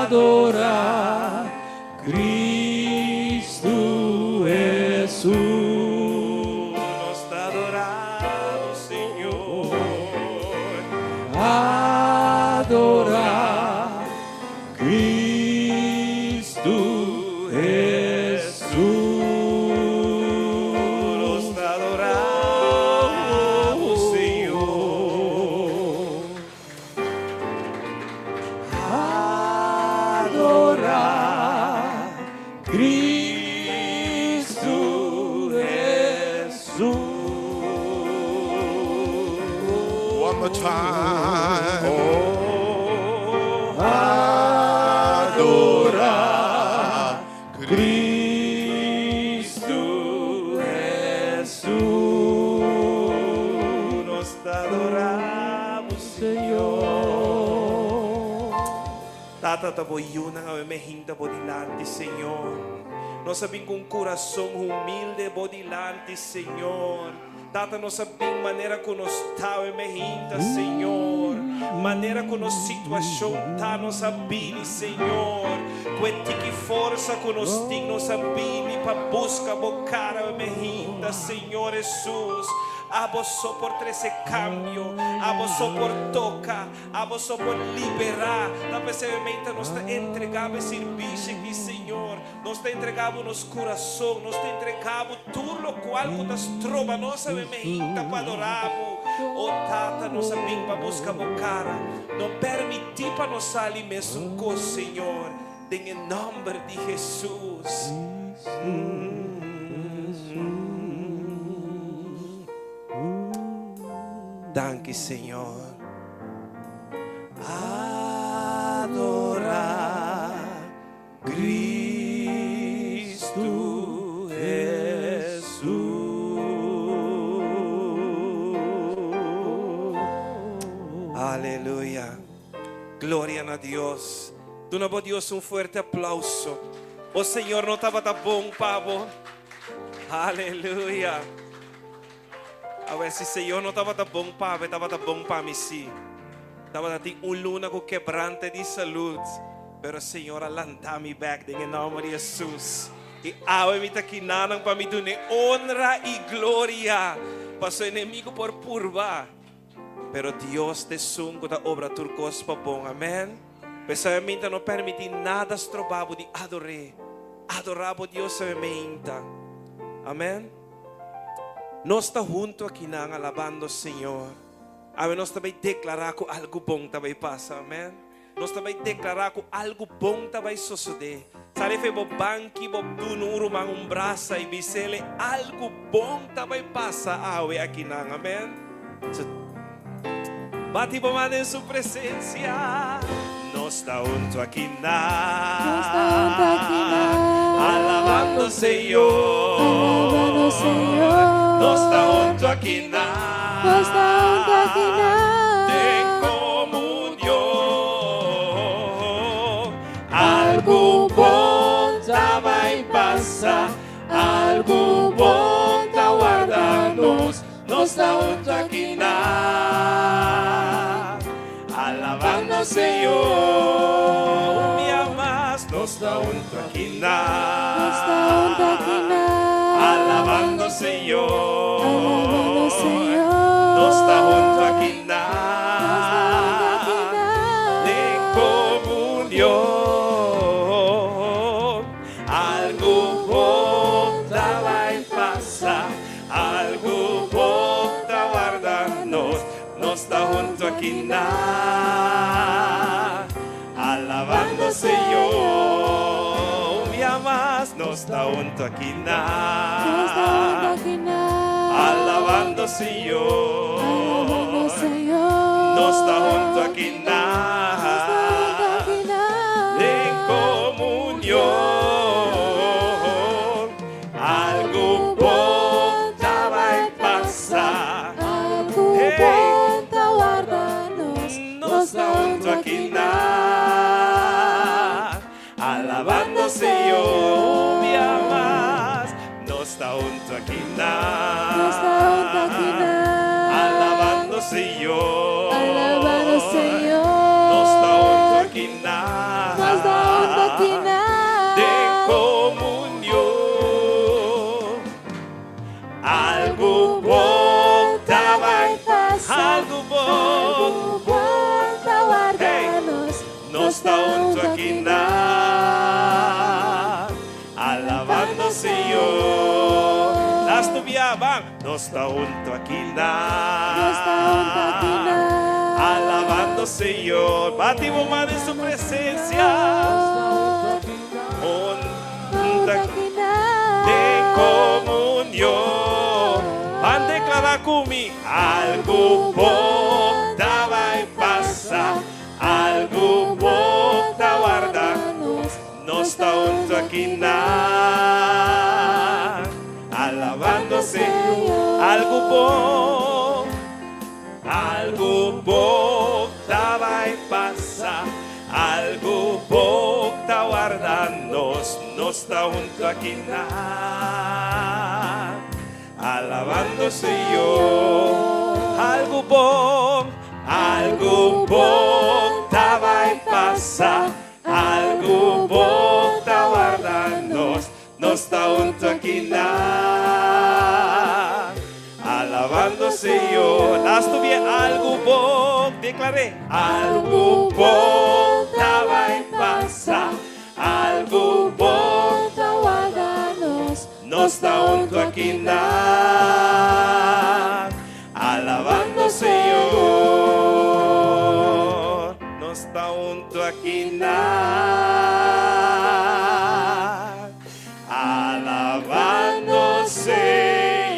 adorar Cristo Jesús. Nos está adorando, Señor. Adorar Cristo Jesús. Nos está adorando, Señor. Adorar Cristo Jesús. One more time. Adorar Cristo Jesús. Nos está adorando, Senhor. Tata po yun ang aming po dilante, Senhor. Nós sabem com um coração humilde po dilante, Senhor. Tata, nós sabem maneira que nós estamos mehinta, Senhor. Maneira que nós situação tá, nós sabem, Senhor. Quanto que força que nós temos, nós sabem para buscar o cara mehinta, Senhor Jesus. Abo só por esse cambio, abo só por tocar, abo só por liberar. Na percebimento nós te entregamos serviço aqui, Senhor. Nós te entregamos nosso coração, nós te entregamos tudo o qual que nos trova, nossa mementa para adorar. Oh Tata, nós sabemos para buscar o cara. Não permitir para nós sair mesmo com o Senhor. Em nome de Jesus. Danke, Senhor. Adorar Cristo Jesus. Aleluya. Gloria a Dios. Dona a Dios un fuerte aplauso. O Senhor não estava tão bom, pavo. Aleluya. A ver se o Senhor não estava tão bom para estava tão bom para mim sim. Estava tendo luna com quebrante de saúde. Pero o Senhor alanta-me back em nome de Jesus. E awe-me aqui nanang para me dar honra e glória. Para seu inimigo por purva. Pero Deus te sungo da obra turcos pa bom. Amém? Pessoalmente não permite nada estrobabo de adorar. Adorabo Deus semente. Amém? Nós está junto aqui na alabando o Senhor. Amém? Nós também declarar que algo bom também passa. Amém? Nós também declarar que algo bom também suceder. Sabe que o banco, o dunuro, um braço e bisele, algo bom também passa. Aqui na amém? Bate por mano em sua presença. Nós está junto aqui na. Alabando o Senhor. Alabando o Senhor. Nós está junto aqui na. Nós está junto aqui na. De comunhão. Algo bom já vai passar. Algo bom já guarda-nos. Nós está junto aqui na. Alabando o Senhor. Me amas. Nós está junto aqui na. Nós está junto aqui na. Alabando o Senhor. Alabando o Senhor. Nós está junto aqui na. Nós está junto aqui na. De comunhão. Algo bom já vai passar. Algo bom já guarda-nos. Nós está junto aqui na. Alabando o Senhor. Me amas. Nós está junto aqui na. Nós está junto aqui na. Alabando o Senhor. Alabando o Senhor. Nós está junto aqui na. Nós está junto aqui na. De comunhão. Algo bom já vai passar. Algo bom tá guarda-nos. Nós está junto aqui na. Alabando o Senhor. Me amas. Nós está junto aqui na. Nós está junto aqui na. Alabando o Senhor. Alabando o Senhor. está junto aquí na, alabando al Señor. Las tubiaban, no está junto aquí na, alabando al Señor. Batimos mano en su presencia. De comunión, van a declarar conmigo algo bom vai passar, algo bom tá guardando, não está junto aqui na, alabando ao Senhor, algo bom tá vai passar, algo bom tá guardando, não está junto aqui na, alabando ao Senhor, algo bom tá vai passar, algo bom tá guardando, não está junto aqui na, alabando ao Senhor. Las tuve algo bom, declaré, algo bom tá vai passar, algo bom tá guardando, não está junto aqui na, alabando ao Senhor, não está junto aqui na, alabando ao Senhor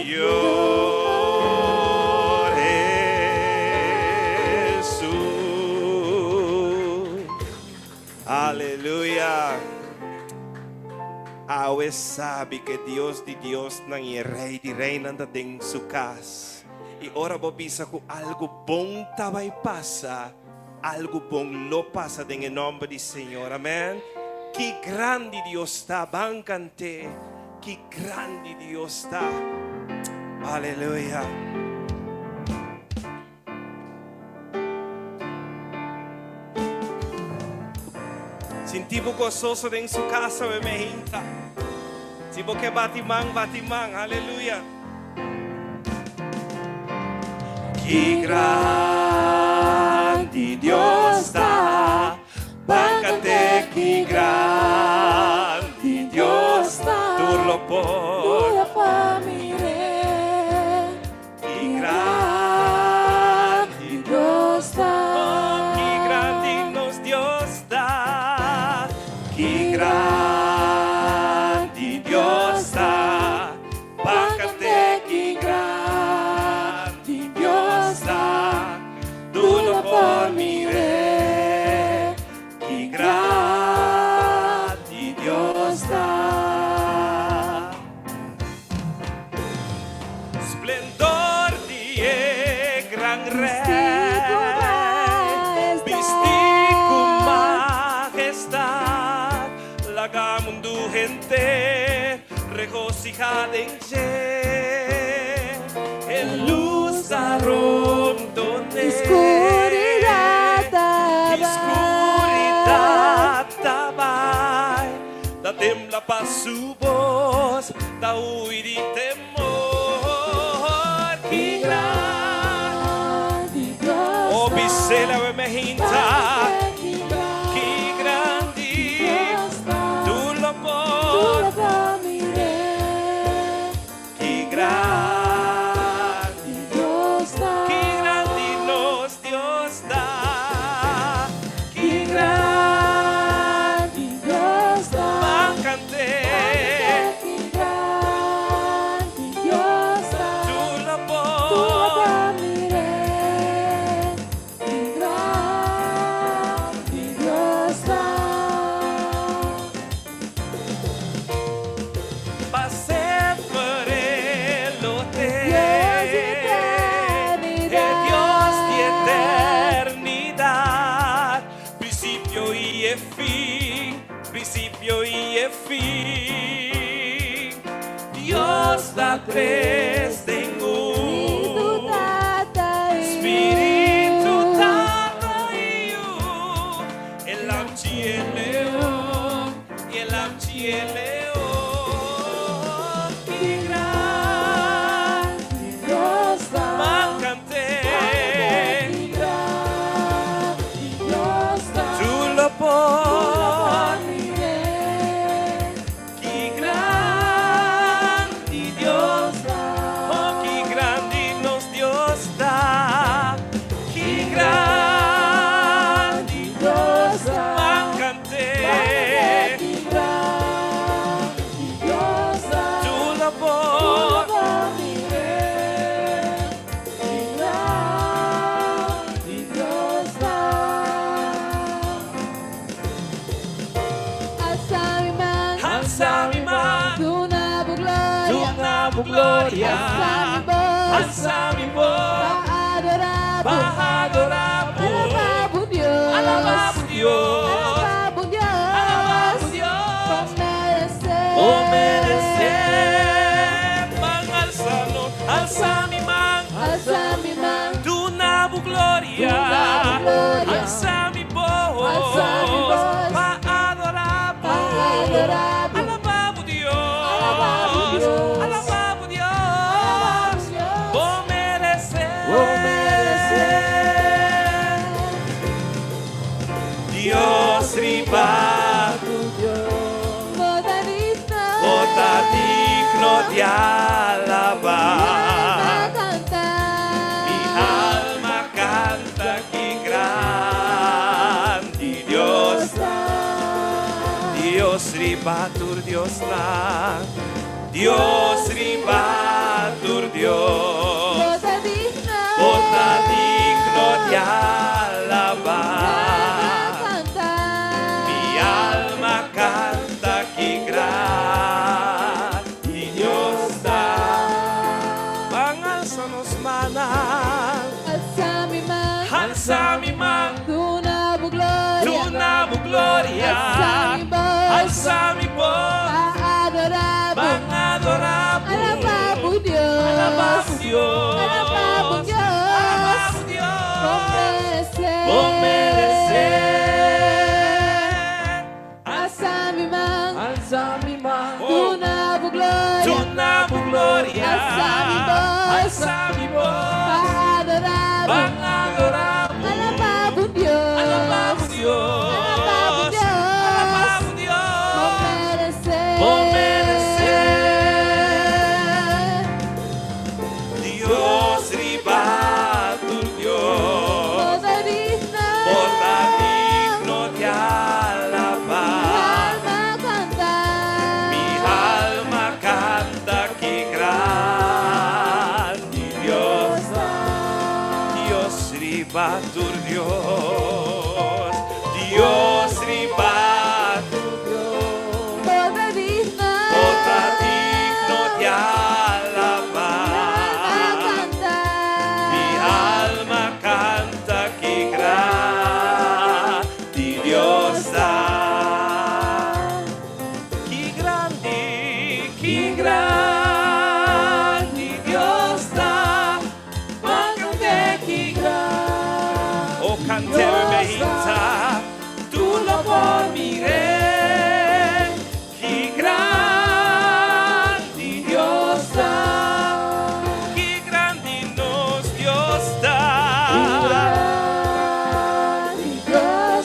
Jesus. Aleluia. Awe sabe que Deus de Deus não é rei de reina em sua casa. E ora bobisa com algo bom vai passar, algo bom lo passa em nome do Senhor, amém? Que grande Deus está, bancante, que grande Deus está, aleluia. Sintivo gozoso em sua casa, me hinta. Se você batimang, aleluia. Que grande Deus está, bancante, que grande Deus está, tu lo por, que grande Deus está, que grande nos Deus está, que grande Deus está, bancante, que grande Deus está, tu lo por mire, que grande Deus está. Esplendor de gran rey, vestido con majestad, la mundo gente regocijada en en luz donde escuridad tabai, da tembla pa su voz, da huir y temor, que grande, oh bisela me hinta, que grande, tu lo por, que grande, que grande nos Dios da, que grande, bancante, tu lo por, pase por el hotel de Dios de eternidad, principio y fin, Dios da tres en uno, Espíritu Santo y uno, el amchi y el león, y el amchi y el león, que grande, bancante, tu lo por. gloria. Alza mi voz Alza mi voz para adoramos. para adoramos. Alabamos Dios. Alabamos Dios. Alabamos Dios. Alabamos Dios. Con O merecer. merecer, man alzano, alza mi man, Alza mi mano. tu nabu gloria, Tu nabu gloria. alza mi voz, Alza mi voz. pa adorar, Pa adorar. alabamos Dios, Alabamos Dios. alabamos Dios, Alabamos Dios. o merecer, O merecer. Dios riba, Boda digna. Ota digno de alabar. Mi alma canta que grande Dios, Dios ribatur Dios la, Dios ribatur Dios, Boda digna. Ota digno de alabar. Mi alma canta que grande Dios da. Van alza nos manas, Alza mi mano. alza mi man, Tu nabu gloria. tu nabu gloria, Alza mi voz. alza mi voz, Adoramos. van adoramos, Alabamos Dios. alabamos Dios, Alabamos Dios. alabamos Dios, Con o merecer. merecer, Alza mi mano. alza mi man, Tu nabu gloria. tu nabu gloria, Alza mi voz. alza mi voz, Adoramos. van adoramos, Alabamos Dios. alabamos Dios, Alabamos Dios. alabamos Dios, Con merecer. o merecer. Dios ribatur Dios, Boda digna. Ota digno de alabar. Alma canta. Mi alma canta que grande Dios, Dios ribatur Dios, Dios ribatur Dios, Boda digna. Ota digno de alabar. Mi alma canta que grande Dios da. Que grande Dios da. Mangante que O cantero me hinta, tú lo por mire. Que grande Dios da. Que grande nos Dios da.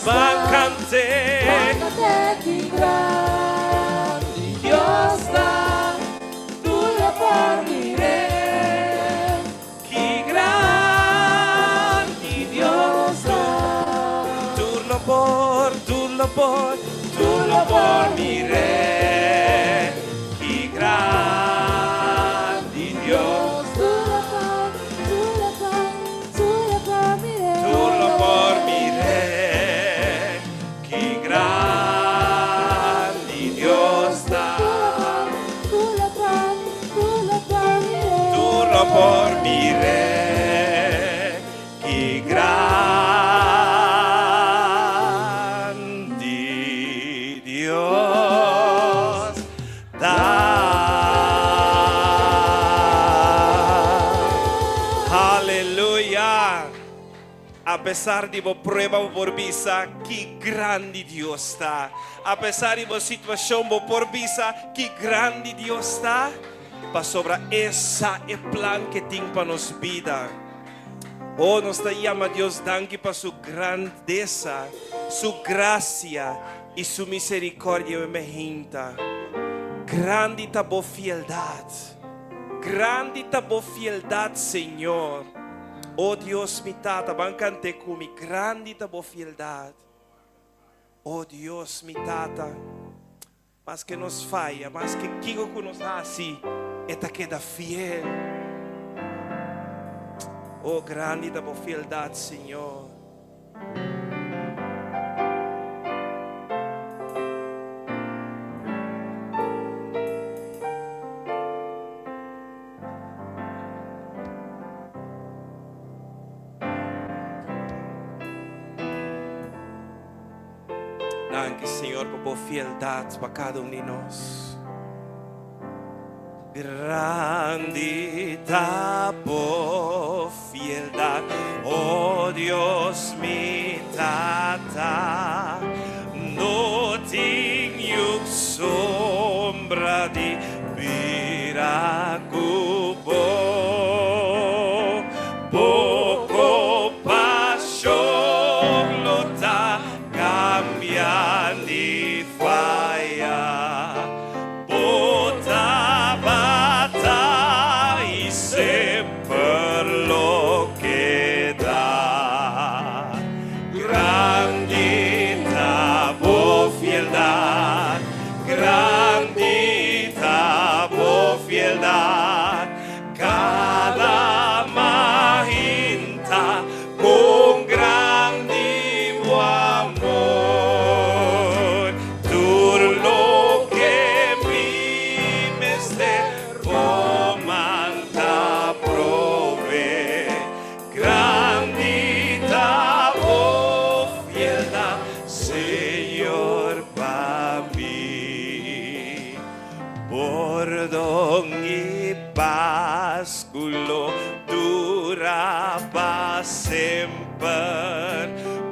Van cante, Dios da. Tú lo por mire. Que grande Dios da. Tú lo por mire. Que grande Dios. Tú lo por mire. Que grande Dios da. Tú lo por mire. Que grande Dios da. Aleluya. A pesar de prueba por visa, que grande Dios está. A pesar de situação por visa, que grande Deus está. Para sobre essa é plan que tem para nos vida. Oh, nos está llama Deus danke para sua grandeza, sua graça e sua misericórdia me hinta. Grande tá boa fieldade. Grande tá boa fieldade, Senhor. Oh Deus, mi tata, bancante comigo, grande tá boa fieldade. Oh Deus, mi tata, mas que nos falha, mas que quem que nos dá assim, esta queda fiel. Oh, grande tá boa fieldade, Senhor. Danke, Señor, por tu fieldad para cada uno de nosotros. Grandita por fieldad, oh Dios mi tata, no tengo sombra de piracubo, poco pasión lo ta cambian de falla. Grandita por fieldad, cada mahinta con grande amor. Tú lo que vives de comanda prove, grandita por fieldad, Señor, para mí. Bordón y básculo dura para siempre,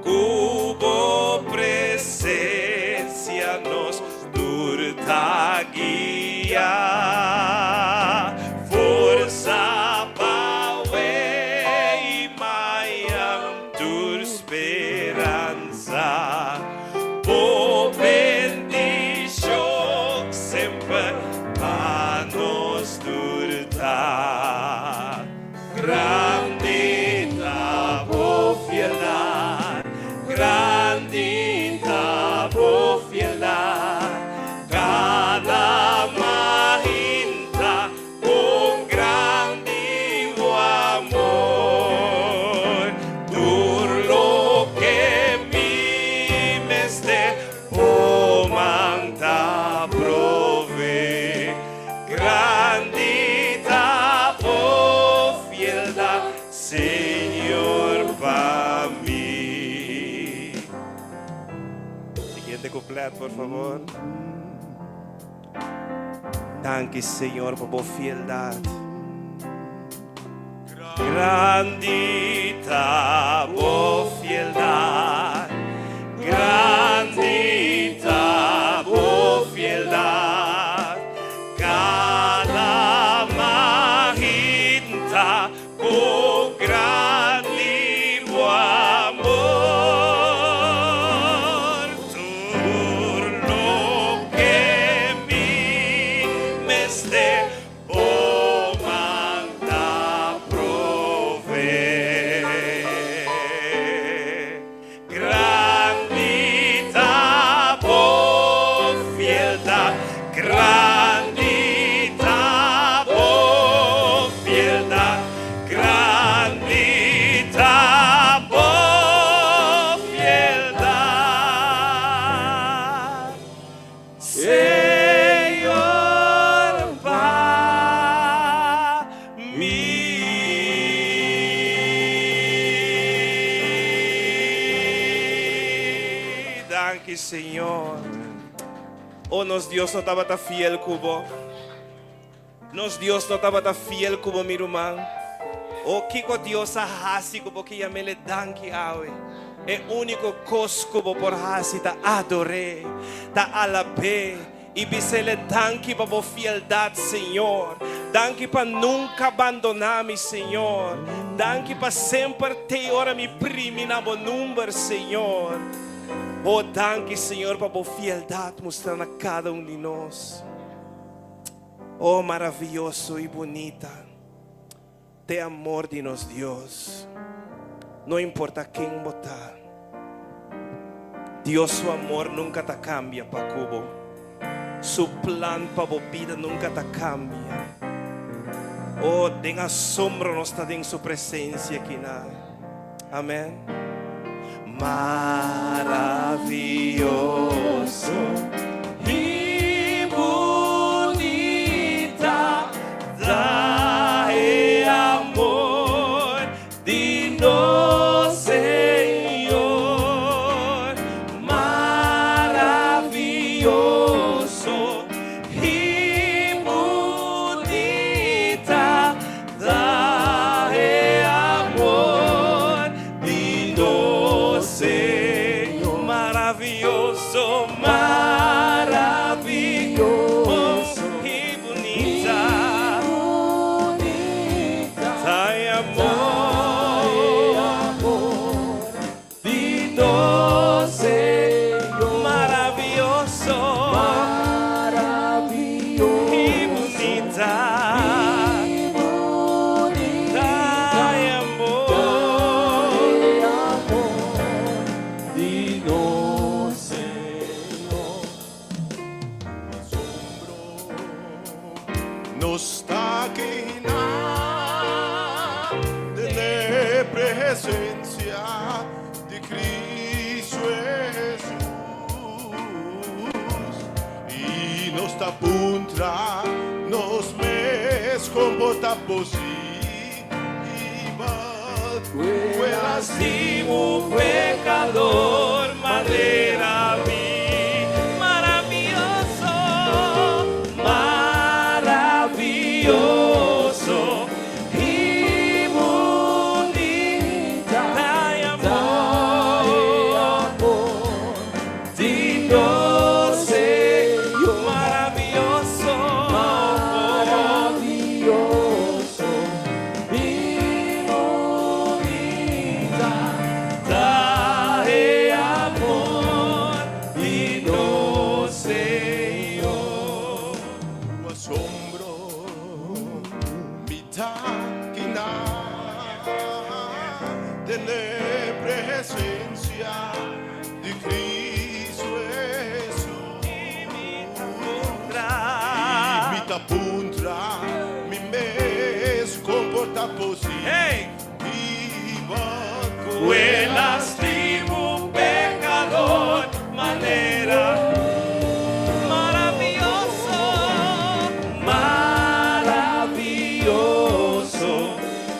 cubo presencia nos durta guía, forza pawe y mayam tu esperanza, por bendición sempre a nos durta. Grandita por fieldad, grandita por fieldad, cada mahinta con grande amor. Tú lo que vives de comanda prove, grandita por fieldad, Señor, para mí. Siguiente couplet, por favor. Danke, Señor, por tu fieldad. Grandita por fieldad, grandita por fieldad, cada mahinta con grande amor. Tú lo que vives de comanda prove, grandita por fieldad, grandita por fieldad, grandita por fieldad, Señor, para mí. Danke, Señor. Oh, nos Dios no estaba tan fiel cubo. Nos Dios no estaba tan fiel cubo, mi hermano. Oh, kiko Dios a hasi cubo que ya me le danke awe. El único cos cubo por hasi ta adoré, ta alabé. Y se le danke para fieldad, Señor. Danke para nunca abandonarme, Señor. Danke para siempre te ora mi primi na bo número, Señor. Oh, danke, Señor, para tu fieldad mostrando a cada uno de nós. Oh, maravilloso y bonita. Te amor de nos Dios. No importa quién votar. Dios, su amor nunca te cambia, pa' cubo. Su plan para tu vida nunca te cambia. Oh, den asombro nos está en su presencia aquí. Amén. Maravilloso y bonita, trae amor de nos, Señor. Maravilloso maravilloso, maravilloso y bonita, Thy amor, Dino Señor, maravilloso maravilloso y bonita, y bonita, Thy amor, Dino Señor. nos está de la presencia de Cristo Jesús y nos está puntra nos mes comporta positiva fue lascivo pecador, madera mí, maravilloso, maravilloso y bonita, Thy amor, Dino Señor, maravilloso, maravilloso y bonita, Thy amor, Dino Señor. tu asombro mi táquina de la presencia de Cristo Jesús y mi tapuntra mi mes comporta posible Hey! y Fue lascivo pecador, manera maravilloso, maravilloso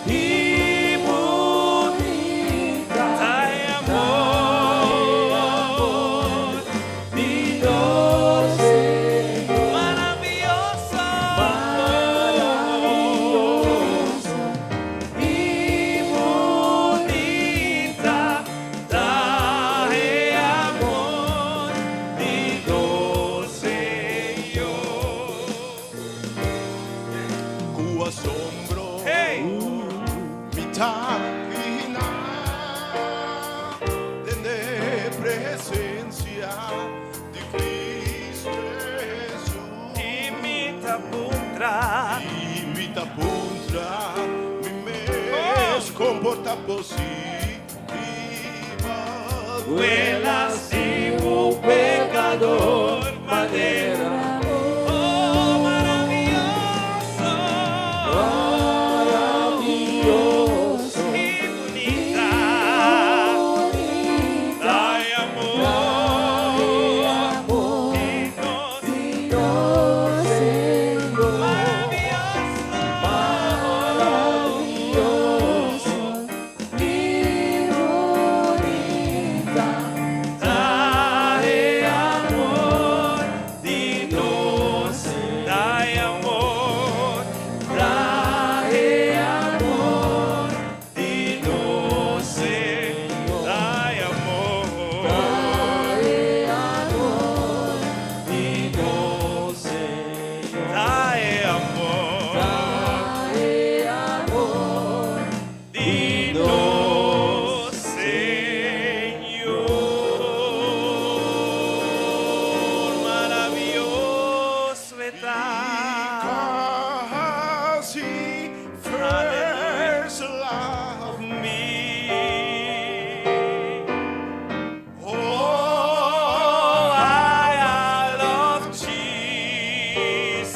y bonita, Thy amor, Dino Señor, maravilloso, maravilloso y bonita, Thy amor, Dino Señor. cu asombro Hey! mi táquina de la presencia de Cristo Jesús Imita puntra, invita puntra mi mes comporta positiva fue lascivo pecador, madera. Oh, maravilloso, maravilloso y bonita, Thy amor, Dino Dino Señor, maravilloso, maravilloso y bonita, Thy amor, Dino Thy amor, Thy amor, Dino Thy amor, Dino Señor, Thy amor, Dino Señor, maravilloso está. Because he first loved me. Me. Oh, I love Jesus.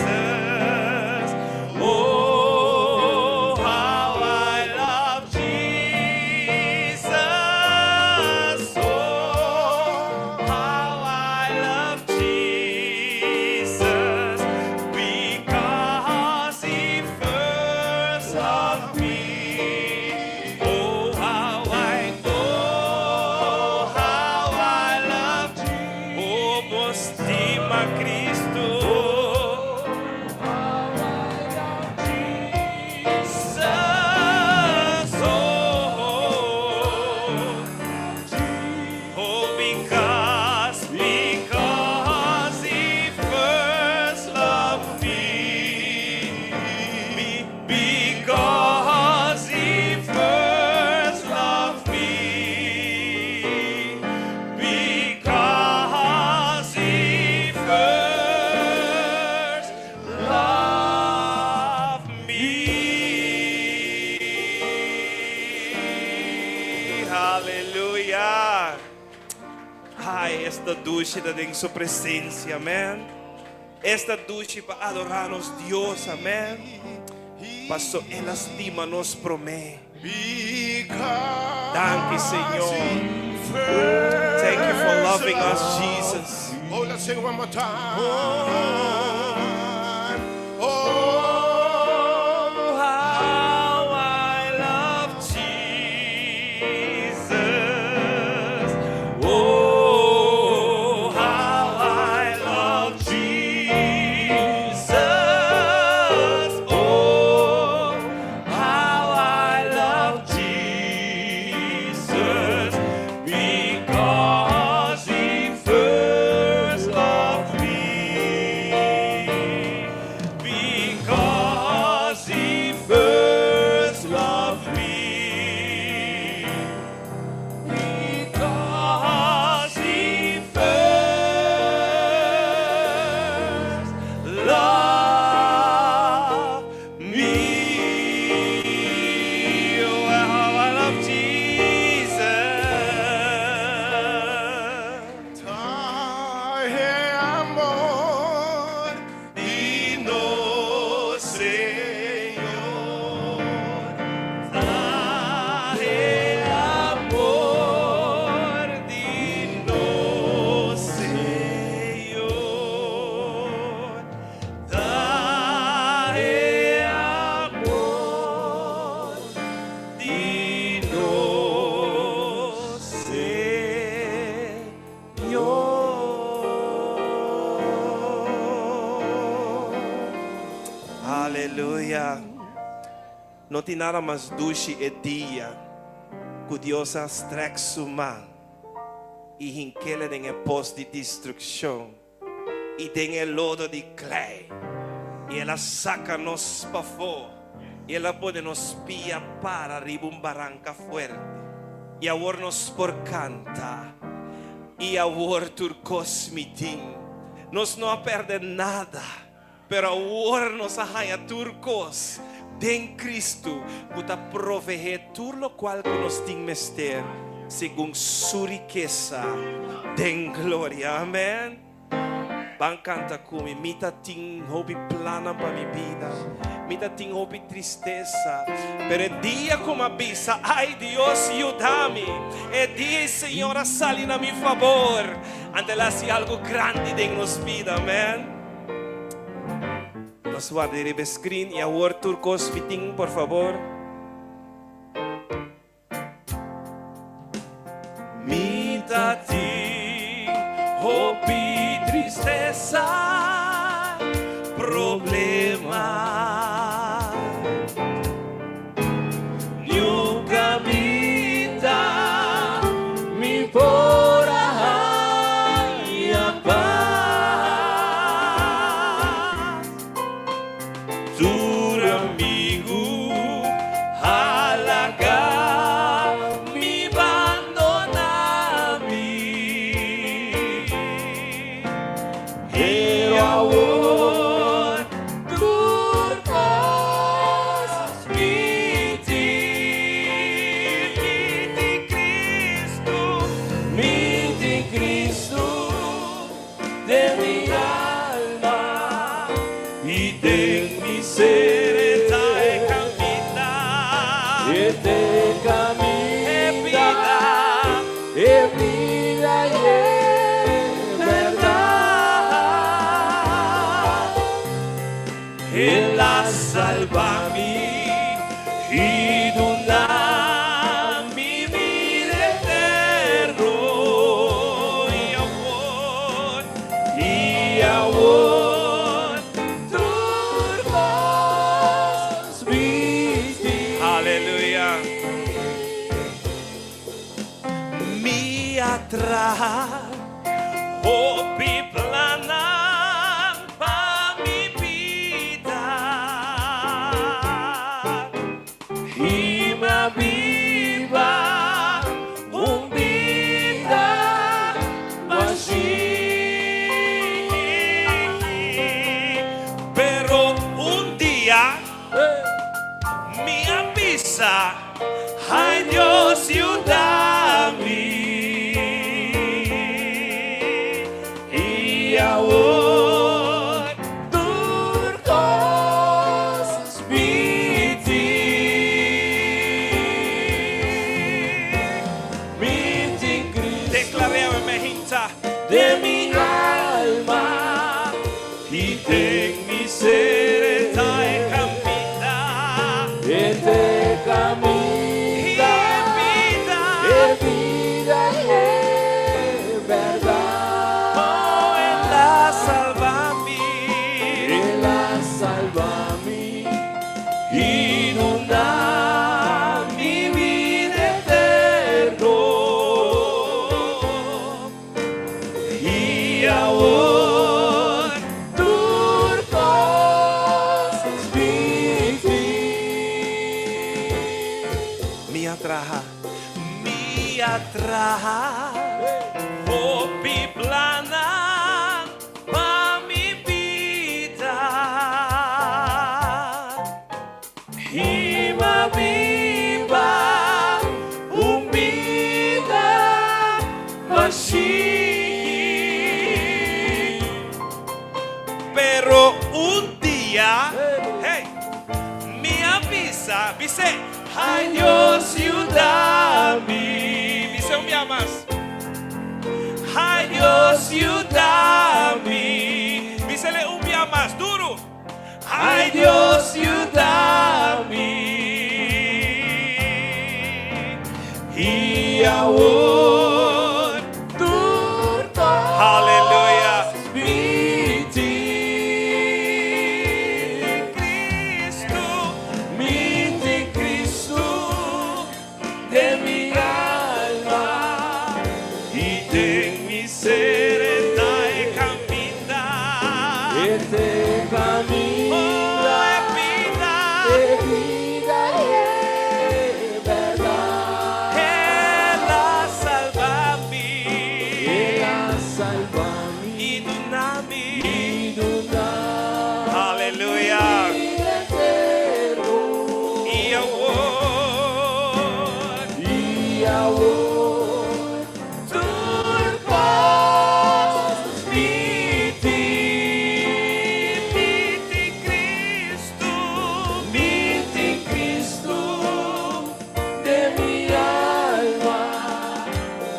Oh, how I love Jesus. Oh, how I love Jesus. Because He first loved me. Oh, how I know how I love Jesus. Oh, postima Cristo. Jesus. Oh, because esta noche en su presencia, amén. Esta noche para adorarnos Dios, amén. Pastor, Él lastima nos promete. Thank you, Señor. Thank you for loving us, Jesus. Oh, let's sing one more time. Oh, How I love Jesus. Oh, how I love Jesus. Oh, how I love Jesus. Because He first loved me. Because He first loved me. Because He first loved me. Oh, how I love Jesus. trae amor Dino, Señor, trae amor, dino, Señor, trae amor, dino, Señor. Aleluia. Não tem nada mais doce e dia que Deus estreca sua mão e rinquela em pós de destruição e tem o lodo de clay e ela saca nos para fora e ela pode nos pia para ribumbaranca fuerte e agora nos por canta e agora turcos mitim nós não perde nada. Pero agora nos arranha turcos em Cristo, que está proveer tudo lo qual que nos tem mester, segundo sua riqueza, em glória, amém. Van canta comigo, mita tem hobby plana para minha vida, mita tem hobby tristeza, pero dia como avisa, ai Deus, ajuda-me, dia Senhora sale na meu favor, ante ela se algo grande em nos vida, amém. Nos guarde el screen y ahora turcos fitting, por favor. Mita ti, hopi, tristeza, problema. Nunca mita mi pora y paz. Tur amigo, halaga mi abandona mi. E agora tur paz mi Cristo de mi alma y de mi ser e caminhar, e vida e verdade, ela salva-me e dona-me vida eterna e amor, turcos viste. Aleluia. Me atrai, hope plana para mi vida e me viva vida pero dia me avisa, ai Deus, ajuda-me. mi alma y ten misericordia y camina. Este camino es vida y es verdad. Oh, ella salva a mí. Él salva a mí Y inunda mi vida eterno. Y ahora turcos viti. mi atraja, hopi plana pa mi vida. Hima viva, humilde, así. Pero un día, hey, me avisa, dice, ay Dios, ayúdame. Dice un día más. Ay Dios, ayúdame. Dísele un día más, duro. Ay Dios, ayúdame. Y ahora, aleluya. Cristo, Cristo de mi alma. y ten misericordia y camina. Este camino Oh, es vida y es verdad. Él salva a mí. Él salva a mí Y tú nami. y duda. Aleluya. Y ahora, Y ahora turcos viti. Cristo de mi alma.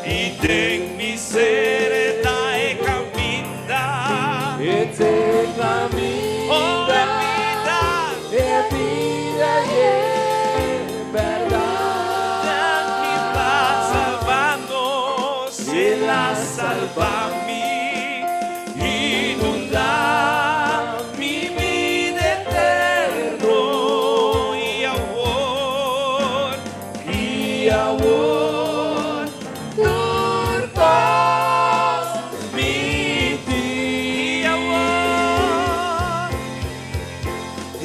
y ten misericordia y camina. Este camino Oh, vida. es vida y es verdad. Y va salvarnos, Él la salva a mí, inunda mi vida eterno. Y ahora, turcos viti. y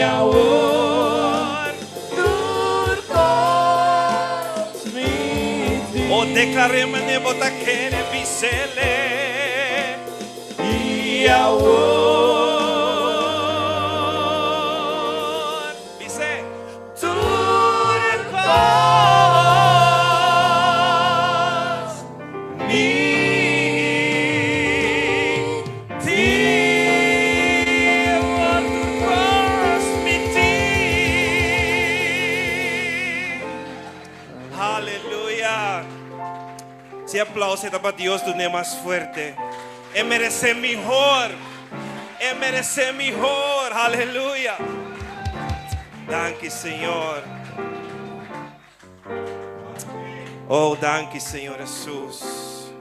ahora, Turcos viti. o declaremos ne bota que ne bisele. Y ahora, dice, turcos aleluya. Si aplauso para Dios, tú más fuerte. Él merece mejor. Él merece mejor. Aleluya. Danke, Señor. Oh, danke, Señor Jesús.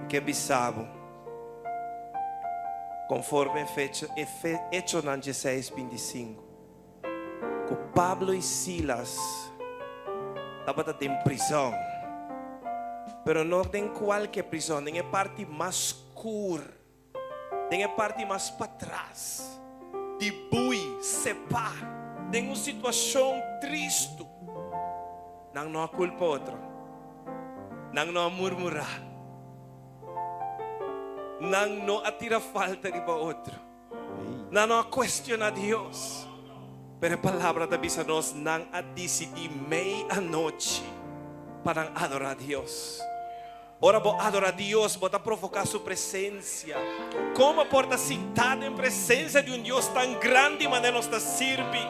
Que bisabo. Conforme Hechos 16:25. Que Pablo y Silas estaban en prisión. Pero no en cualquier prisión, en la parte más oscura, en la parte más para atrás. De bui, sepa, en una situación triste. No culpa otro. No murmura. No atira falta de otro. No cuestiona a Dios. Pero la palabra de avisa nos nan a decidir meia-noche para adorar a Dios. Ahora vos adorar a Dios, vos a provocar su presencia. ¿Cómo porta sentado en presencia de un Dios tan grande y manera nos sirve?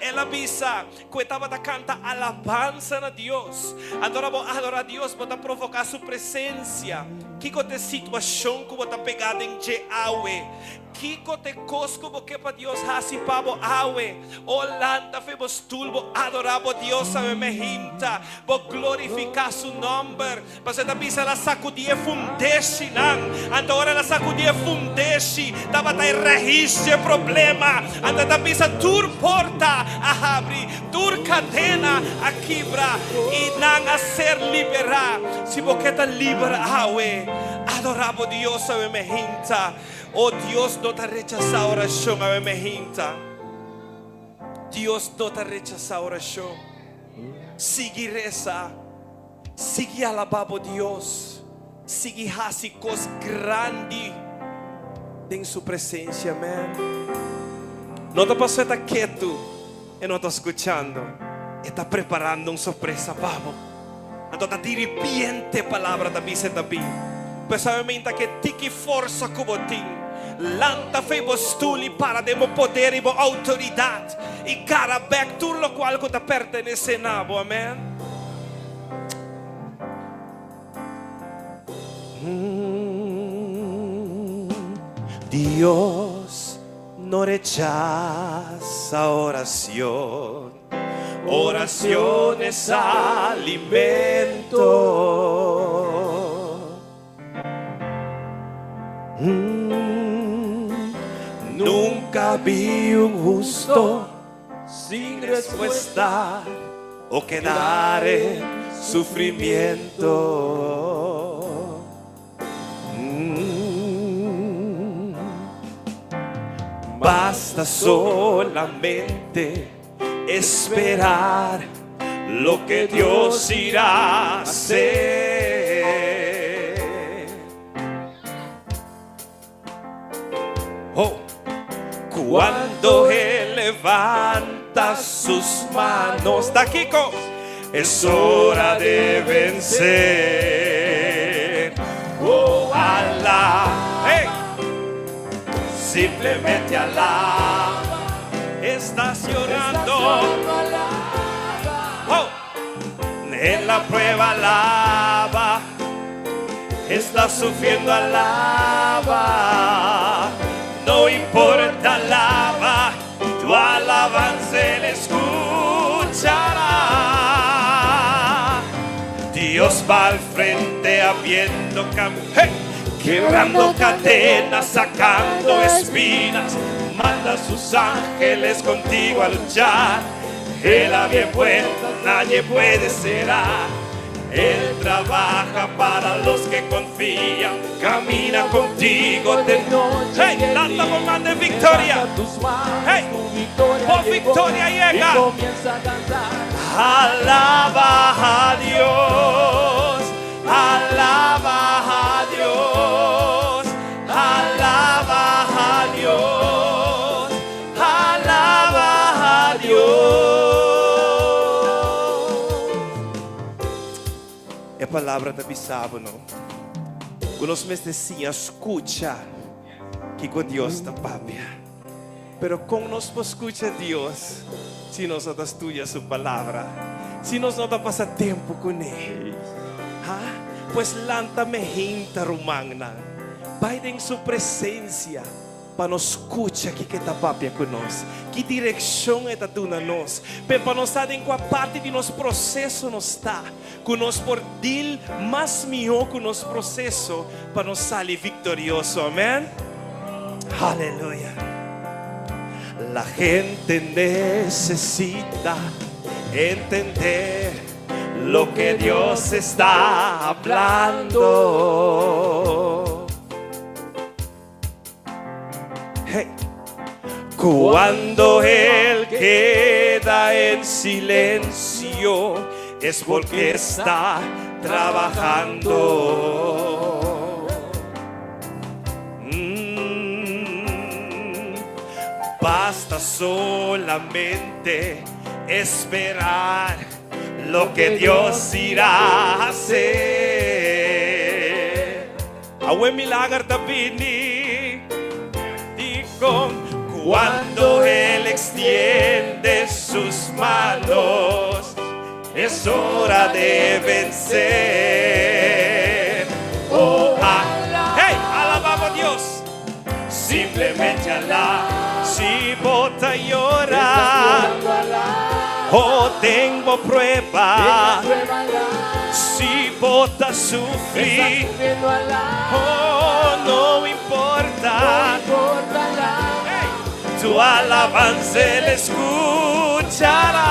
Él avisa que estaba canta alabanza a Dios. Adoramos adorar a Dios, para provocar su presencia. Kiko te situação que está pegada em je awe. Kiko te cosco porque para Dios hasi pavo awe. Olanda febos tulbo adoramos Dios a mejinta. Bo glorificar su nombre. Para te pisa la sacudie fundeshi nan. Agora la sacudie fundeshi. Tava tai registro problema. Anda te pisa tur porta a abrir. Tur cadena a quebrar. E nan a ser liberar. Si boqueta libera awe. Adoramos Dios a mejinta. Oh Dios no te rechaza oración a mejinta. Dios no te rechaza oración. Sigue reza. Sigue alabando Dios. Sigue haciendo cosas grandes en su presencia, amén. No te pasó estar quieto y no está escuchando. Está preparando una sorpresa, vamos. Entonces diripiente palabra da bisa tabi. Pessoalmente que tiki força como tim. Lanta febos tuli para demo poder e bo autoridade. E cara back tudo lo qual que te pertenece nabo, amém. Dios no rechaza oración. Oración es alimento. Nunca vi un justo sin respuesta o quedar en sufrimiento. Basta solamente esperar lo que Dios irá a hacer. Oh, cuando Él levanta sus manos, Daquiko, es hora de vencer. Oh, alá, hey. Simplemente alá. Estás llorando. Oh, en la prueba alaba. Estás sufriendo alaba. No importa, alaba, tu alabanza Él escuchará. Dios va al frente abriendo caminos, quebrando cadenas, sacando espinas. Manda a sus ángeles contigo a luchar. Él a bien vuelto, nadie puede será. Él trabaja para los que confían, camina contigo de noche. Hey, lanta con más de victoria. Hey, por victoria llega. Alaba a Dios, alaba a Dios, alaba a Dios, alaba a Dios. É palavra da bisabo, não? Quando os meus decían, escucha que com Deus está papia. Pero como nos escucha Deus, se nós não estudia sua palavra, se nós não passa tempo com Ele, pues lanta-me hinta rumangna, vai em sua presença, para nos escucha que está papia conosco, que direção está dando a nós, para nós saber em qual parte de nosso processo nós está, conosco por dir mais melhor com nosso processo, para nós sair vitorioso, amém? Aleluia. La gente necesita entender lo que Dios está hablando. Hey. Cuando Él queda en silencio es porque está trabajando. Basta solamente esperar lo que Dios irá a hacer. Awe milagro tabini, digo, cuando Él extiende su sus manos. Es hora de vencer. Oh, hey, alabamos a Dios. Simplemente alá. Si bota llorar, oh, tengo prueba. Si bota sufrir, oh, no importa. Hey, tu alabanza él escuchará.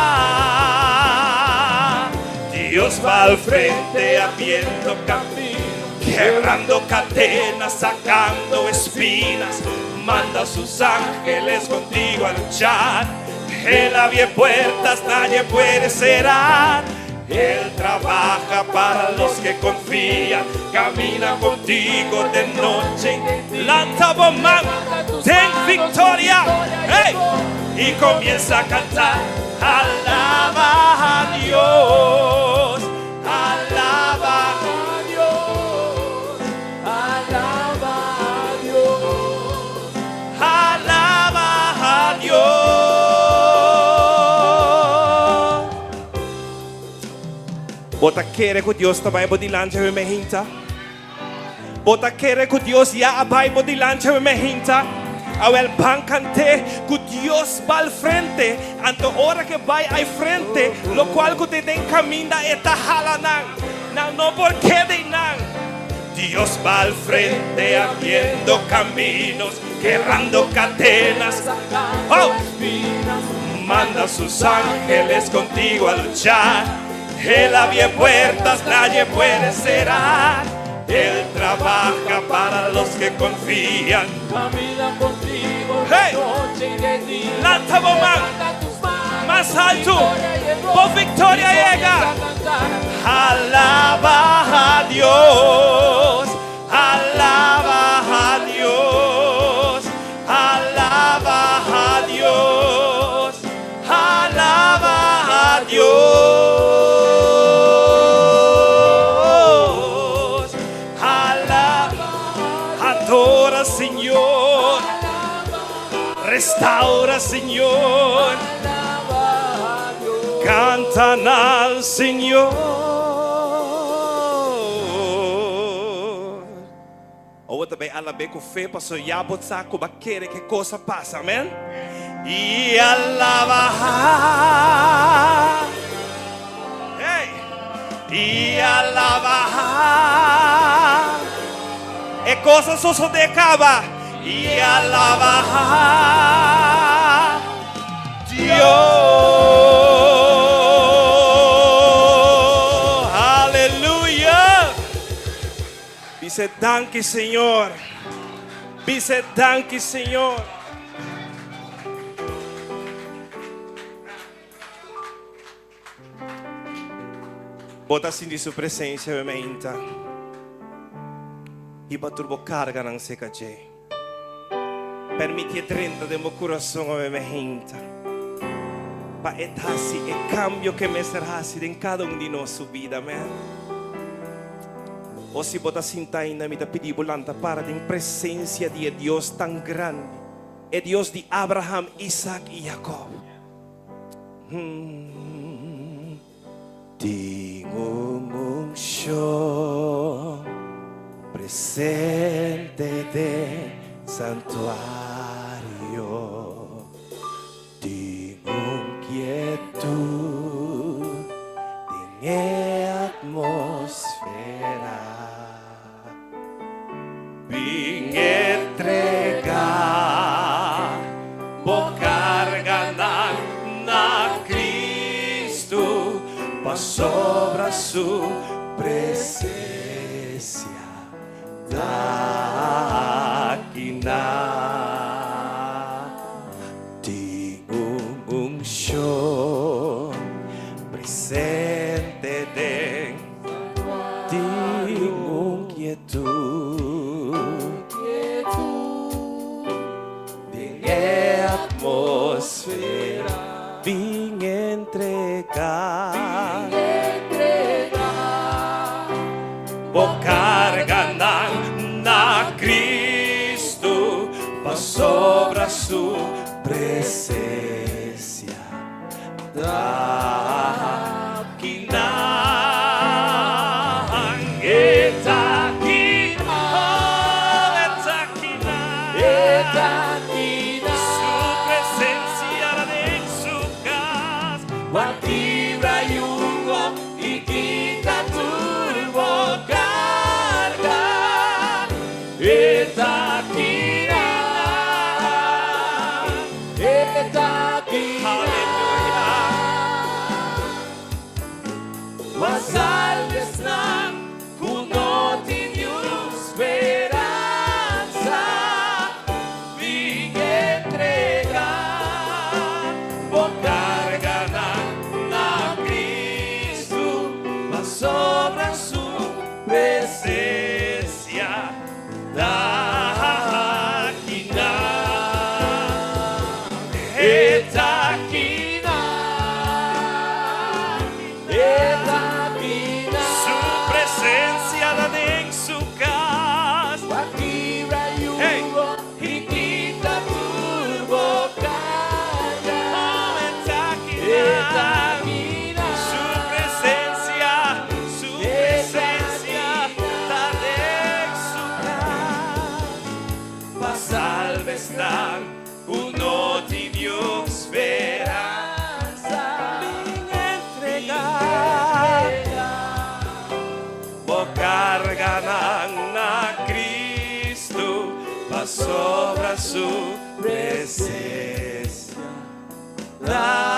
Dios va al frente abriendo camino, quebrando cadenas, sacando espinas. Manda a sus ángeles contigo a luchar. Él abre puertas, nadie puede cerrar. Él trabaja para los que confían, camina contigo de noche. Levanta voz, ten victoria. Hey, y comienza a cantar. Alaba a Dios, alaba a Dios, alaba a Dios, alaba a Dios. Bota querer que Deus também pode dilante de minha gente. Bota querer que Deus já vai pode dilante de minha gente. Awel bancante que Deus va al frente. Anto hora que vai al frente, lo cual que te den camina esta jalanan. No porque de nan. Dios va al frente abriendo caminos, quebrando cadenas. Oh. Manda a sus ángeles contigo a luchar. Él abre puertas, nadie puede cerrar. Él trabaja para los que confían. Camina contigo Hey. de noche y de día. Levanta voz más alto. Por victoria llega. Alaba a Dios. Alaba a Dios. Alaba a Dios. Alaba a Dios. Adora, Señor. Restaura, Señor. Cantan al Señor. Ou também alabe com fé, pastor Yabot saco baquere que coisa passa, amém? E alaba. Hey! E alaba. E cosa sucedecaba y alaba Dios. Aleluya. Dice danke Señor. Dice danke Señor. Bota sin di sua presença, mementa. Iba turbo carga ng sekaje. Permiti trenta de meu coração a minha gente. Pa etasi e cambio que me serasi em cada de nossa vida, amém. O se bota sintai na mita pedi volanta para em presença de Deus tão grande. É Deus de Abraham, Isaac e Jacob. Tingong show. Presente de santuario, tengo quietud en atmosfera, vim entregar, vou cargar na Cristo, para sobre sua presença. Dakina Tingong show presente de Tingong quietud de atmosfera vim entregar vou cargar na Cristo, para sobre a sua presença, Salves ng kunotin yung esperanza, bigentregan, pagkarga ng Cristo, masobrang su presencia, dakina, etakina, su presencia la den su casa. Hey. Hikita turbo su presencia la den su casa. Pa salve estar uno di Dios speranza, carga na Cristo, pa sobra su presencia, dakina.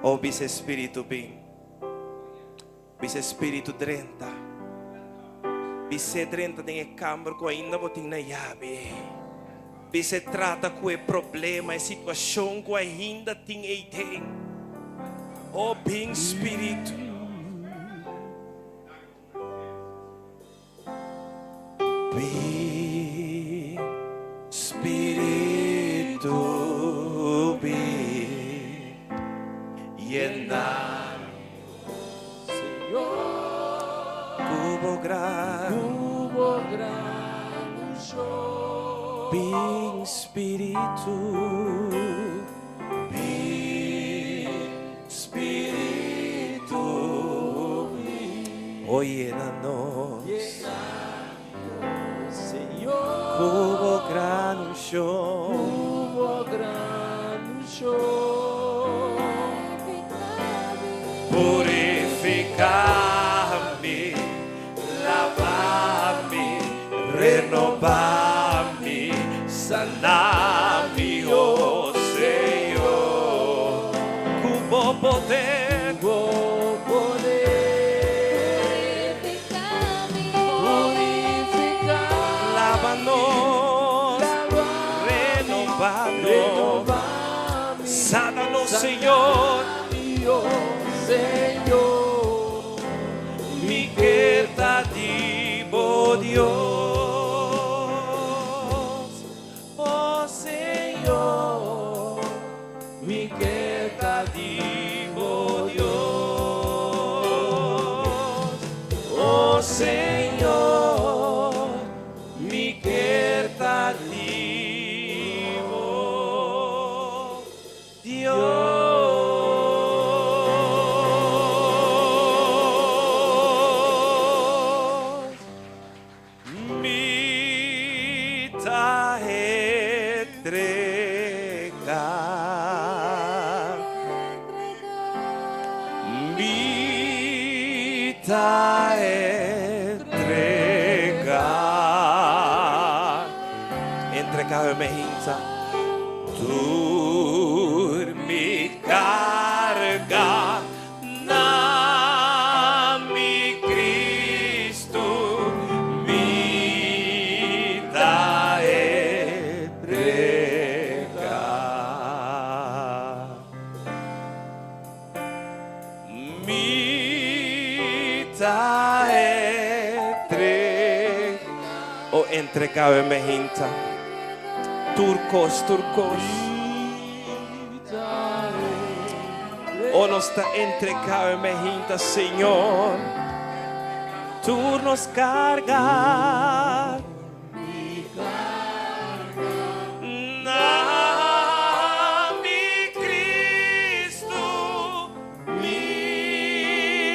Oh, Vice Espíritu Bing, Vice Espíritu 30, Vice 30 tem câmara com ainda botin na llave. Se trata com o problema, a situação que ainda tem e tem. Oh, bem Espírito. Bem Espírito, bem llenar cubo grande. Bem Espírito, oh, llena-nos, cubo grande purificar-me, lavar-me, renovar-me, sanar-me, oh Senhor, com bom poder, lava-nos, renova-nos, sana-nos, Senhor, mi queridativo Dios, oh Senhor, mi queridativo Dios, oh Senhor, mi queridativo Dios. Entregar-me hinta, me carga na mi Cristo, vida entregar, oh, entregar-me hinta. Turcos, o nos está entregando, Senhor, tú nos cargas. Mi Cristo, mi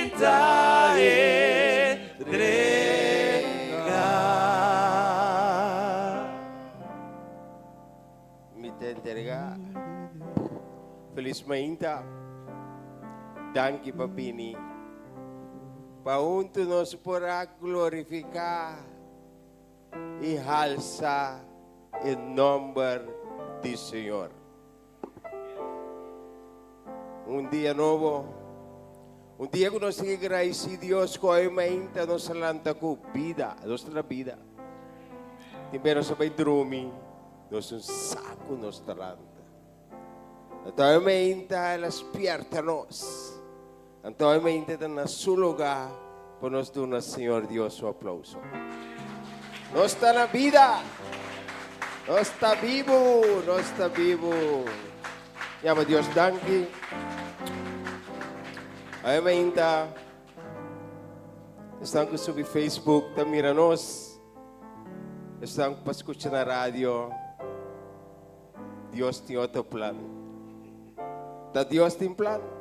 entrega. Mi te entrega. Feliz mainta. Danke papini. Paunto nos porá glorificar e alça em nome do Senhor. Dia novo, dia que nós temos que agradecer a Deus com a mainta nossa lanta com vida, nossa vida. Também nós vamos dormir, nosso saco nossa lanta. Então a mainta ela despierta nós. Então a mainta está no seu lugar para nós dar ao Senhor Deus um aplauso. Nós está na vida. Nós está vivo, nós está vivo. Llama Deus danke. Aí ainda estão com subir Facebook, tá mira nós. Estão para escutar na rádio. Deus tem outro plano. Tá Deus tem plano.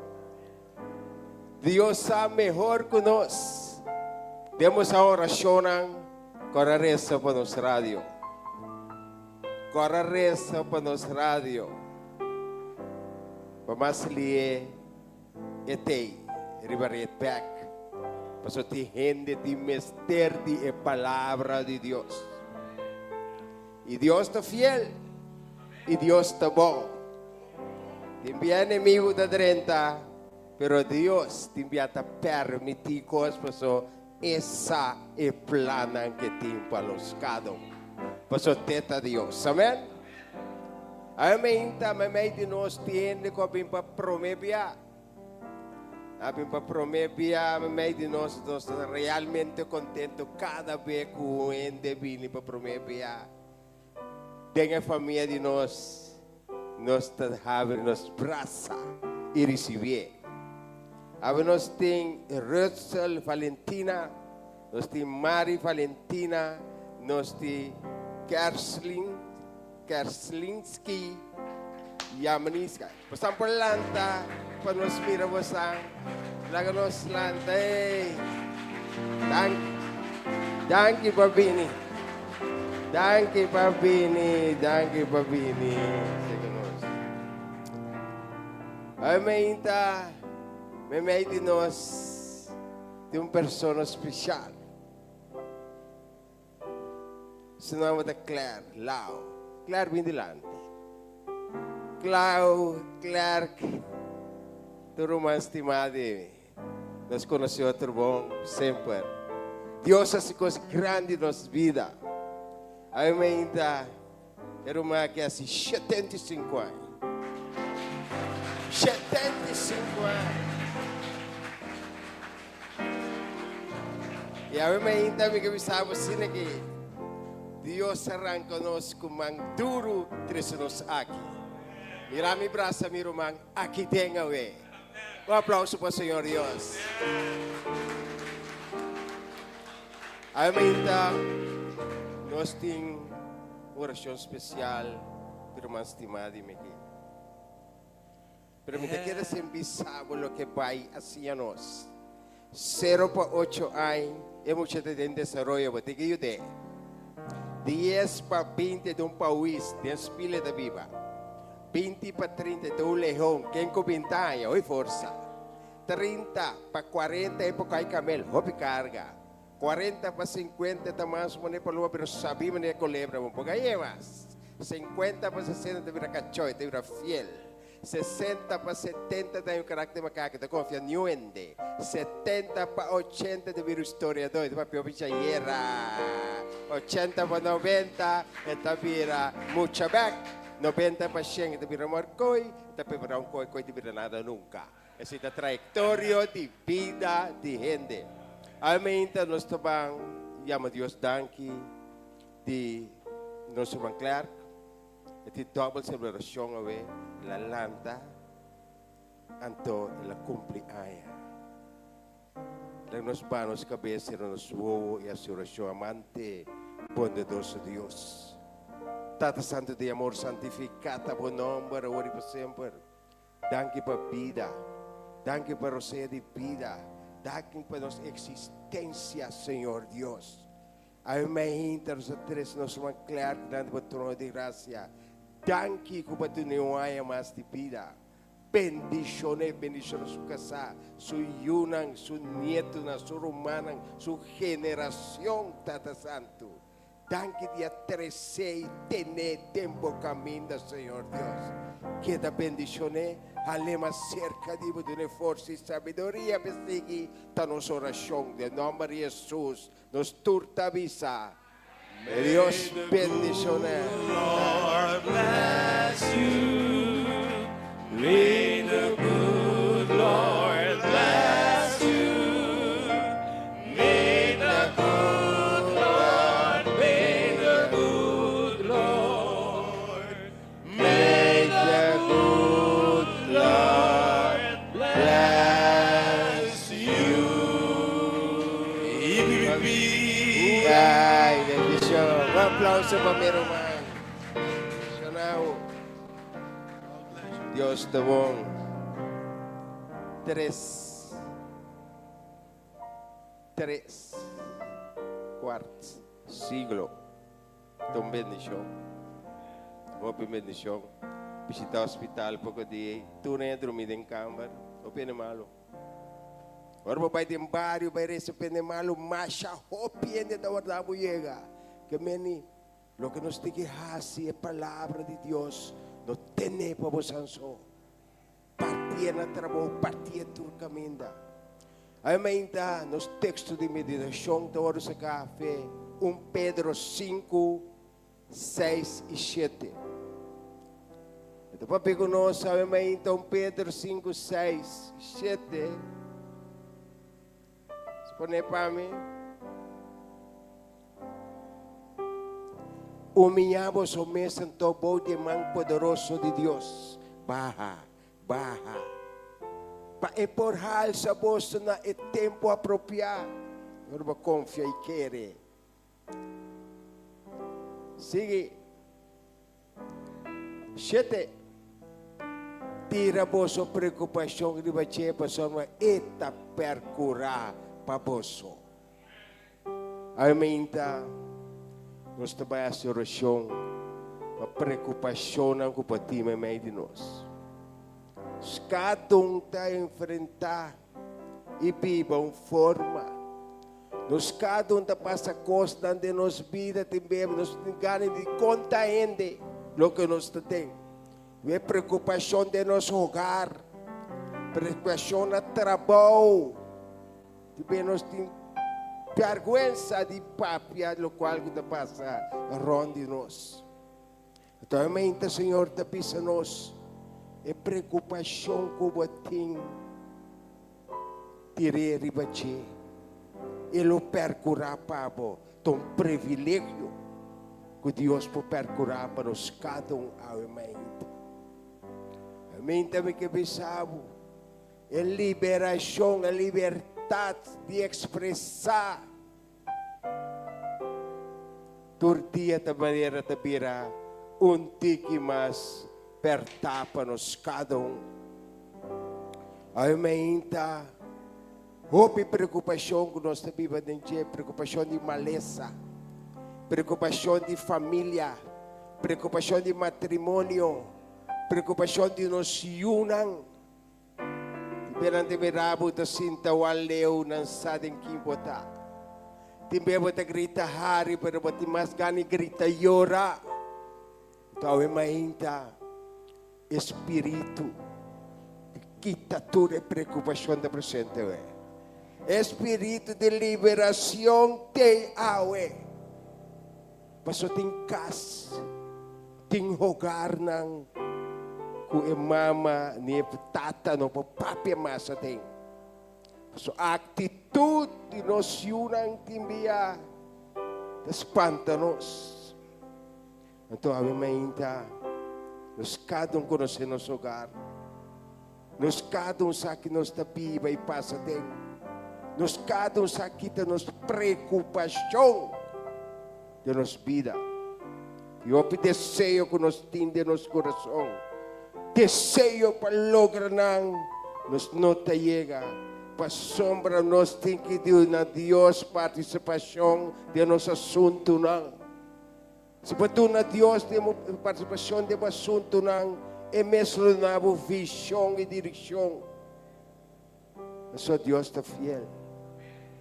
Deus sabe melhor que nós. Demos a oração com a reza para nossa rádio. Corra reza para nos rádio. Vamos ler etei, ribaret back. Para te gente de mester de palavra de Deus. E Deus está fiel. E Deus está bom. Também inimigo da 30, pero Deus também está permitir coisas para essa é plana que tem para os cada um. Pasó teta Dios, amén. Amén, también de nos tiene que abrir para promebia. Abrir para promebia, amén de nos realmente contento cada vez que un de viene para promebia. Tenga familia de nos abre nos braza y recibir. Abre nos ten Rachel Valentina, nos ten Mari Valentina, nos ten Kerslinski, Yamaniska. Pasang por lanta, panos mira pasang, laganos lanta, Danke Babini. Danke Babini, danke Babini. Ay mainta, may de nós de persona especial. Se nome é Claire Lau. Claire vem delante. Claire, tudo mais estimado. Nós conhecemos outro bom, sempre. Deus faz coisas grandes em nossa vida. A minha ainda era uma que é assim, 75 anos. 75 anos. E a minha ainda me avisava assim aqui. Deus arranca-nos com mão duro, traz-nos aqui. Mira mi braço, mi irmão, aqui tem a ver. Um aplauso para o Senhor Deus. Ainda nós temos oração especial para o irmão estimado e aqui. Pero me queda sempre saber o que vai assim a nós. 0 para 8 anos, é muito de desenvolvimento, vou ter que ajudar. 10 para 20 de país, de espírito da Bíblia. 20 para 30 de leão, quem comentava, oi força. 30 para 40 é para camelo, oi carga. 40 para 50 tamas mané para lua, pero sabi mané colebra, mo pagay mas. 50 para 60 de vira cachoy, de vira fiel. 60 para 70 tem o carácter macaco, de confia niuende. 70 para 80 de vira historiador, de papel pichayera. 80 para 90, esta vira mucha back. 90 para 100, esta vira marcoy. Esta para un coy de vira nada nunca. Essa é a trajetória de vida de gente. Amém, nós também chamamos Deus danke de nosso irmão Clark. Esta double celebração away, la lanta, anto la cumpleaños. Lang nos banos cabeceros nos wowo e a oração amante, bondoso Deus. Tata Santo de amor, santificata por nombre, ora por sempre. Danke para vida, danke para o ser de vida, danke para nossa existência, Senhor Deus. Amém, internos três nos manclar grande por trono de graça. Danke que para tu não há mais de vida. Bendiciones, bendiciones su casa, su yunan, su nieto, su romanan, su generación, Tata Santo. Danke dia 13 y tener tiempo camino, Señor Dios. Queda bendiciones, alema cerca de una fuerza y sabiduría, bestigui, ta nos oración, de nombre de Jesús, nos turta visa. Dios bendiciones. Lord bless you. May the good Lord bless you. May the good Lord, may the good Lord, may the good Lord bless you. Ay, bendición. Un aplauso para mi hermano. Bendicionado. Dios te bom. 3/4 siglo. Tom bendición. Open bendición. Visita hospital pouco dia. Tu nem dormir em câmara. O pene malo. Agora vai ter vários, vai receber malo, mas a hopi ainda da verdade chega. Que meni, lo que nos tem que fazer é a palavra de Deus. No tem para vocês. Partia na trabalho, partia do caminho. Ainda nos textos de meditação da hora do café, 1 Pedro 5, 6 e 7. Então, para pegar nós, ainda 1 Pedro 5, 6 e 7. Se põe para mim. Humilhamos o mês em todo de mão poderoso de Deus. Baja. Para empurrar essa bolsa na tempo apropriado. Agora confia e quer. Sigue. 7. Tira a vossa preocupação de bater para sua eta percurar para vosso. Aumenta. Nós trabalhamos a oração, a preocupação não para ti, meio de nós. Cada um está a enfrentar e viva uma forma. Nós cada um está a passar coisas de nossa vida também, nós temos de conta ainda o que nós temos. É preocupação de nosso hogar, preocupação no trabalho, também nós temos vergüenza de papia, lo qual que passa ronde nós. Então, aumenta, Senhor, te pisa nós. É preocupação que você tem. Tirei ribache. E lo percurar para você. Um privilégio que Deus pode percurar para nós cada um. Aumenta. Aumenta, me que pensava. É liberação, é liberdade de expressar. Tortia da maneira de virar tique mais pertapa nos cada um. Aumenta. Houve preocupação que nós vivemos dentro, preocupação de maleza, preocupação de família, preocupação de matrimônio, preocupação de nos unam. Perante mirabo ta sinta waleu nan sading kimbota. Timbe bota grita hari pero boti mas gani grita yora. Tawe mainta espírito quita toda preocupação da presente. Espírito de liberação te awe. Paso ting kas ting hogar nang ku mama ni tata no papi masa ting. So atitude de nos yunang timbia espantanos. Então a minha nos cada um conhece nosso hogar. Nos cada um sabe que nós está viva e passa tem. nos cada um saquita nos preocupação de nos vida. E eu desejo que nos tinde nosso coração. Desejo para lograr nos nota chega. Para sombra nós tem que ter na Deus participação de nosso assunto não. Se para tu na Deus temos participação de assunto não, é mesmo na visão e direção. Mas só Deus está fiel.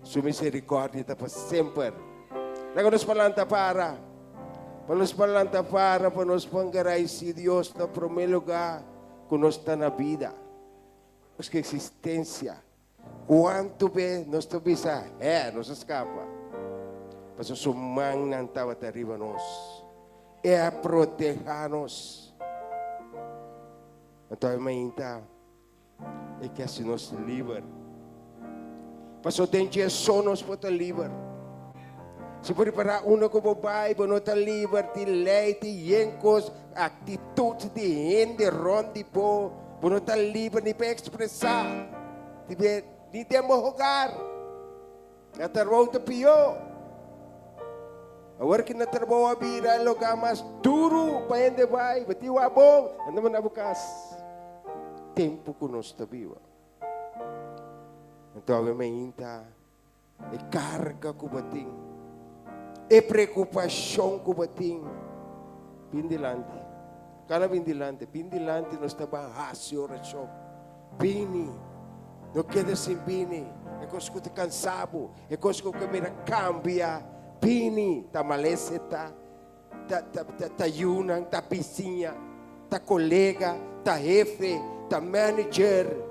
Sua misericórdia está para sempre. Agora nós falamos para nos pangarai se Deus no primeiro lugar que nós está na vida. Porque existência. Quanto bem nós estamos nos escapa. Mas o sumang não estava arriba nós. É a proteger-nos. Então, é que assim nos livra. Mas o dente é só nos pode livrar. Se for para uno como pai, não está livre de leite, yencos, atitudes de gente, ronde, po, não está livre nem para expressar, nem temos jogar. Na trabalho está pior. Agora que na trabalho a vida é lugar mais duro para gente vai, batiu a bom, andamos na bucas. Tempo que nós está viva. Então, obviamente, é carga que batim. É preocupação que batim. Pindilante. Cada pindilante nós está barraço oração. Pini. Não queda sem pini. É coisa que está cansado. É coisa que a câmera cambia. Pini. Está maleceta. Está yunang. Está piscinha. Está colega. Está jefe. Está manager.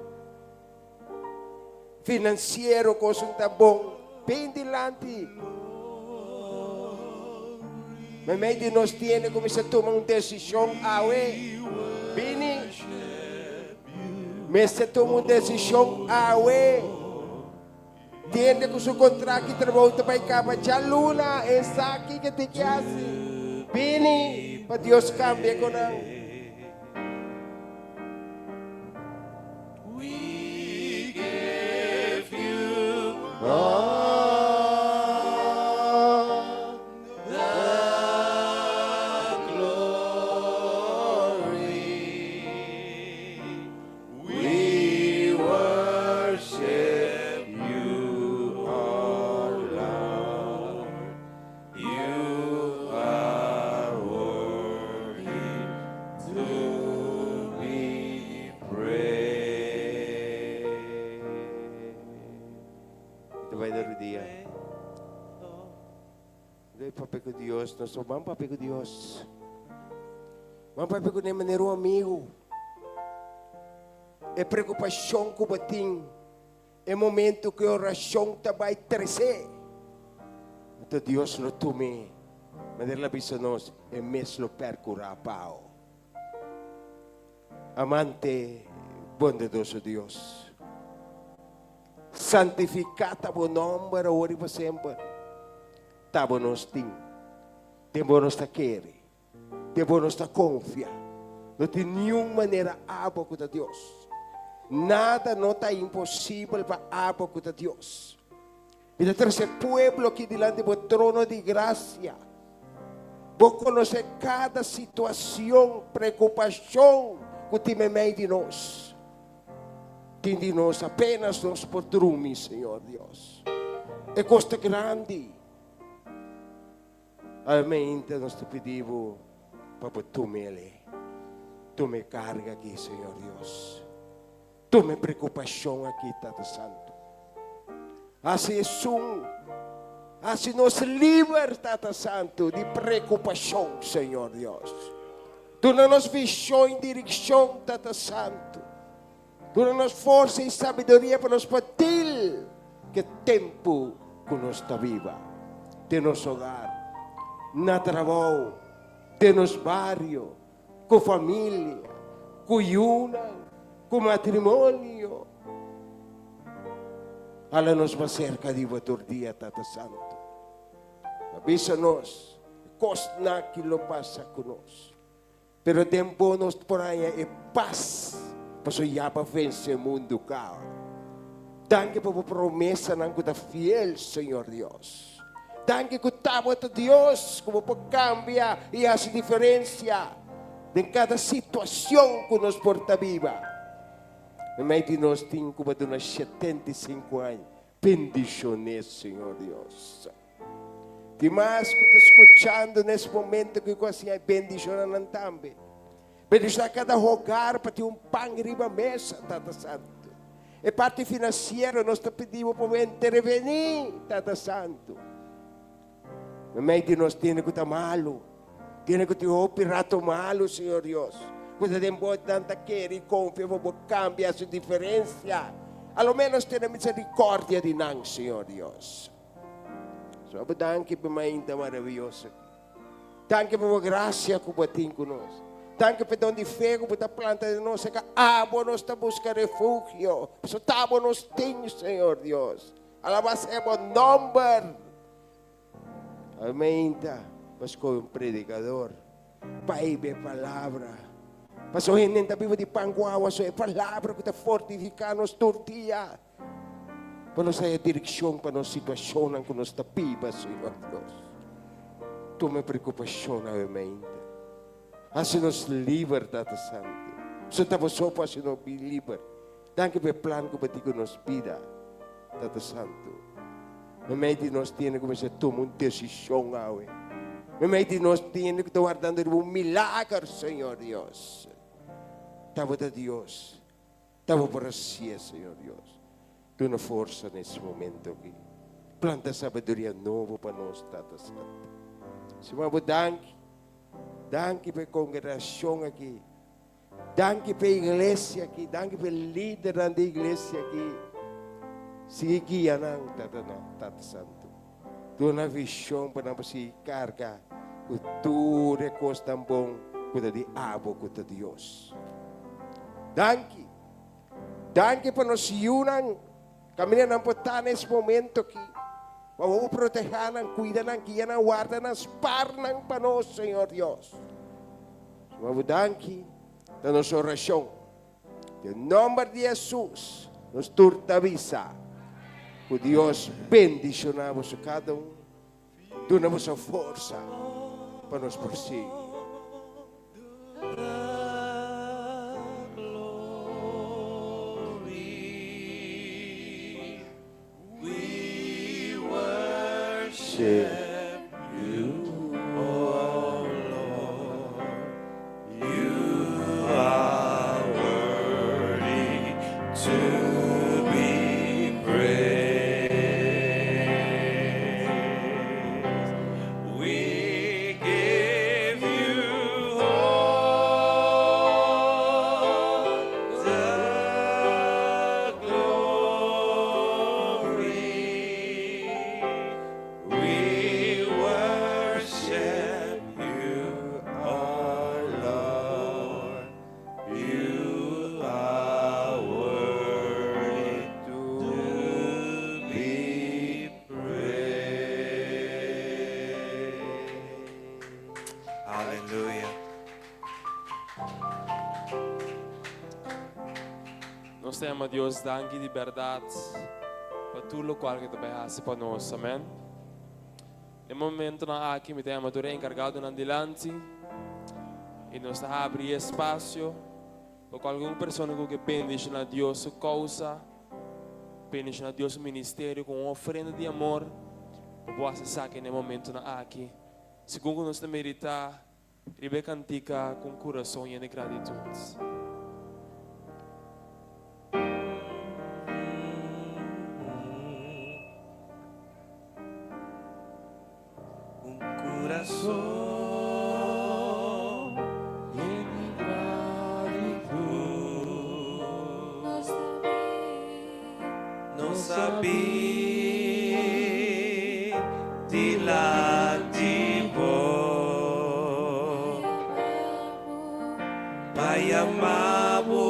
Financeiro, coisa que está bom. Pindilante. Mas meio de nós temos começar a tomar uma decisão, Bini. Mas se toma uma decisão, Tiene que o seu contrato que trabalha para cá, já luna, essa aqui que tem que fazer. Bini, para Deus cambia com ela. We give you nós vamos papel com Deus. Vamos papel com ele maneiro amigo. É preocupação que batim. É momento que a oração vai crescer. Então Deus não tome. Maneira la bisa nós é mesmo percurar pau. Amante bondoso Deus. Santificata o nome ora para sempre. Tabo nos ting. Tempo nós está querer. Tempo nós está confiar. Não tem nenhuma maneira água com Deus. Nada não está impossível para água com Deus. E de terceiro pueblo aqui diante do trono de graça. Vou conhecer cada situação, preocupação que tem em meio de nós. Tem de nós apenas nós por dormir, Senhor Deus. É costa grande. Amém. Então nós te pedimos para tu me carga aqui, Senhor Deus. Tu me preocupação aqui, Tata Santo. Assim assim nos livra, Tata Santo, de preocupação, Senhor Deus. Tu não nos visão em direção, Tata Santo. Tu não nos força e sabedoria para nos partir que tempo que nós está viva, de nosso hogar. Na trabalho, de nos barrios, com família, com yuna, com matrimônio. Ela nos vai cerca de outro dia, Tata Santo. Avisa-nos, costa naquilo passa conosco. Pero tempo nos por aí é paz, para já para vencer o mundo cá. Danke por promessa ng kuta fiel, Senhor Deus. Danke que tamo ito Deus, como pagcambia e hace diferença em cada situação que nos porta viva. May de nós tem como de uns 75 anos. Bendiciones, Senhor Deus. Demais que está escutando nesse momento que quase é bendição não também. Bendição cada hogar para ter pão riba mesa, Tata Santo. E parte financeira nós te pedimos para intervenir, Tata Santo. May de nós tem que estar malo. Tem que ter operato malo, Senhor Deus. Quando tem tanta querer e confia para cambiar essa diferença. Ao menos tenha misericórdia de nós, Senhor Deus. So, danke por mainda maravilhosa. Danke por graça que batem conosco. Danke por onde fego por a planta de nós que abo nós está busca refúgio. So tabo nos tem, Senhor Deus. Alabas é bom nome. Amém. Mas como predicador, pai be palavra. Pasó hindi tabi di pangwawa so palabra que te fortifica nos tortilla. Para sa direksyon pa nos sitwasyon ang kunos tapiba, Senhor Deus. Tu me preocupação na mente. Assim nos liberta, Tata Santo. So tapos sopa assim nos liber. Danke pe plan ko pati ko nos vida, Tata Santo. Mente nos tiene como se toma uma decisão awe. Mente nos tiene que estar guardando um milagre, Senhor Deus. Tava de Deus. Tava por assim, Senhor Deus. Tu na força nesse momento aqui. Planta sabedoria nova para nós, Tata Santo. Senhor, danke pela congregação aqui. Danke pela igreja aqui. Danke pelo líder da igreja aqui. Sige guia nang, Tata Santo. Tu na visão para nós se carga. O tu recosta bom. Kuda di abo kuda Deus. Danke para nos unang. Kami na namputan nesse momento aqui. Vamos proteger, cuidar, guiar, guardar, par ng panos, Senhor Deus. Vamos danke da nossa oração. Em nome de Jesus, nos turtavisa. Que Deus bendicionamos a cada dá-nos a força para nos prosseguir. Worship you, oh Lord. You are worthy to be praised. We give you all the glory. We worship you, oh Lord. You are worthy to be praised. Hallelujah. Nós temos Deus danke de verdade para tudo o qual que tu faz para nós, amém. No momento na aqui me temos tu encarregado na dilante e nós está abrir espaço para alguma pessoa que bendice na Deus sua causa, bendice na Deus ministério com uma oferenda de amor, para você saber no momento na aqui, segundo nós te meditar, ribe cantica com coração e de gratitude. Un corazón lleno de gratitud. No sabía dilativo. Payamamu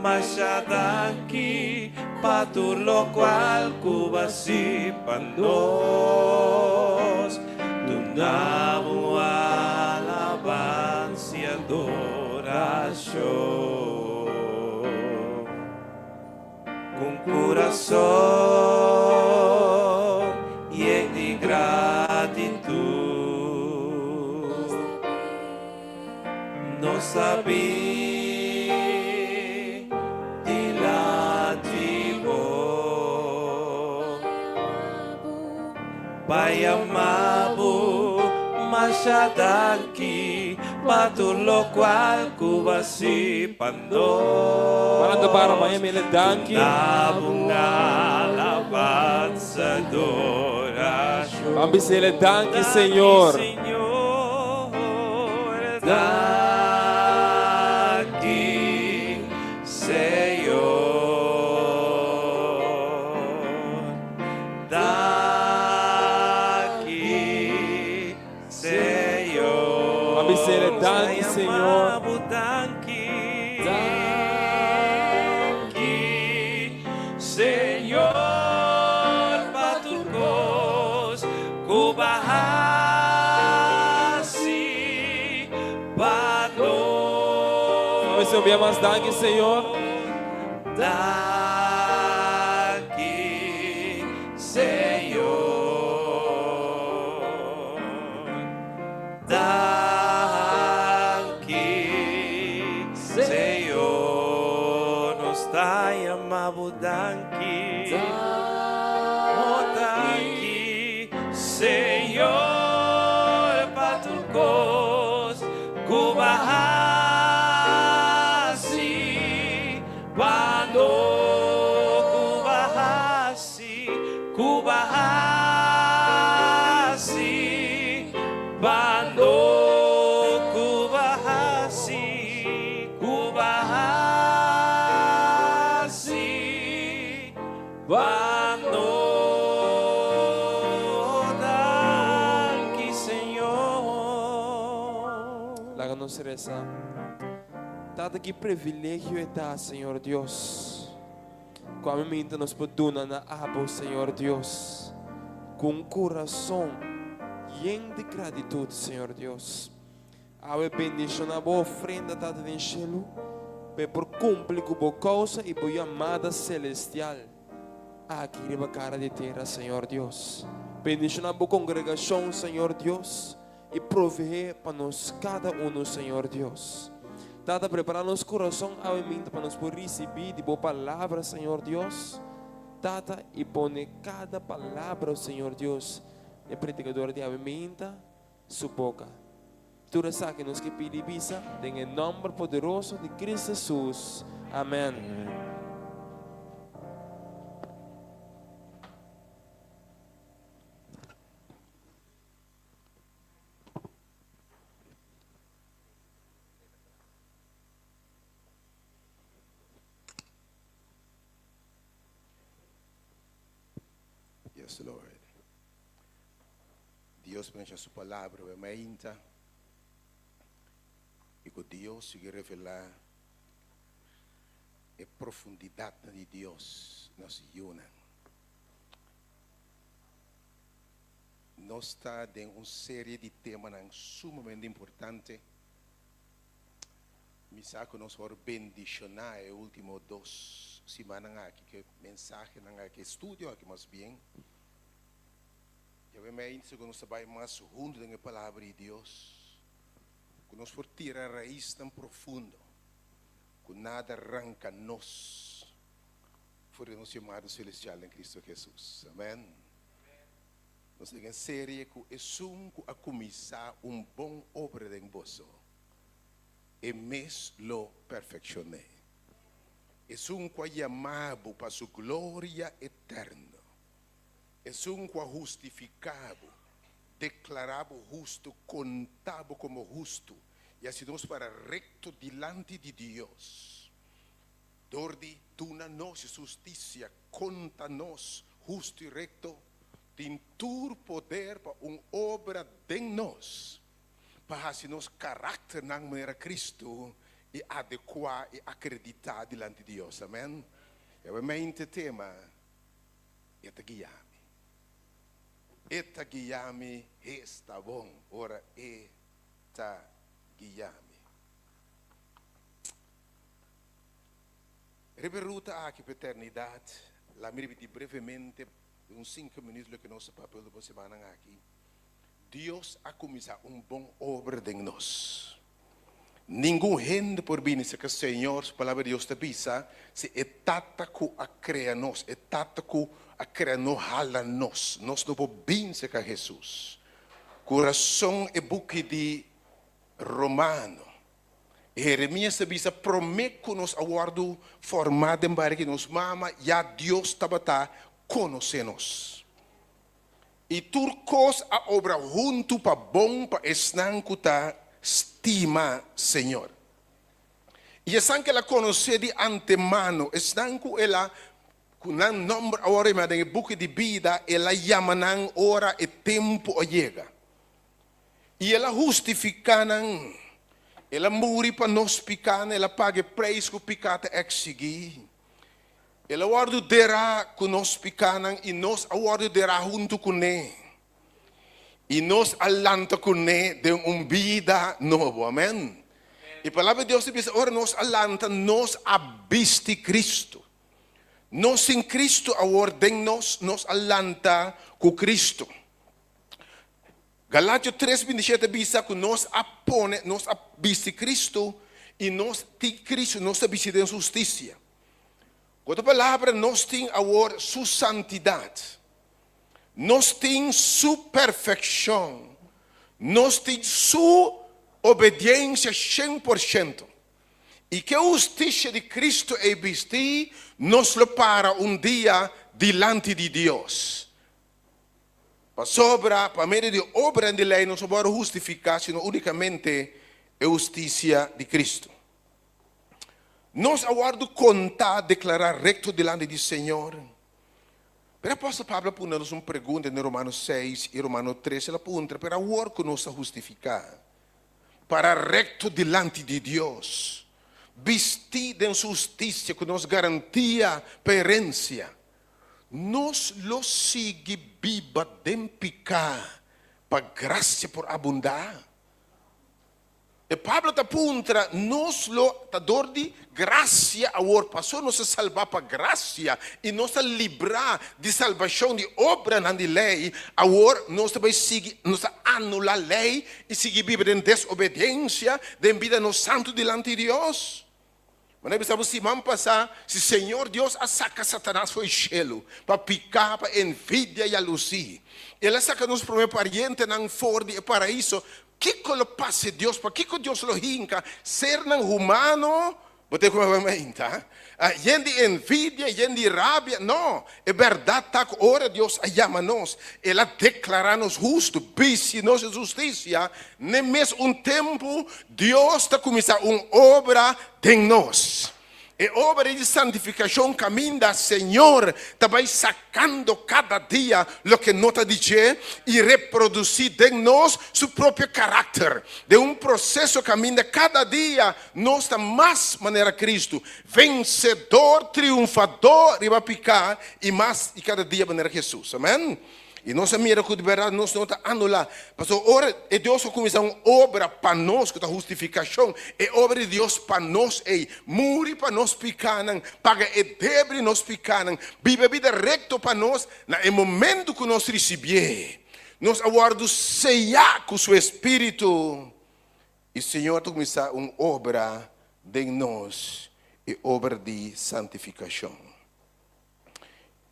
masyadaki patulo cual kubasi pandos. Tunamo alabanza y adoración. Con corazón corazón lleno de gratitud. No sabía dilante mo, Pai amabo, masyadaki, patulo qual kubasi pando. Parando para Miami le danki. Nabunga alabanza adoración. Vamos le danki, Senhor. Senhor, daqui, Senhor, daqui, Senhor. Vamos le danki, Senhor. Daqui, daqui, Senhor, paturcos, kubahasi, padlo. Vamos ouvir mais danki, Senhor. Daqui, Senhor, daqui, Senhor, nos dai amabo daqui, oh daqui, Senhor, paturcos, kubahasi, quando kubahasi, quando kubahasi, quando daqui, Senhor. Láganos rezar. Dado que privilégio é dar, Senhor Deus. Como ainda nos poduna na abo, Senhor Deus. Com coração cheio de gratitude, Senhor Deus. Ave bendição a boa ofrenda dada em cielo. Por cumprir com boa causa e boa amada celestial. Aqui riba cara de terra, Senhor Deus. Bendição a boa congregação, Senhor Deus. E prover para nós cada um, Senhor Deus. Tata, preparar nosso coração para nos poder receber de boa palavra, Senhor Deus. Tata, e põe cada palavra, Senhor Deus, de predicador de alimenta sua boca. Tudo isso que nos que pedir visa, em nome poderoso de Cristo Jesus. Amém. Yes, Lord. Dios bendiga su palabra, mainta. E que Deus siga revelar a profundidade de Deus nos una. Nós está em uma série de temas sumamente importantes. Me saco nós vamos bendicionar as últimas 2 semanas aqui, que mensagem aqui, estudo aqui mais bem. Eu me ainda que nós trabalhamos mais junto com a palavra de Deus. Que nós for tirar a raiz tão profundo, que nada arranca nós, por nós chamados celestial em Cristo Jesus. Amém. Nós temos série que é a começar bom obra em você. E mes lo perfeccionei. É que amado para sua glória eterna. É que justificado, declarado justo, contado como justo, e assim nós para recto delante de Deus. Dordi, tuna-nos justiça, conta-nos justo e recto, tem tur poder para obra de nós, para assim nos caráter na maneira Cristo e adequar e acreditar delante de Deus. Amém? E o meu tema é te guiar. Eta guiame está bom, ora eta guiame. Riberuta aqui para eternidade, La me repetir brevemente, uns 5 minutos, lo que nosso papel da semana aqui. Deus a começar bom obra em nós. Nenhum gente por vir se que o Senhor, a palavra de Deus te pisa, se é tata que a cria nós, é tata que a cria nós hala nós. Nós não podemos vir se que Jesus. Coração é buque de Romano. Jeremias te pisa, promete que nós aguardo formado em barra que nos mama, já Deus tabata conhece-nos. E turcos a obra junto para bom para esnan que ta estima Senhor. E esnan que ela conhece de antemano, esnan que ela com um nome agora mas em book de vida ela chama nan hora e tempo chega. E ela justifica nan, ela muri para nós picar, ela paga preço que picata exigir. Ela guarda derá com nós picanan e nós guarda derá junto com ele. E nós alanta com ele de vida novo, amém? E a palavra de Deus diz, ora nós alanta, nós abiste Cristo. Nós em Cristo a ordem nós alanta com Cristo. Galátios 3:27 diz que nós apone, nós abiste Cristo e nós tem Cristo, nós abiste em justiça. Outra palavra, nós temos agora sua santidade, nós temos sua perfeição, nós temos sua obediência 100%. E que a justiça de Cristo é vestir, nos lo para dia diante de Deus. Para meio de obra de lei, não se pode justificar, sino unicamente a justiça de Cristo. Nós aguardo contar, declarar recto diante do Senhor. Pero o apóstolo Pablo põe-nos uma pergunta em Romanos 6 e Romanos 13, ela pergunta, para agora que nós a justificar, para recto diante de Deus, vestido em justiça, que nos garantia perência, nós lo sigue viva de picar, para graça por abundar. E Pablo te apunta, nós lo ta dor de graça agora passou nos salvar para graça e nos livrar de salvação de obra na lei. Agora nós também seguir, nos anular a lei e seguir viver em desobediência, de vida no santo diante de Deus. Mas nós precisamos se passar, se Senhor Deus a saca Satanás foi chelo para picar, para envidia e alucir. Ele saca nos primeiros parientes não for de paraíso. Que lo passe Deus, para que Deus lo hinca, ser não humano, você como vai tá? Gente envidia, gente rabia, não, é verdade, tá que ora Deus a chama nós, ela declara nos justo, bici nos justiça, nem mesmo tempo Deus está começando uma obra em nós. E obra de santificação caminho da Senhor, também sacando cada dia o que nota dizer e reproduzir em nós seu próprio caráter. De processo caminho cada dia, nós estamos mais maneira Cristo, vencedor, triunfador, e vai picar e mais e cada dia maneira Jesus. Amém? E nossa mira que de verdade nós não está anular. Pastor, ora é Deus que começa uma obra para nós, que a justificação é obra de Deus para nós, é muri para nós picanan, paga é debre nós picanan, vive a vida recto para nós, no momento que nós recebemos, nós aguardamos sellar com seu Espírito, e o Senhor começa uma obra de nós, e obra de santificação.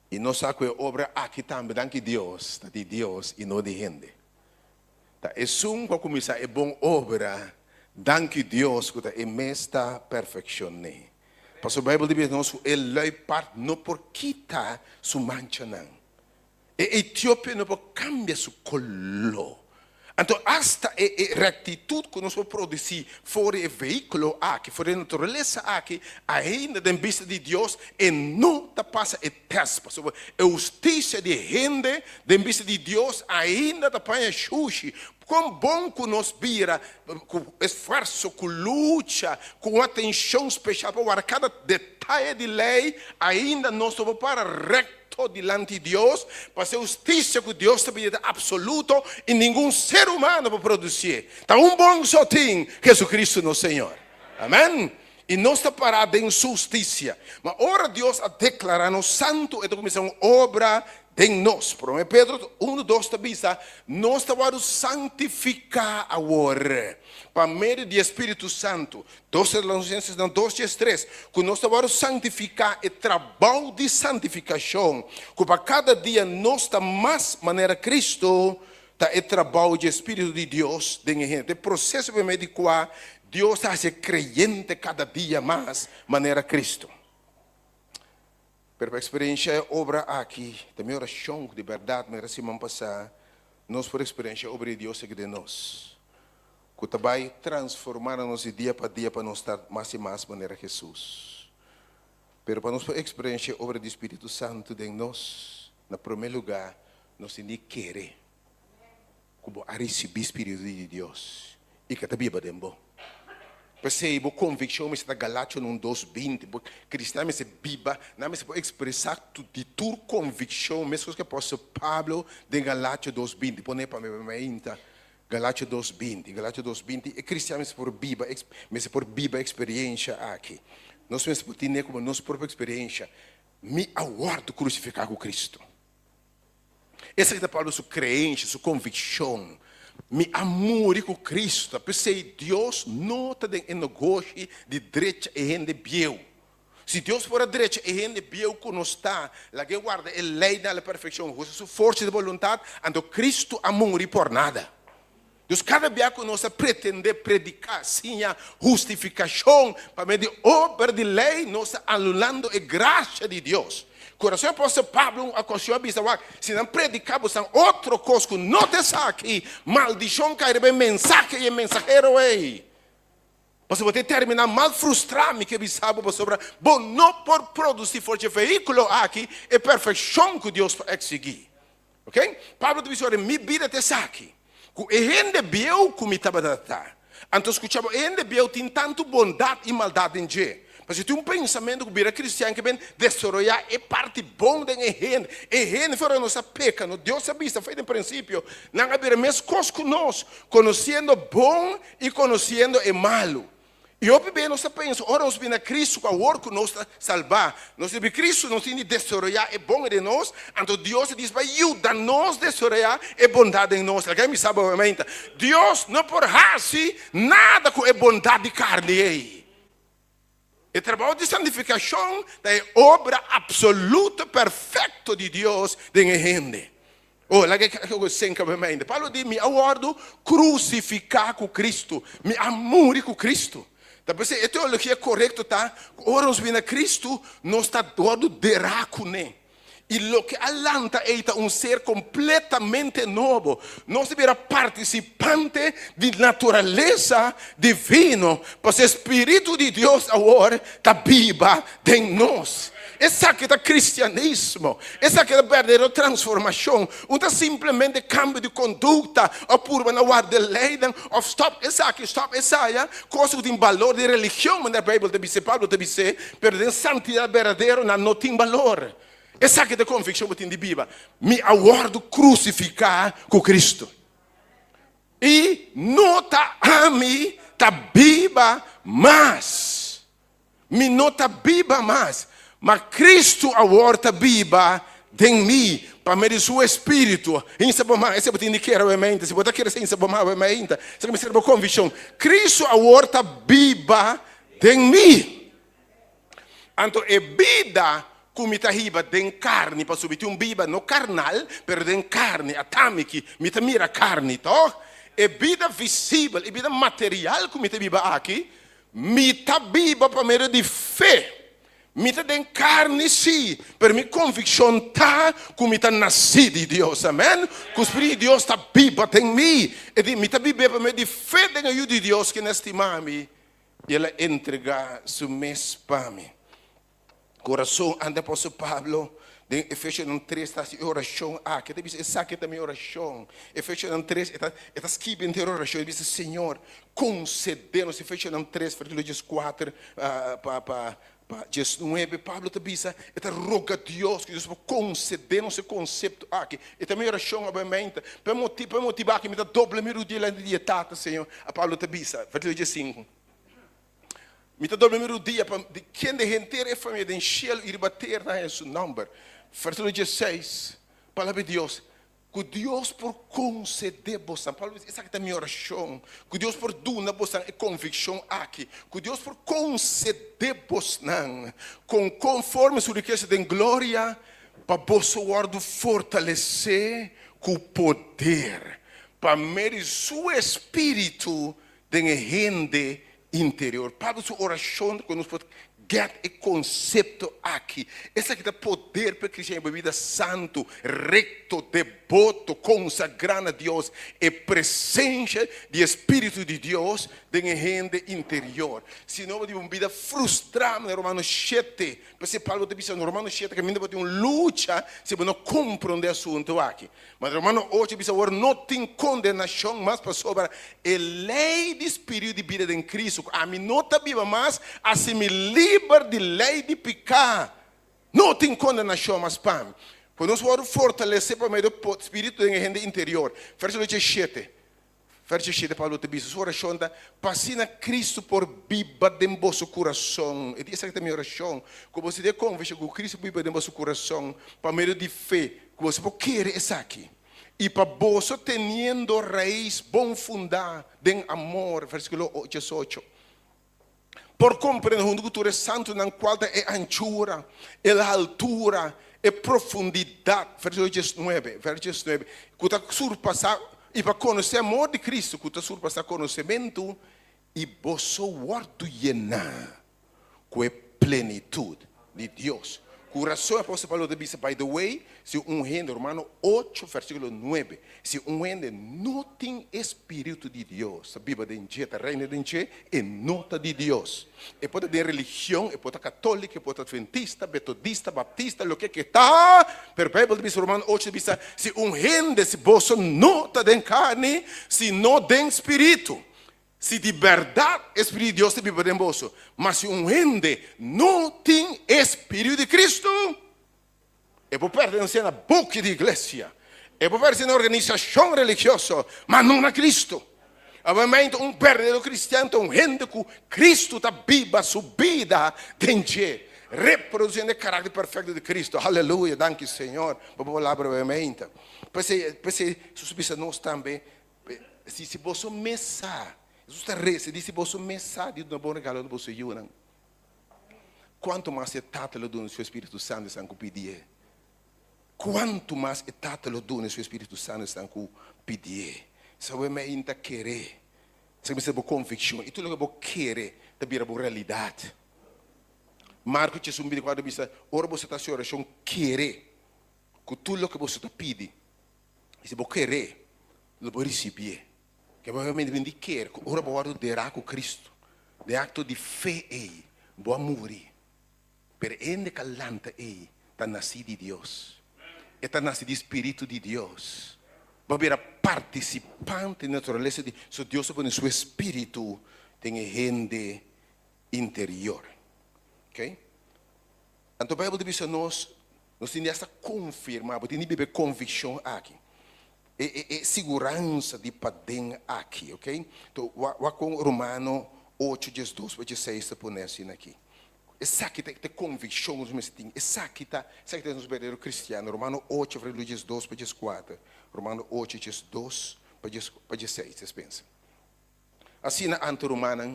E nós sabemos que a obra aqui também, danke Deus, de Deus e não de gente. É um para começar, é boa obra, danke Deus, que é mesta perfeição. Porque a Bíblia diz que ele parte não por quitar sua mancha. E Etiópia não por cambiar sua color. Então, hasta a rectitude que nós podemos produzir fora o veículo aqui, fora a natureza aqui, ainda em vista de Deus, e não passa o teste. A justiça de gente, em vista de Deus, ainda apanha xuxi. Quão bom que nós vira, com esforço, com luta, com atenção especial para guardar cada detalhe de lei, ainda nós vamos para recto diante de Deus, para ser justiça que Deus te pede absoluto e nenhum ser humano para produzir. Então, bom só tem Jesus Cristo, nosso Senhor. Amém? E não está parado em justiça. Mas ora Deus a declarar-nos santo e começar uma obra em nós. Por Pedro 1, 2, está nós estamos santificar agora. Para meio do Espírito Santo. 2 Tessalonicenses 2, 3. Que nós estamos santificar e trabalho de santificação. Que para cada dia nós está mais maneira Cristo. Está o trabalho de Espírito de Deus. O processo por meio do qual Deus está se creyente cada dia mais maneira Cristo. Pero a experiência obra aqui, também oração de verdade, mas semana passada, nós por experiência obra de Deus aqui de nós. Que vai transformar-nos de dia para nós estar mais e mais maneira Jesus. Pero para nós por experiência obra do Espírito Santo de nós, na primeiro lugar, nós temos que querer. Como a receber o Espírito de Deus. E que está viva dentro. Pensei, a convicção está Galátias 2:20, cristiano se biba, não se pode expressar de tua convicção, mesmo que apóstolo Pablo de Galátias 2:20, põe para mim, Galátias 2:20, e cristiano se por biba, mas se por biba experiência aqui. Nós mesmos por ter como nossa própria experiência, me aguardo crucificar com Cristo. Essa é a palavra sua crença, sua convicção. Me amor com Cristo, pensei, Deus não está em negócio de direita e gente biel. Se Deus for a direita e gente biel que não está, lá que guarda a lei da perfeição, com sua força de vontade, então Cristo amor por nada. Deus cada dia que nós pretende predicar, sim, a justificação, para meio de obra de lei, nós estamos anulando a graça de Deus. Coração apóstolo Pablo, a coisa vista, se não predicamos outra coisa que não está aqui, maldição cai bem mensagem e mensageiro aí. Você vai terminar mal frustrado, que você sabe sobre, bom, não por produzir forte veículo aqui, é perfeição que Deus vai exigir. Ok? Pablo diz, olha, minha vida está aqui. Que a gente viu como estava a tratar. Então, escutamos, a gente viu tem tanto bondade e maldade em Deus. Mas tem pensamento que vira cristiano que vem desarrollar é parte bom da gente. E gente fora nossa peca, Deus sabia, foi no princípio, não havia a mesma coisa conosco, conhecendo bom e conhecendo o malo. E eu bem nós pensa, ora nós vimos a Cristo com a hora que nós salvar. Nós vimos Cristo, nós temos que desarrollar o bom de nós, então Deus diz, vai ajudar-nos a desarrollar a bondade em nós. Alguém me sabe, obviamente, Deus não por assim nada com a bondade de carne aí. O trabalho de santificação é obra absoluta, perfeita de Deus em gente. Lá que eu sei que obviamente, Paulo diz, me aguardo crucificar com Cristo, me amor com Cristo. Então, a teologia correta está, ora nós vimos a Cristo, nós está aguardo derá com ele. E o que alanta é um ser completamente novo. Nós devemos participante de natureza divina, pois o Espírito de Deus agora está viva em nós. Essa aqui é o cristianismo. Essa aqui é a verdadeira transformação. Não é simplesmente cambio de conduta, ou por uma guarda de lei, ou stop essa, coisa que tem valor de religião, mas na Bíblia te diz, Paulo te diz, mas de santidade verdadeira não tem valor. Essa aqui é a convicção que tem de viva. Me aguardo crucificar com Cristo. E não está a mim, está viva mais. Me não está viva mais. Mas Cristo agora está viva em mim, para meio do seu Espírito. Isso é o que indica, obviamente. Se você quer ser isso, obviamente. Isso é uma convicção. Cristo agora está viva em mim. Então, é vida como está viva de carne, para subir um viva não carnal, mas de carne, atâmica, me mira carne, tá? É vida visível, é vida material como está viva aqui, me está viva para meio de fé. Me está de carne, sim, mas minha convicção está como está nascido de Deus, amém? Que o Espírito de Deus está viva em mim, e me está viva para meio de fé de ajuda de Deus que estima-me, e ela entrega seu mês para mim. Coração, anda apóstolo Pablo, em Efésios 3, está a oração, que diz, essa aqui é a minha oração. Efésios 3, está escrito a oração, diz, Senhor, concede-nos, Efésios 3, versículo 4, para 19, Pablo te diz, roga a Deus, que Deus vai conceder-nos esse conceito aqui. E também a oração, obviamente, para motivar que me dá doble merudia de dietata, Senhor. A Pablo te diz, versículo 5. Me tá dormindo o dia para quem de gente é família de encher e bater na seu número. Versículo 16. Palavra de Deus. Que Deus por conceder você, Paulo diz, essa aqui é a minha oração. Que Deus por dar você a convicção aqui. Que Deus por conceder você, conforme sua riqueza de glória, para você guardar fortalecer com o poder, para medir seu espírito de gente interior. Para sua oração, quando nós podemos get o conceito aqui. Esse aqui é o poder para cristiano, bebida santo, recto, devoto, consagrado a Deus, e presença do Espírito de Deus em gente interior. Se não, de uma vida frustrada, no Romano 7, porque Paulo diz no Romano 7 que ainda tem uma luta se não compreende o assunto aqui. Mas no Romano 8 diz agora não tem condenação mais para sobre a lei do Espírito de vida em Cristo. A mim não está viva mais, assim me livra de lei de pecado. Não tem condenação mais para mim. Quando nós vamos fortalecer para meio do Espírito em gente interior. Versículo 7. Verso 7, Paulo te diz, sua oração da passina Cristo por viva de vosso coração. E essa é a minha oração. Que você dê convicção que Cristo viva de vosso coração, para meio de fé, que você pode querer isso aqui. E para você tendo raiz bom fundada em amor, versículo 18. Por compreender que tu és santo, na qual é a anchura, é a altura, é profundidade, versículo 19, que está surpassado. E para conhecer o amor de Cristo, que está surpassando conhecimento, e você guarda llenar com a plenitude de Deus. O coração, apóstolo Paulo diz, by the way, se gente, Romano 8, versículo 9, se gente não tem Espírito de Deus, a Bíblia diz, a reina diz, é nota de Deus. E pode ter religião, e pode ser católica, pode ser adventista, metodista, baptista, o que está, pero a Bíblia diz, Romano 8, diz, se gente, se você nota de carne, se não tem Espírito. Se de verdade Espírito de Deus te vive em você, mas se gente não tem Espírito de Cristo, é por pertencer a boca de igreja, é por pertencer a organização religiosa, mas não a Cristo. Obviamente, verdadeiro cristiano é gente que Cristo está viva, sua vida dentro, reproduzindo o caráter perfeito de Cristo. Aleluia, danke Senhor. Vamos falar brevemente. Se nós também, se você mensar, se dice você mensagem de uma boa regalo de você ayudan. Quanto mais é tátalo do seu Espírito Santo estão pedir. Quanto mais é tátalo do seu Espírito Santo estão pedir. Sabe me ainda querer. Sabe se é convicção. E tudo que você querer também é uma realidade. Marcos 16:24 diz: ora você está se oração querer. Com tudo que você pede. Se você querer, você vai receber. Que provavelmente vem de querer, ora vou derá com Cristo, de acto de fé aí, vou morrer. Pero ainda calanta aí, está nascido de Deus, está nascido de Espírito de Deus, vai ver a participante da natureza de Deus põe seu Espírito, tem gente interior, ok? Então a Bíblia diz nós temos essa confirmar, temos que beber convicção aqui. Segurança de padem aqui, ok? Então, com Romano 8, 12, 16, põe assim aqui. Essa aqui tem convicção, essa aqui está nos verdadeiros cristianos. Romano 8, 12, 14. Romano 8, 12, 16, pensa. Assim, na anti-romana,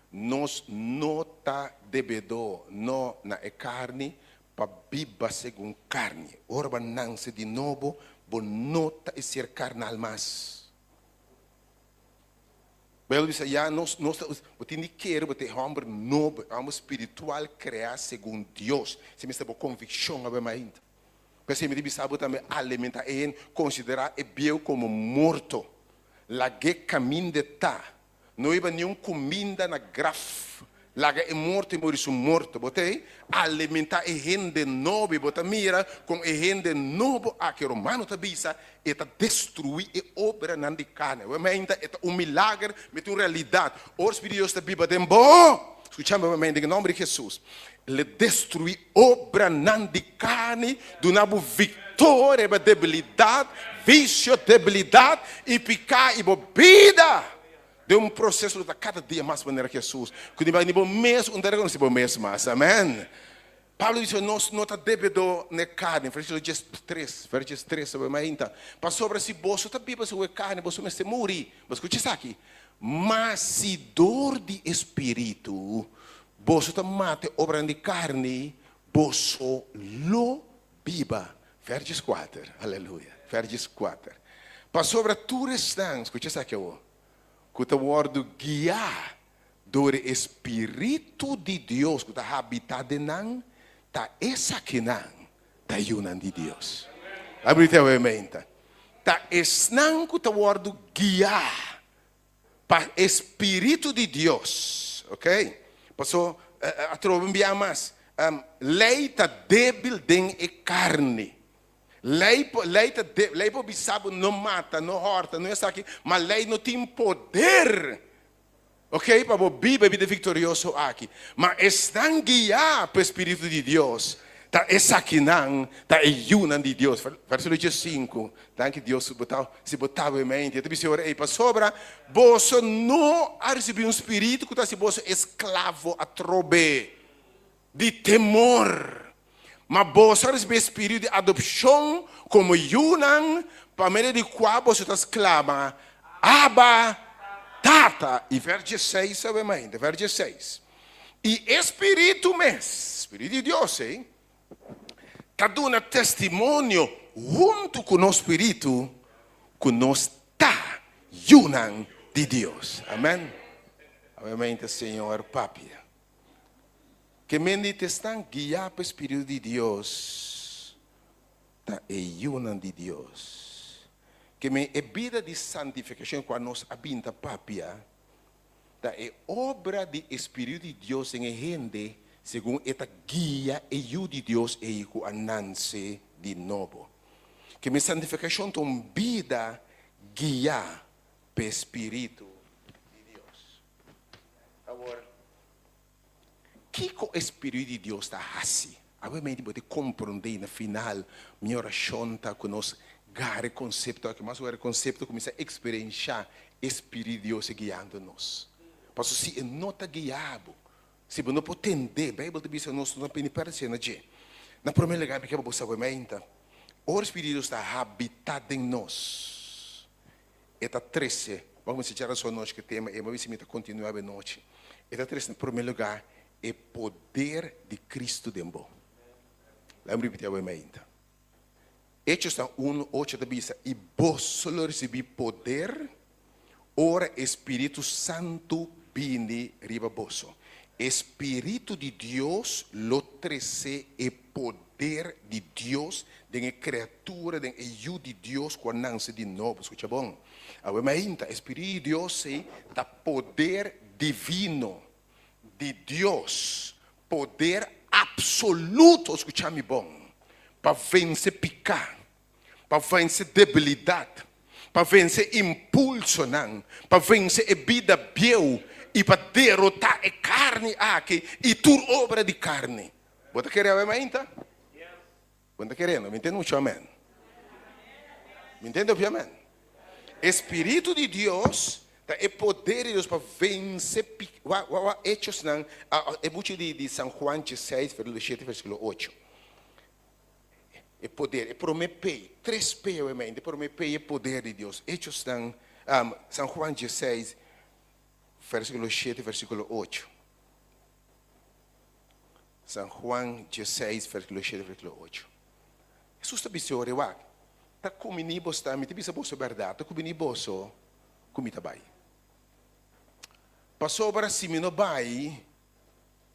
nós não está devedor, não na carne, para viver segundo carne. Ora, nasce de novo, vou nota e ser carnal mais. Belo diz, já nós temos que querer, ter homem novo, homem espiritual, criar segundo Deus. Se me está com convicção, ainda. Porque se me diz, sabe também alimentar, considerar o bem como morto. Lá que caminho de tá, não há nenhum comida na graf. Lá é morto e morre morto, botei alimentar e gente novo, bota mira com e gente novo aqui Romano tabisa e tá destruir e obra não de carne, realmente é milagre, met uma realidade. O Espírito de Deus está vivo de bom. Escutamos em nome de Jesus. Ele destruir obra não de carne, do nabo vitória, debilidade, vício, debilidade e picar e bebida. De um processo luta cada dia mais maneira que Jesus. Quando vai nível mês, não se mês mais. Amém. Pablo disse, nós não está devedor na carne. Versículo 3, versículo 3, sobre mais então. Para sobre se você está bíblia sobre carne, você não se morrer. Mas escute isso aqui. Mas se dor de espírito, você está mate obra de carne, você lo biba. Versículo 4, aleluia. Versículo 4. Para sobre tu restante, escute isso aqui, que o word guiar do Espírito de Deus, que está habitado em nós, ta essa que não ta yunan de Deus. Abrite a mente. Ta esnan que ta word guiar para Espírito de Deus, ok? Passou a trovar mais. Lei ta débil den e carne. Lei po bisabo não mata, não horta, não é isso aqui, mas lei não tem poder. Ok? Para a Bíblia é vitorioso aqui. Mas estão guiados pelo Espírito de Deus. Está essa aqui não, está ayunan de Deus. Versículo 5. Tá que Deus se botava em mente. Então, se orei para sobra, você não recebeu um espírito que está se você escravo a trobe de temor. Mas você recebeu espírito de adopção como yunan, para meio de qual você está exclama, Abba, Tata. E versículo 6, obviamente, versículo 6. E Espírito de Deus, está dando testemunho junto com o Espírito, que nós está yunan de Deus. Amém? Obviamente, Senhor, Papi. Que mente estão guiados pelo Espírito de Deus, está yunan de Deus. Que me é vida de santificação quando nós habita papia, tá é obra de Espírito de Deus em gente, segundo esta guia e de Deus e com a nasce de novo. Que me santificação tom vida guia pelo Espírito de Deus. Agora, que o Espírito de Deus está assim? Obviamente, pode compreender no final, minha oração está conosco. Gare conceito, que mais o conceito começa a experienciar Espírito de Deus guiando-nos. Porque se não está guiado, se não pode entender, a Bíblia diz que nós não podemos perceber nada. Na primeira lugar, porque você sabe, o Espírito de Deus está habitado em nós. Eta 13, vamos dizer a sua noite que tema, e vamos ver se continuar a noite. Eta 13, em primeiro lugar, é poder de Cristo dentro. Vamos repetir a mente. Hechos 1:8 diz, e vos solo recebi poder, ora Espírito Santo vini riba vosso. Espírito de Deus, lo trece e poder de Deus, de criatura, de ajuda de Deus, quando nasce de novo. Escuta bom? Agora, Espírito de Deus é poder divino de Deus, poder absoluto, escuta-me bom, para vencer pecado, para vencer debilidade, para vencer impulso, para vencer a vida biel e para derrotar a carne aqui e tudo obra de carne. Você quer ver mais então? Você está querendo? Me entende muito, amém? Me entende, obviamente? Espírito de Deus é poder de Deus para vencer pecado. Hechos não, é muito de São Juan 16, versículo 7, versículo 8. É poder, é prometer, 3P, obviamente, prometer é poder de Deus. Hechos não, São Juan 16, versículo 7, versículo 8. São Juan 16, versículo 7, versículo 8. Jesus está dizendo, está comigo você, me diz a vossa verdade, está comigo você, comida vai. Passou para si, não vai,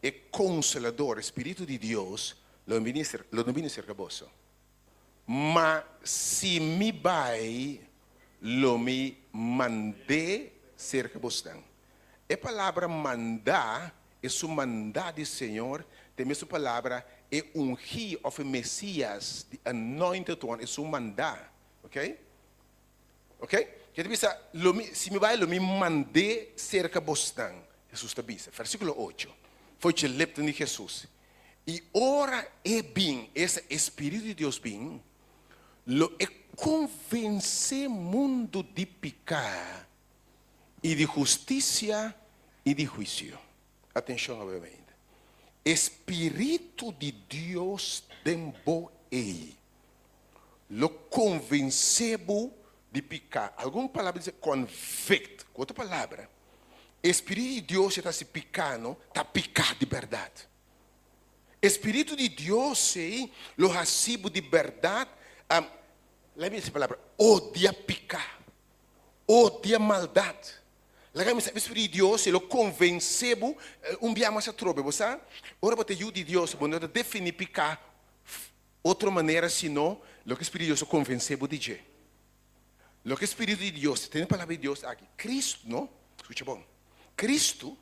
é consolador, Espírito de Deus, lo domina cerca você. Mas se me vai, lo me mandei cerca você. A palavra mandar é o mandar do Senhor, também a palavra é ungir of Messias, the anointed one, é o mandar, ok? Ok? Que diz, se me vai, lo me mandei cerca você. Jesus está dizendo, versículo 8. Foi o lepto de Jesus. E ora é bem, esse Espírito de Deus bem, lo é convencer o mundo de pecar y de justicia y de juicio. Atención, obviamente. Espíritu de Dios dentro ei. Lo convencebo de picar. Alguma palavra diz convict. Outra palavra. Espírito de Deus está se picando, está picado de verdade. Espírito de Deus, sei, lo recibo de verdade. Lembra essa palavra? Odia picar. Odia maldade. Lembra esse Espírito de Deus, lo convencebo, biama essa trobe, você? Ora, para te de Deus, para definir picar, outra maneira, senão, lo que o Espírito de Deus convencebo de je. Lo que o Espírito de Deus, tem a palavra de Deus aqui. Cristo, não? Escute bom. Cristo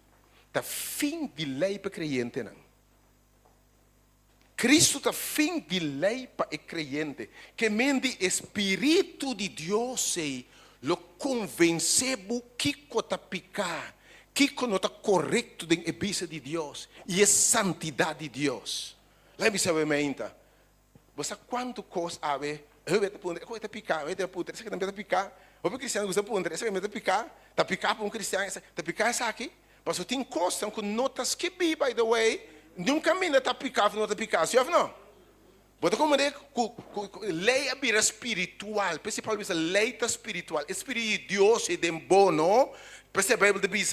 está fim de lei para crente, não? Cristo está fim de lei para crente. Que mende Espírito de Deus sei, lo convencebo que está picar, que não está correto em ebisa de Deus e é santidade de Deus. Lembra sabe menta? Você quanto coisa ave? Eu vou te pôr, eu vou te picar, eu vou te pôr, você que não vai picar. O cristiano gosta de pôr, você que não vai picar, tá picar para cristiano, tá picar essa aqui. Mas eu tenho coisa que notas que bi, by the way, nunca me tá picar, não tá picar, se não? Bota como é lei a vida espiritual, principalmente lei espiritual, Espírito de Deus é de bom, não? Percebe a Bíblia diz,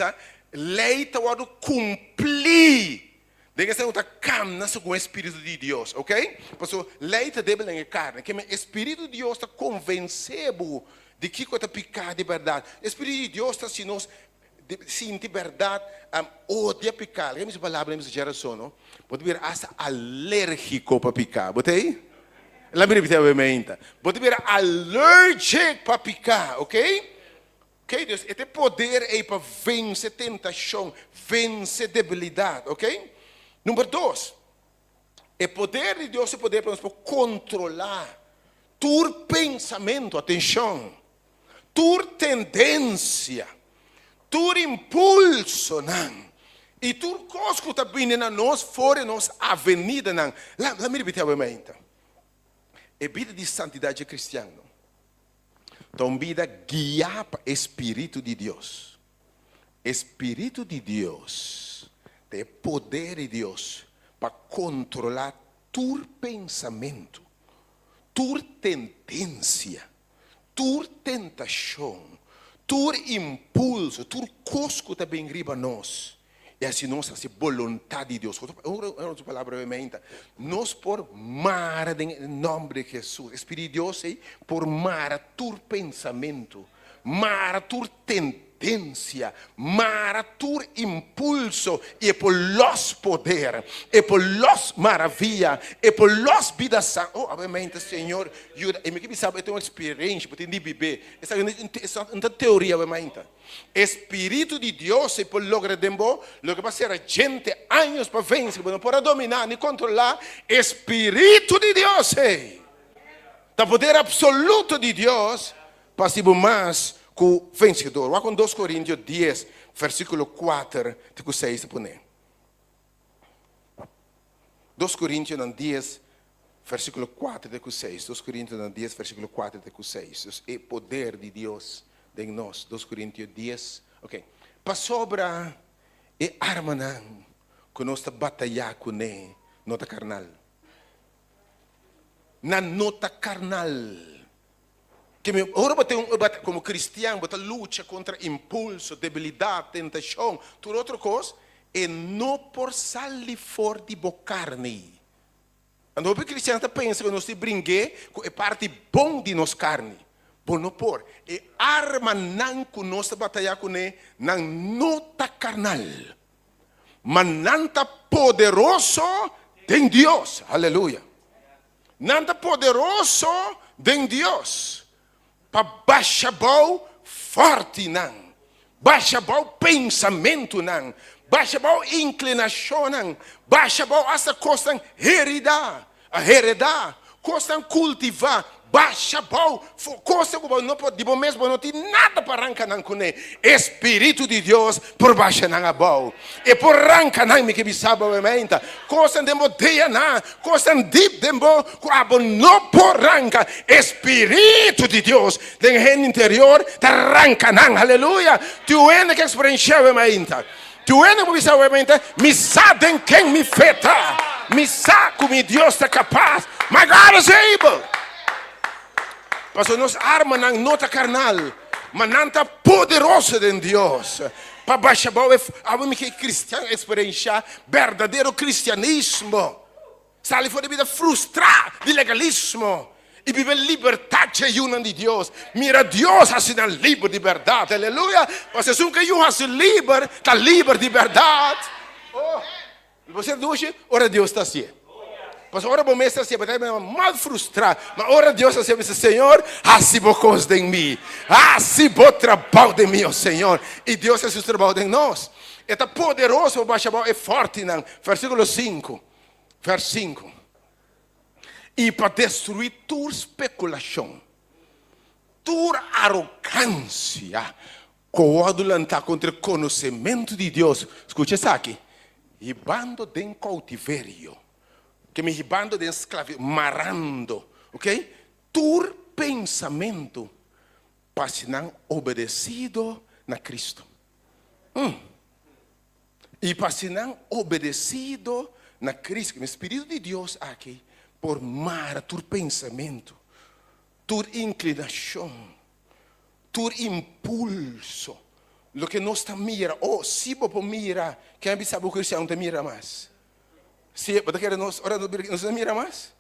lei tá o cumprir. Deve ser outra camna com o Espírito de Deus, ok? Porque lei está débil em carne, que o Espírito de Deus está convencido de que está picado de verdade. O Espírito de Deus está se nós sentir verdade, odia picar. Lembra essa palavra, lembra essa geração, não? Pode vir hasta alérgico para picar, botei? Lembra de ter pode vir alérgico para picar, ok? Ok, Deus, esse poder é para vencer tentação, vencer debilidade, ok? Número 2, o poder de Deus é poder para controlar tu pensamento, atenção, tu tendência, tu impulso, não? E tu coisa que está vindo na nós, fora nós, avenida, não? Lá me repete a momento. É vida de santidade cristã, não? Então, vida guiada para o Espírito de Deus. Espírito de Deus. Tem poder de Deus para controlar tu pensamento, tu tendência, tu tentação, tu impulso, tu cosco também riba nós. E assim nós assim vontade de Deus. Outra palavra brevemente. Nós por mar em nome de Jesus. Espírito de Deus é por mar tu pensamento, mar tu tendência, mara tu impulso e por los poder, e por los maravilha, e por los vidas sã. Oh, obviamente, Senhor, e me que sabe, eu tenho uma experiência, porque de beber. Essa é uma teoria, obviamente. Espírito de Deus, e por lograr dembo, lo que passa é gente anos para vencer, para dominar, nem controlar. Espírito de Deus, da poder absoluto de Deus, para ser mais com vencedor. Vá com 2 Coríntios 10, versículo 4, até 6, põe. 2 Coríntios 10, versículo 4, até 6. 2 Coríntios 10, versículo 4, até 6. É poder de Deus em nós. 2 Coríntios 10, ok. Para sobra, é arma não, que nós estamos batalhando com ele, nota carnal. Na nota carnal. Ora, como cristiano, você luta contra impulso, debilidade, tentação, tudo outra coisa, e não por sair fora de boa carne. Então, o cristiano pensa que nós brinquemos com a parte bom de nossa carne. Bom, não por. E arma não que nós batalhamos com ele, não nota carnal. Mas não está poderoso em Deus. Aleluia. Não está poderoso em Deus. Para baixar o forte, não. Baixar o pensamento, não. Baixar a inclinação, não. Baixar essa coisa heredar. A heredar, coisa cultivar. Baixa bom, coisa que não pode, de mesmo não tem nada para arrancar não com Espírito de Deus por baixo não é bom. E por arrancar não me que me sabe obviamente. Coisa de modeia não, coisa de dembo, abo não por arrancar. Espírito de Deus, dentro interior, te arranca não, aleluia. Tu é que experiência obviamente. Tu é que me sabe obviamente, me sabe quem me feta, me sabe como Deus está capaz. My God is able. Pastor, nos arma não nota carnal, mas não está poderoso em Deus. Para baixar a que cristiano experiência verdadeiro cristianismo. Sai fora de vida frustrada de legalismo e viver liberdade de Deus. Mira Deus assim livre de verdade, aleluia. Você se que eu assim livre, está livre de verdade. Oh, você diz, ora Deus está assim. Mas ora bom mestre assim, mas mal frustrado. Mas ora Deus assim, diz Senhor, assim vou coisa em mim, assim vou trabalho de mim, Senhor. E Deus é o trabalho em nós. É poderoso, é forte, não? Versículo 5. Vers 5. E para destruir tua especulação, tua arrogância, coadulantar contra o conhecimento de Deus. Escute isso aqui. E bando de cautiverio. Que me ribando de escravidão, marando, ok? Tu pensamento para não obedecido na Cristo. E para não obedecido na Cristo, o Espírito de Deus aqui, por mar tu pensamento, tu inclinação, tu impulso, o que não está mira, se você mira, quem sabe o cristiano te mira mais. Se você quer nos mira mais?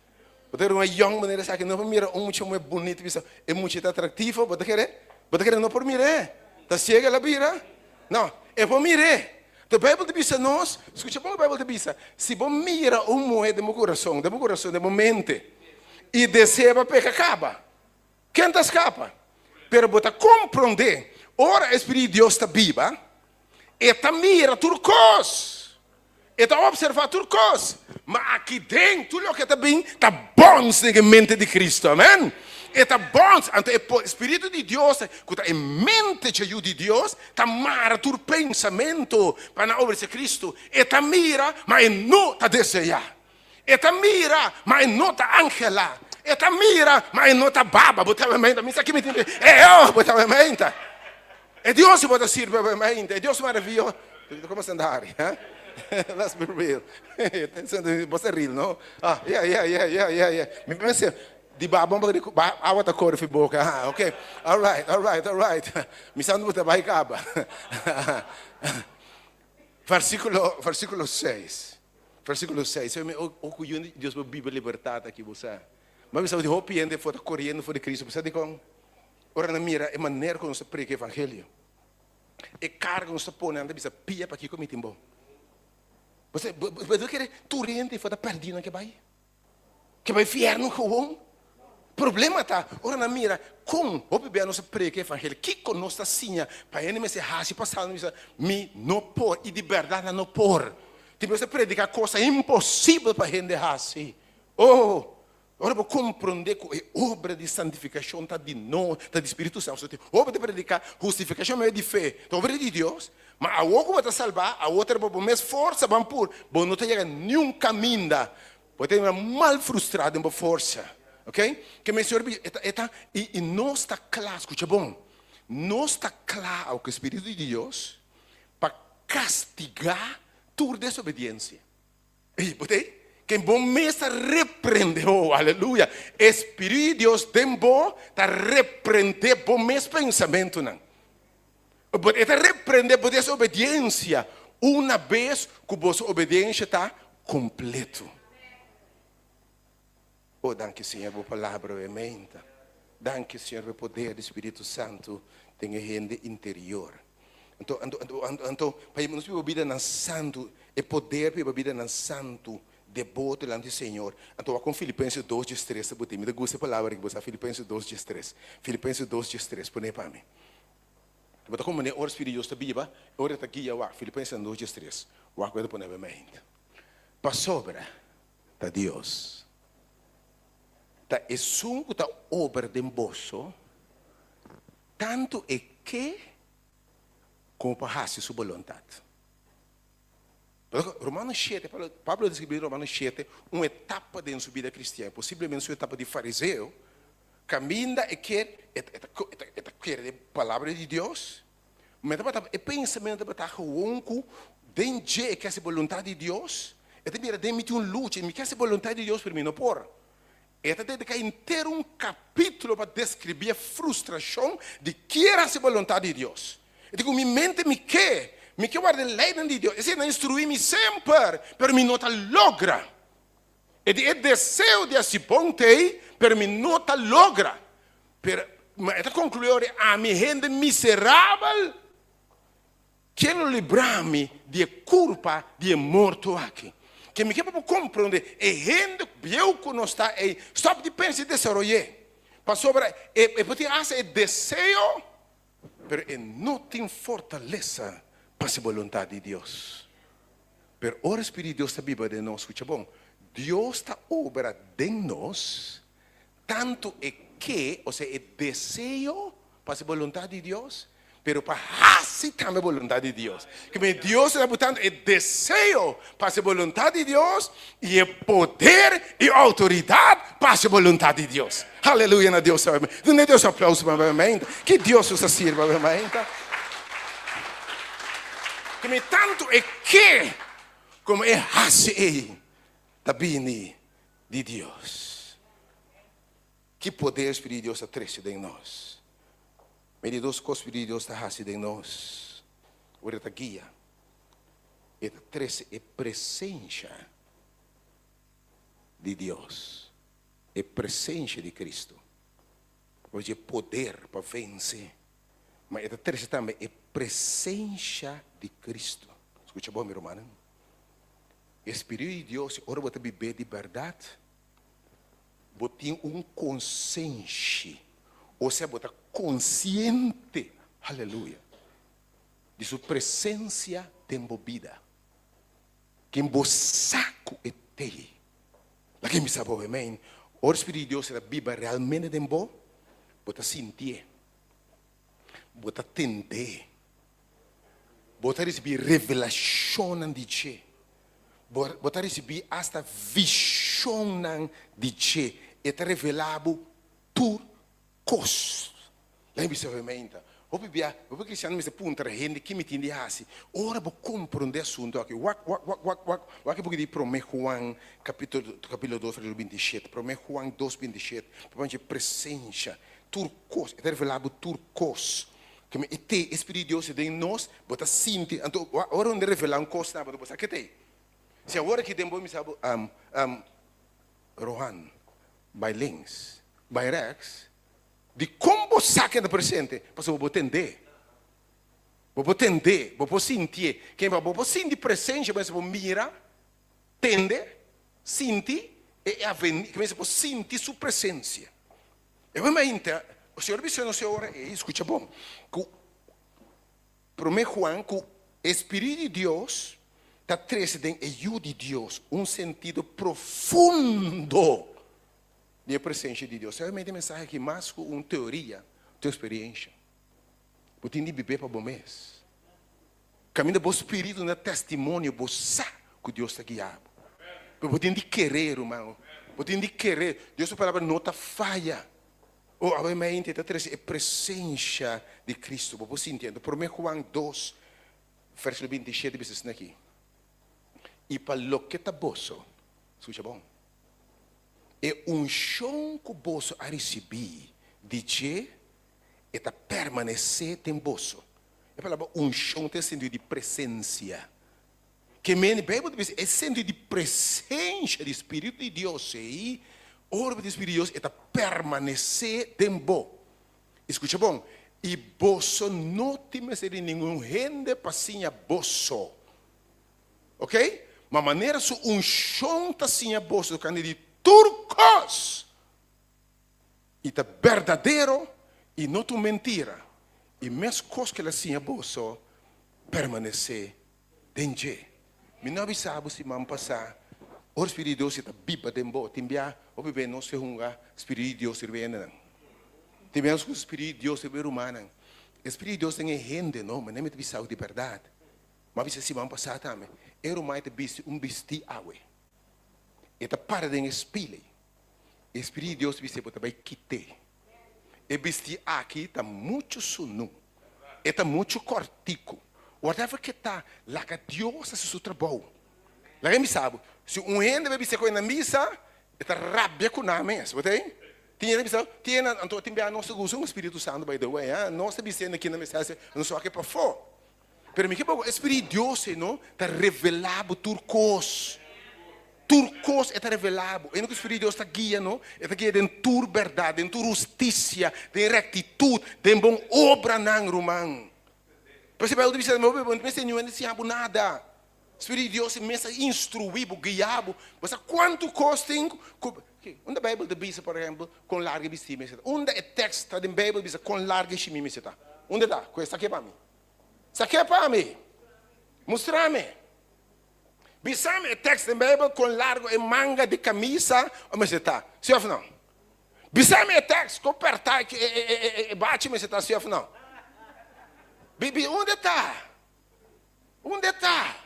Você quer uma young maneira que não mira muito bonito, é muito atrativo, você quer não por mirar? Está cega a mira? Não, é por mirar. A Bíblia diz nós, escute bem a Bíblia diz, se você mira moeda de meu coração, de minha mente, e deseja pecar, acaba. Quem te escapa? Pero você compreender, ora o Espírito de Deus está vivo, e está mira tudo coisa. Está observar tudo coisa. Mas aqui dentro, tudo o que está bem, está bom na mente de Cristo. Amém? Está bom. Então, o Espírito de Deus, que está em mente de Deus, está mara tudo pensamento para obedecer Cristo. Está mira, mas não está desejar. Está mira, mas não está angela. Está mira, mas não está baba. Botamente, me aqui me entende? É eu, botamente. É Deus que pode ser, botamente. É Deus maravilhoso. Como se andar, Let's be real. Você é real, não? Yeah. Me pensa, de babão para a outra cor de boca. Ok, all right. Me sabe onde vai acabar. Versículo 6. Versículo 6. Deus vai viver liberdade aqui, você. Mas você vai de fora correndo fora de Cristo. Você diz com, ora na mira, é maneira como você prega o evangelho. É carga como você põe, anda bisa pia para aqui como timbo. Você quer tu rende for da perdida que vai inferno com o problema tá ora na mira com o bebê não se prega evangelho que conosco assim para ele me se raci passando me não por e de verdade não por tipo você predica coisa impossível para gente raci ora vou compreender que é obra de santificação tá de nós tá de Espírito Santo obra de predicar justificação é de fé tá obra de Deus. Mas a outra vai te salvar, a outra vai mais força, vai por, não te chega nenhum caminho, pode ter uma mal frustrada uma força, ok? Que meu Senhor, e não está claro, escuta bom, não está claro que o Espírito de Deus para castigar tua desobediência. E pode que bom mesmo repreendeu, aleluia, Espírito de Deus tem bom, tá repreender bom mesmo pensamento, não. Pode repreender por desobediência uma vez que a vossa obediência está completo. Danke Senhor por palavra aumenta. Danke Senhor por poder do Espírito Santo tem rende interior. Então, para nós viver a vida na santo, é poder para a vida na santo, devoto diante do Senhor. Então, com Filipenses 2:3, me dá gosto a palavra que você Filipenses 2:3. Filipenses 2:3, põe para mim. Mas como o Espírito de Deus está vivo, ora está aqui, Filipenses 2:3. O acordo põe para mim. Para sobra, está Deus. ta é sunco ta obra de bosso, tanto é que como para fazer sua vontade. Romanos 7, Pablo descreve em Romanos 7 uma etapa de sua vida cristã, possivelmente sua etapa de fariseu, caminha e quer a palavra de Deus, mas é pensamento de estar com dentro que é a vontade de Deus, é também de um luta, me quer a vontade de Deus para mim não por. É dedicar inteiro um capítulo para descrever a frustração de que era a vontade de Deus. Eu digo, minha mente me quer guardar a lei de Deus. Esse não instrui-me sempre, para mim não logra. É desejo de se ponte, para mim não logra. Mas esta conclusão é a minha gente miserável, quero livrar-me de culpa de morto aqui. Que me quer para compreender, é gente eu que não está aí, stop de pensar e desenvolver. Para sobre, porque hace desejo, mas não tem fortaleza para a vontade de Deus. Mas o Espírito de Deus está vivo de nós, escucha bom. Deus está obra de nós, tanto é que, ou seja, é desejo para a vontade de Deus, pero para fazer também a vontade de Deus. Que Deus está botando é desejo para a vontade de Deus e é poder e autoridade para a vontade de Deus. Aleluia, na Deus. Dê Deus um aplauso para mim. Que Deus os sirva para mim. Que tanto é que, como é fazer também de Deus. Que poder Espírito de Deus está crescendo em nós. Mas duas coisas que Deus está fazendo em nós. Agora está guia. E a terceira é presença de Deus. É presença de Cristo. Hoje é poder para vencer. Mas a terceira também é presença de Cristo. Escuta bom, meu irmão. Espírito de Deus, ora você viver de verdade. Você tem consciência. Ou seja, você consciente, aleluia, de sua presença envolvida. Que em saco é te. Lá que me sabe, amém. O Espírito de Deus é viva realmente em você. Você sentir. Você entender. Você receber revelação de Deus. Você receber hasta visão de Deus. E te revelado por coisas. Lembra-se, obviamente. O cristiano me punta gente que me entende assim. Ora, vou compreender assunto aqui. Wak porque de Promé Juan, capítulo 2, versículo 27. Promé Juan 2, 27. Porque presença, turcos, é revelado turcos. Que me ete Espírito de Deus de nós, bota sinti. Então, ora onde revelar coisa, bota você que tem. Se agora que tem bom me sabe, Rohan, by links, by Rex. De como saca do presente, para eu vou entender. Vou entender, vou sentir. Quem vai vou sentir presença, mas vou mirar, entender, sentir e avenir, que vou sentir sua presença. Eu vou me o Senhor disse no Senhor, escuta bom, que para Juan, que o Espírito de Deus está trazendo ajuda de Deus, sentido profundo de presença de Deus. Eu mandei mensagem aqui mais com uma teoria, uma experiência. Eu tenho de viver para o mês. Caminho do Espírito no testemunho, você que Deus está guiando. Eu tenho de querer, irmão. Eu tenho de querer. Deus, a palavra não está falha. Obviamente, é a presença de Cristo. Você entende? Por mim, Juan 2, versículo 27, diz assim aqui. E para o que está bolso, escuta bom. É chão que você a receber de Deus e está permanecer em bolso. É a palavra chão tem sentido de presença. Que a Bíblia diz é sentido de presença do Espírito de Deus aí. O Espírito de Deus está permanecer em você. Escuta bom. E você não tem mais nenhum gente para ser bolso. Ok? Mas maneira se chão está sem bolso, do de turcos. E está verdadeiro e não tu mentira. E mesmo coisa que ela tinha bolso, permanecer dentro. Me não avisava se vamos passar O Espírito de Deus está biba dembo, timbia, o bebê não se hunga, Espírito de Deus se vê não. Timbia o Espírito de Deus se vê humano. Espírito de Deus tem gente, não, mas nem me bisau de verdade. Mas se vamos passar também, era mais de bisti água. E tá para de espelho. Espírito de Deus bisa botar vai quite. E bisti aqui tá muito sunu. E tá muito cortico. Whatever que tá, lá que Deus faz seu trabalho. Lá que me sabe, se gente vai bisa com na missa, está rabia com a mesa, botei? Tinha bisa, tinha, então tem bem nosso gosto, Espírito Santo by the way, nossa bisa aqui na mensagem, não só aqui para fora. Pero me que o Espírito de Deus, não, está revelado turcos. Turcos está revelado. E não que o Espírito de Deus está guia, não? Está guia de tua verdade, de tua justiça, de rectitude, de bom obra não, romano. Por isso, eu disse, meu Senhor, não se abre nada. O Espírito de Deus se meça instruído, guiado. Mas quanto custa? Onde a Bíblia diz, por exemplo, com larga vestimenta? Onde é texto da Bíblia diz com larga vestimenta? Onde está? Isso aqui é para mim. Isso aqui é para mim. Mostra-me. Bisame é texto da Bíblia com largo e manga de camisa. Onde está? Sim ou não? Bisame é texto com apertar e bate, mas está? Sim ou não? Onde está? Onde está?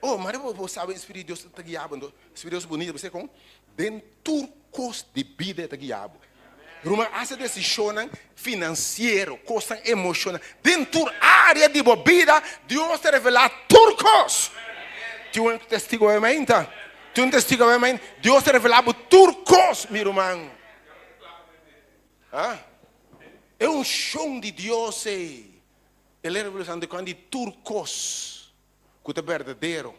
Oh, mas eu sabe, o Espírito de Deus está guiado. O Espírito de Deus é bonito. Você com dentro curso de vida está guiado. Ruma essa decisão financeira, coisa emocional. Dentro área de vida, Deus está revelando turcos. Tu um testigo amém, tá? Tu um testigo amém. Deus está revelando turcos, meu irmão. É chão de Deus. Ele é revelando quando turcos. Que é verdadeiro,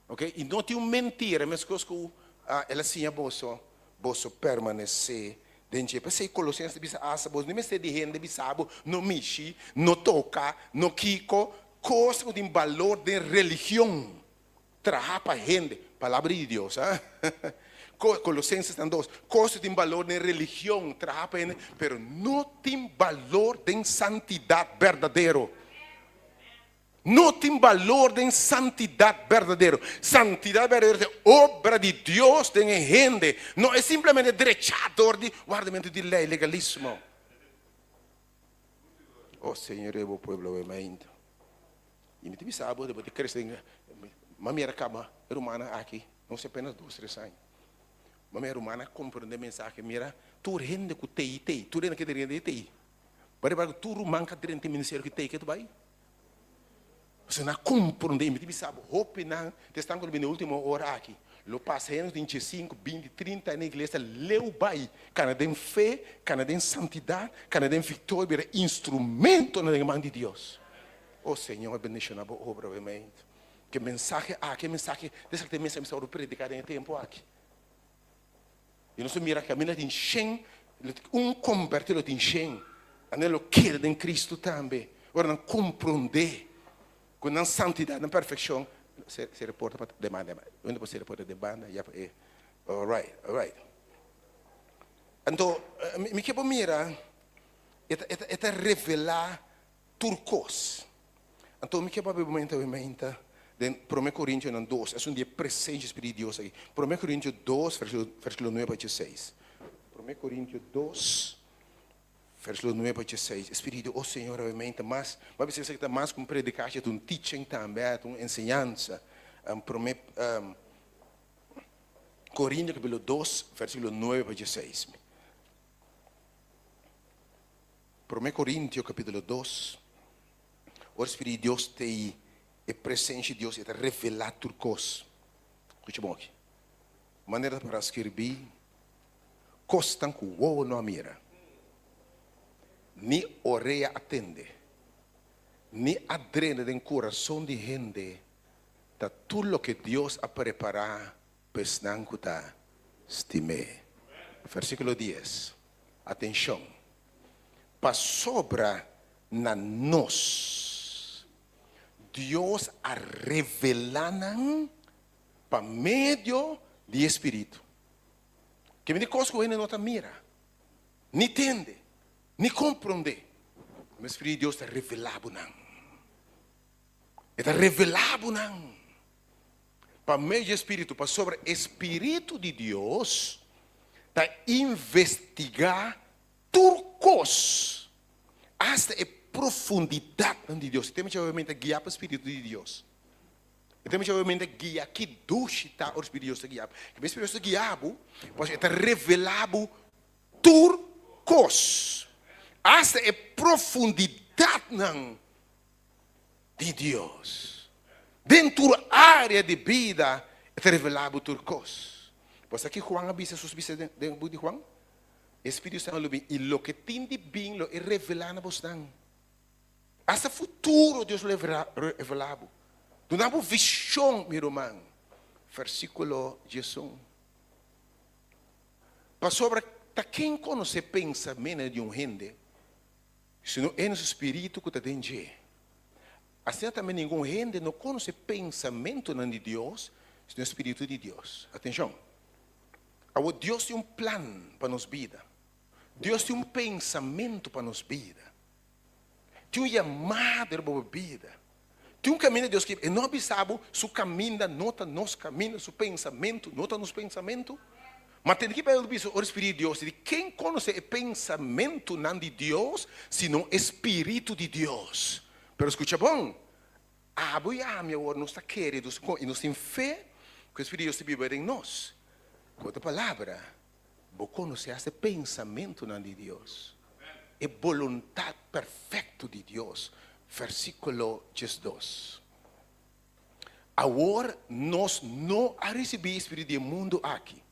ok? E não tem mentira, mas que ela sim é bosso permanecer dentro. Pensei Colossenses bisa asa, bosso nem me sei de gente bisabo, não mexe, não toca, não kiko, coisa que tem valor de religião, trabalhar para gente, palavra de Deus, Colossenses 2, coisa que tem valor de religião, trabalhar para gente, pero não tem valor de santidade verdadeiro. Não tem valor de santidade verdadeira. Santidade verdadeira é obra de Deus em gente. Não é simplesmente derechador de guardamento de lei, legalismo. Oh Senhor, é o povo amém. E me diz, sabe, depois de crescer, mami era cama, era humana aqui, não sei apenas 2, 3 anos. Mami era humana, compreende a mensagem, mira, tu rende com tei, tu rende que te rende tei. Para tu manca de rende ministério que tei, que tu vai? Você não compreende, me sabe, roupa não, estão comigo na última hora aqui. Lo passei nos 25, 20, 30 na igreja, leu bai, canadém fé, canadém santidade, canadém vitória, instrumento na mão de Deus. Oh Senhor, abençoa a obra, obviamente. Que mensagem dessa que mensagem está predicada em tempo aqui. E nós mira que a minha tem shen, convertido tem shen, anelo quer em Cristo também. Ora não compreender. Com a santidade, na perfeição, se reporta para demanda. Onde você reporta demanda? All right. Então, me que mira, é revelar turcos. Então, me que momento, de 1 Coríntios 2, é dia presente Espírito de Deus aqui. 1 Coríntios 2, versículo 9 a 16. 1 Coríntios 2. Versículo 9 a 16. Espírito, oh Senhor, obviamente, mas você está mais com predicar, um teaching também, uma ensinança. Coríntios, capítulo 2, versículo 9 a 16. 1 Coríntios, capítulo 2. O Espírito de Deus tem a presença de Deus, está revelado turcos. Escute bom aqui. Maneira para escrever, costam com o não mira. Ni orelha atende, ni adrena del coração de gente, da tudo o que Deus a preparar, pues não está estimé. Versículo 10. Atenção. Para sobra na nós, Deus a revelar para meio de Espírito. Que me diz coisas que ele não está mira, ni entende. Nem compreender. Mas o Espírito de Deus está revelado não. Está revelado não. para meio de Espírito, para sobre Espírito de Deus, para investigar turcos, hasta a profundidade de Deus. Temos que obviamente guiar para o Espírito de Deus. Temos que obviamente guiar que Deus está o Espírito de Deus guiar. Que o Espírito de Deus guiar, pois está revelado turcos, hasta a profundidade de Deus. Dentro da área de vida, está revelado turcos. Pois aqui Juan avisa seus bichos de Juan. Espírito Santo lo e lo que tem de bem lo é revelado a você. Hasta futuro Deus lo revelado. Donamos visão, meu irmão. Versículo 11. Para sobre quem conhece pensamento de gente, se não é no espírito que está dentro. Assim também nenhum gente não conhece pensamento de Deus, se não é o espírito de Deus. Atenção. Deus tem plano para nossa vida. Deus tem pensamento para nossa vida. Tem chamado para a vida. Tem caminho de Deus que não sabe seu caminho, nota nosso caminho, seu pensamento, nota nosso pensamento. Mas tem que ver o Espírito de Deus. Quem conhece o pensamento de Deus, senão o Espírito de Deus. Pero escucha bom. E a minha hora nós está querido e nós temos fé que o Espírito de Deus vive em nós. Com outra palavra, vou conhecer esse pensamento de Deus. É vontade perfeita de Deus. Versículo 12. Agora, nós não recebemos o Espírito do mundo aqui,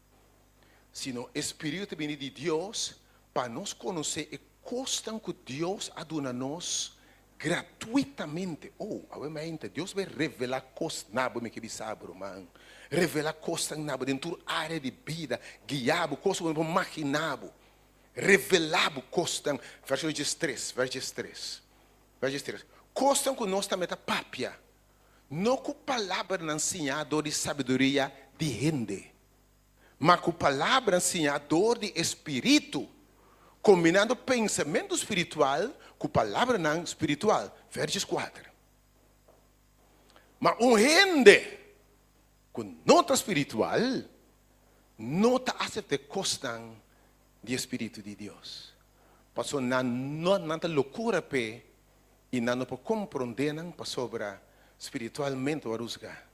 sino o Espírito de Deus para nós conhecer e costas que Deus ha dado a nós gratuitamente. Obviamente, Deus vai revelar coisas nada que sabe, irmão. Revelar coisas nada dentro da área de vida, guiar coisas que não imaginar. Revelar coisas. Versículo 3. Verso 3. Coisas que nós também está papia. Não com palavra ensinador de sabedoria de gente, mas com palavra ensinador de espírito, combinando pensamento espiritual com palavra não espiritual. Verso 4. Mas gente com nota espiritual não está aceitando coisas de espírito de Deus. Passou na loucura e não pode compreender para sobre espiritualmente a rusgar.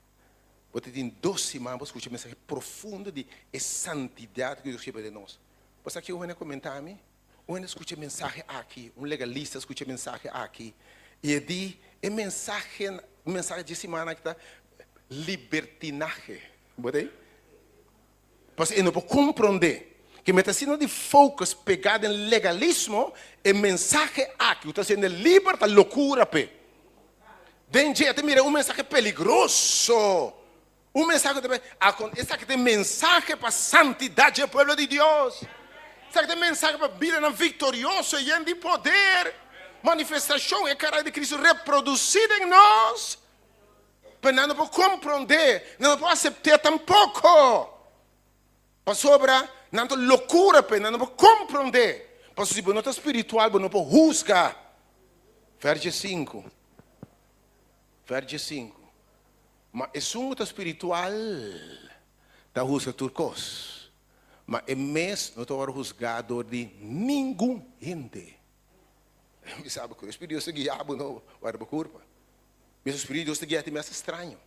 Você tem 12 irmãos, escuta a mensagem profunda de santidade que Deus quer de nós. Você aqui, eu comentar a mim, eu escuta a mensagem aqui, legalista escuta a mensagem aqui, e de mensagem de semana que está libertinagem. Pode? Porque eu não posso compreender que me está sendo de focus pegado em legalismo, e mensagem aqui, está sendo liberta loucura, Dentro até mira mensagem peligroso. Mensagem também, essa que tem mensagem para santidade do povo de Deus. Essa que tem mensagem para vida vitoriosa e de poder. Manifestação é caráter de Cristo reproduzido em nós. Mas não pode compreender, não pode aceitar tampouco. Para sobra, não é loucura, não pode compreender. Para se não é espiritual, não pode juzgar. Verso 5. Verso 5. Mas é um espiritual da juzga turcos. Mas é mês não estou juzgado de nenhum gente. Sabe que o Espírito de Deus guiava não era culpa. Mas o Espírito de Deus guia é estranho.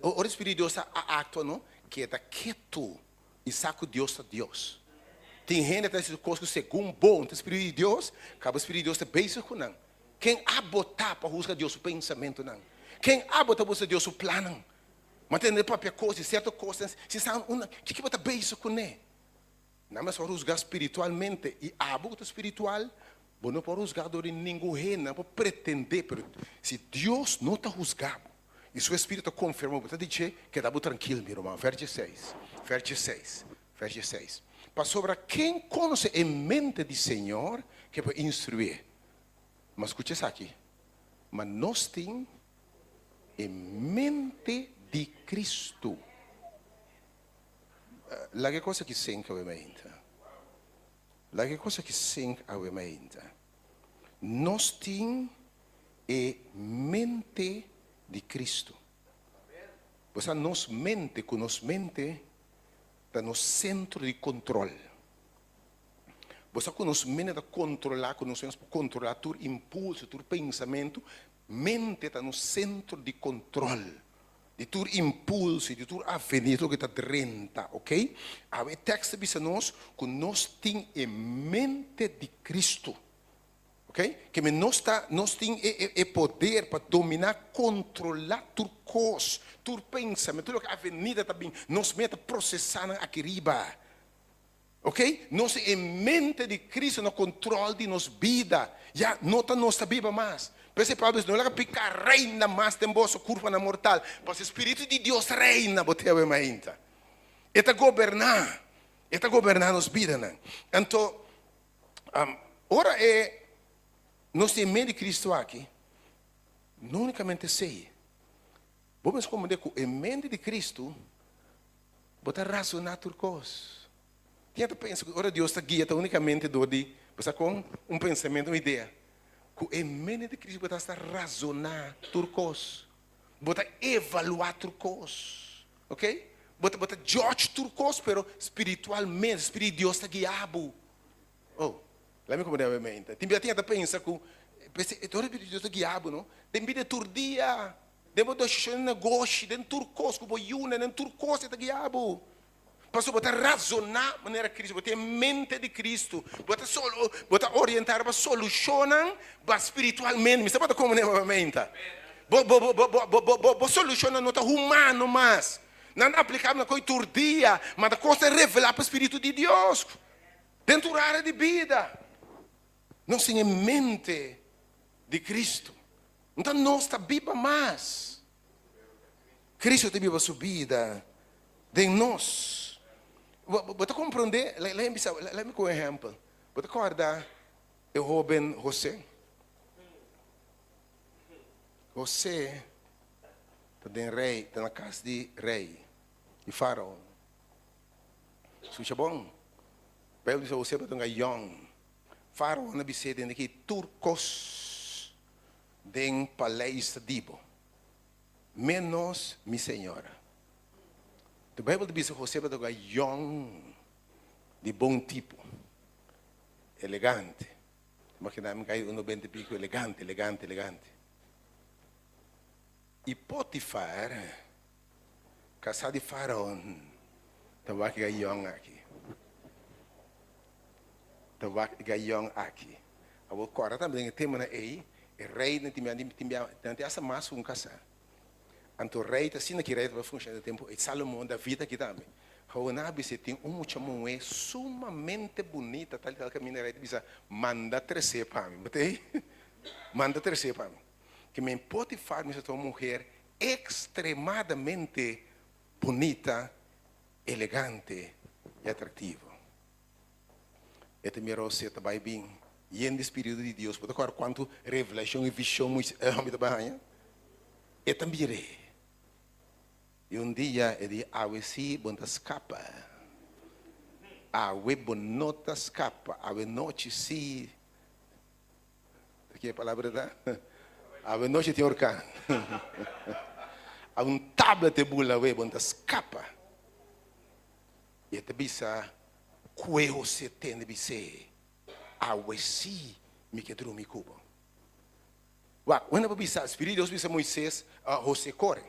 O Espírito de Deus atua não que é quieto e saco Deus a Deus. Tem gente que está coisas segundo bom, o Espírito de Deus, acaba o Espírito de Deus está bem com não. Quem abotar para juzgar Deus o pensamento não. Quem abotar para Deus o plano. Mantendo própria coisa, certas coisas, se são uma, que bota bem isso com ele. Não é só juzgar espiritualmente e abuso espiritual, não pode juzgar de ninguém, não pode pretender, pero se Deus não está juzgado, e seu Espírito confirma, você diz que está tranquilo, meu irmão. Verso 6. Verso 6. Verso 6. Para sobre quem conhece a mente do Senhor, que pode instruir. Mas escute isso aqui. Mas nós temos a mente de Cristo. La che cosa che sente ovviamente. La che cosa che sente ovviamente. Nós temos a mente de Cristo. Você nos mente, que nos mente está no centro de controle. Você com nos mente está controlar, com nos controlar tu impulso, tu pensamento, mente está no centro de controle. De tu impulso, de tu avenida que está renta, ok? A texto diz nos que nós temos em mente de Cristo. Ok? Que nós temos poder para dominar, controlar tu coisa, tu pensamento, tudo que a avenida também, nós meta processando aqui riba. Ok? Nós em mente de Cristo no controle de nossa vida. Já nota nossa vida mais. Pensei para vocês, não é que picar reina mais tem boa curva na mortal. Mas o Espírito de Deus reina, botei a ainda. Está governar nossa vida, né? Então, ora nós temos mente de Cristo aqui. Não unicamente sei. Vamos compreender que em mente de Cristo, botar razonar tudo coisa. Tinha pensa que ora Deus está guiando unicamente do de, você com pensamento, uma ideia. Que em mente de Cristo botar está razonar tudo coisa. Botar avaliar tudo coisa. Ok? Botar judge tudo coisa, pero espiritualmente, Espírito de Deus está guiando. Oh. Lá me compreende a mente. Tem que pensar que todo Espírito de Deus está guiado, não? Tem que tur dia, devo deixar um negócio, dentro turcos, que boi una, dentro turcos está guiado. Pastor, botar razonar maneira Cristo, botar mente de Cristo, botar orientar para solucionar, mas espiritualmente, me sabe como a mente? Solucionar não está humano mais, não aplicável na coisa tur dia, mas a coisa é revelar para o Espírito de Deus, dentro da área de vida. Nós temos mente de Cristo. Então nós está viva mais. Cristo está viva a sua vida de nós. Você compreender? Let-me com um exemplo. Você acorda o jovem José. José está na casa de rei, de faraó. Escuta bom? A Bíblia diz que José está young. Faraó na bisede de que turcos den palácio dibo. Menos mi senhora. A Bíblia diz que José era young, de bom tipo, elegante. Imaginamos que um 90 pico elegante. E Potifar, casado de Faraó, estava aqui young aqui. Gayong aqui. Agora, agora também tem uma aí, o rei não tem essa massa com casar. Então o rei está assim que rei vai funcionar no tempo. E Salomão da vida aqui também. O nabi se tem muita mulher sumamente bonita, tal que a minha rei diz, manda terceiro para mim, botei? Manda terceiro para mim. Que me pode fazer uma mulher extremadamente bonita, elegante e atrativa. Este mirou se também bem, e em Espírito de Deus, pode agora quanto revelação e visão muito âmbito banha. E também mirei. E dia ele awesi bonta escapa. Awe bonota escapa, awe noite si. Aqui a palavra da? Awe noite tem orcan. A tablet de bula awe bonta escapa. E te bisa Cueo se tem de ser a si me que drum me cubo. Quando eu bisa Espírito Deus bisa Moisés José corre.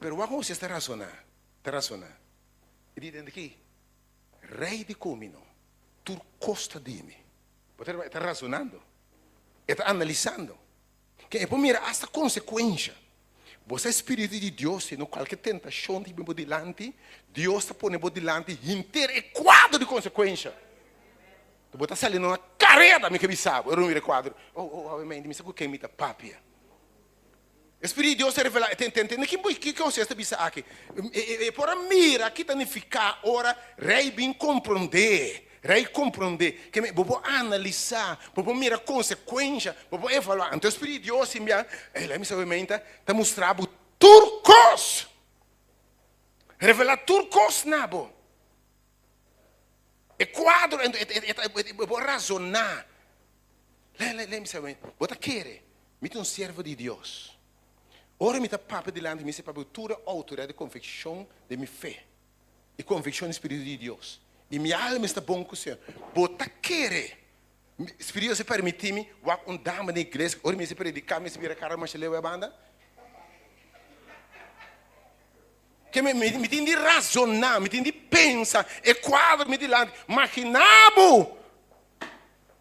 Pero José está razonando. Ele diz aqui, rei de Comino, tu costa de mim. Está razonando. Está analisando. Que é mira hasta consequência. Você é Espírito de Deus, se não qualquer tentação de me delante, Deus está pondo delante inteiro e quadro de consequência. Tu está saindo uma careta, me que sabe, eu não me quadro. Amém, me sabe o que me dá papia. Espírito de Deus se revela, entende? Que você está pensando aqui? E por mira, aqui está ficar, ora, rei bem compreender. Que vou analisar, vou mirar consequência, vou evaluar. Então o Espírito de Deus me sabe está mostrando turcos, revelar turcos nabo. E quadro, vou razonar. Me sabe, vou querer, me um servo de Deus. Ora me está papa delante, me se para toda a autoridade de convicção de minha fé. E convicção do Espírito de Deus. E minha alma está bom com o Senhor. Bota querer. Espírito se permite-me, uma dama na igreja, ora me se predicar, me se vira cara, mas leu a banda. Que me tem de razonar, me tem de pensar, e quadro me delante, imaginavo.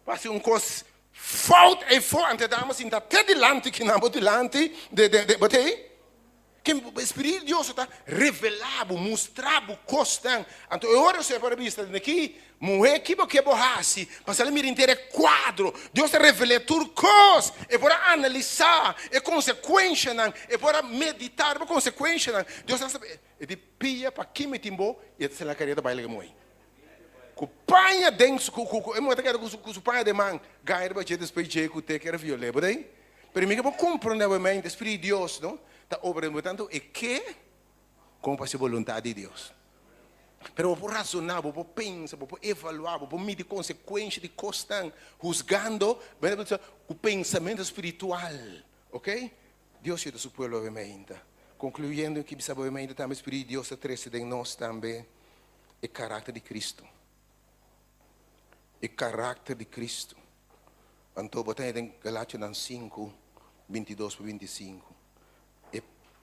Passa coisa falta e forte, dama, assim, até delante, que não delante, botei. Que o Espírito de Deus está revelado, mostrado, constante. Então, agora eu sei para vista daqui, mulher que borrasse, passar a minha inteira quadro, Deus te revela tudo coisa, e para analisar, e consequência, e para meditar, e consequência, Deus está sabendo, e de pia para quem me timbou, e se la carreira baile que moi. Com panha dentro, eu não quero com o panha de man, gaira para depois de que o te quer violar, bem? Para mim que eu compreender o Espírito de Deus, não? Está obrando tanto e que como para a vontade de Deus. Pero por razonar, por pensar, por evaluar, por medir consequências de constante, juzgando o pensamento espiritual, ok? Deus é o seu povo, obviamente. Concluindo que obviamente também o Espírito de Deus traz em nós também o caráter de Cristo. O caráter de Cristo. Então, botando em Galátias 5, 22 para 25.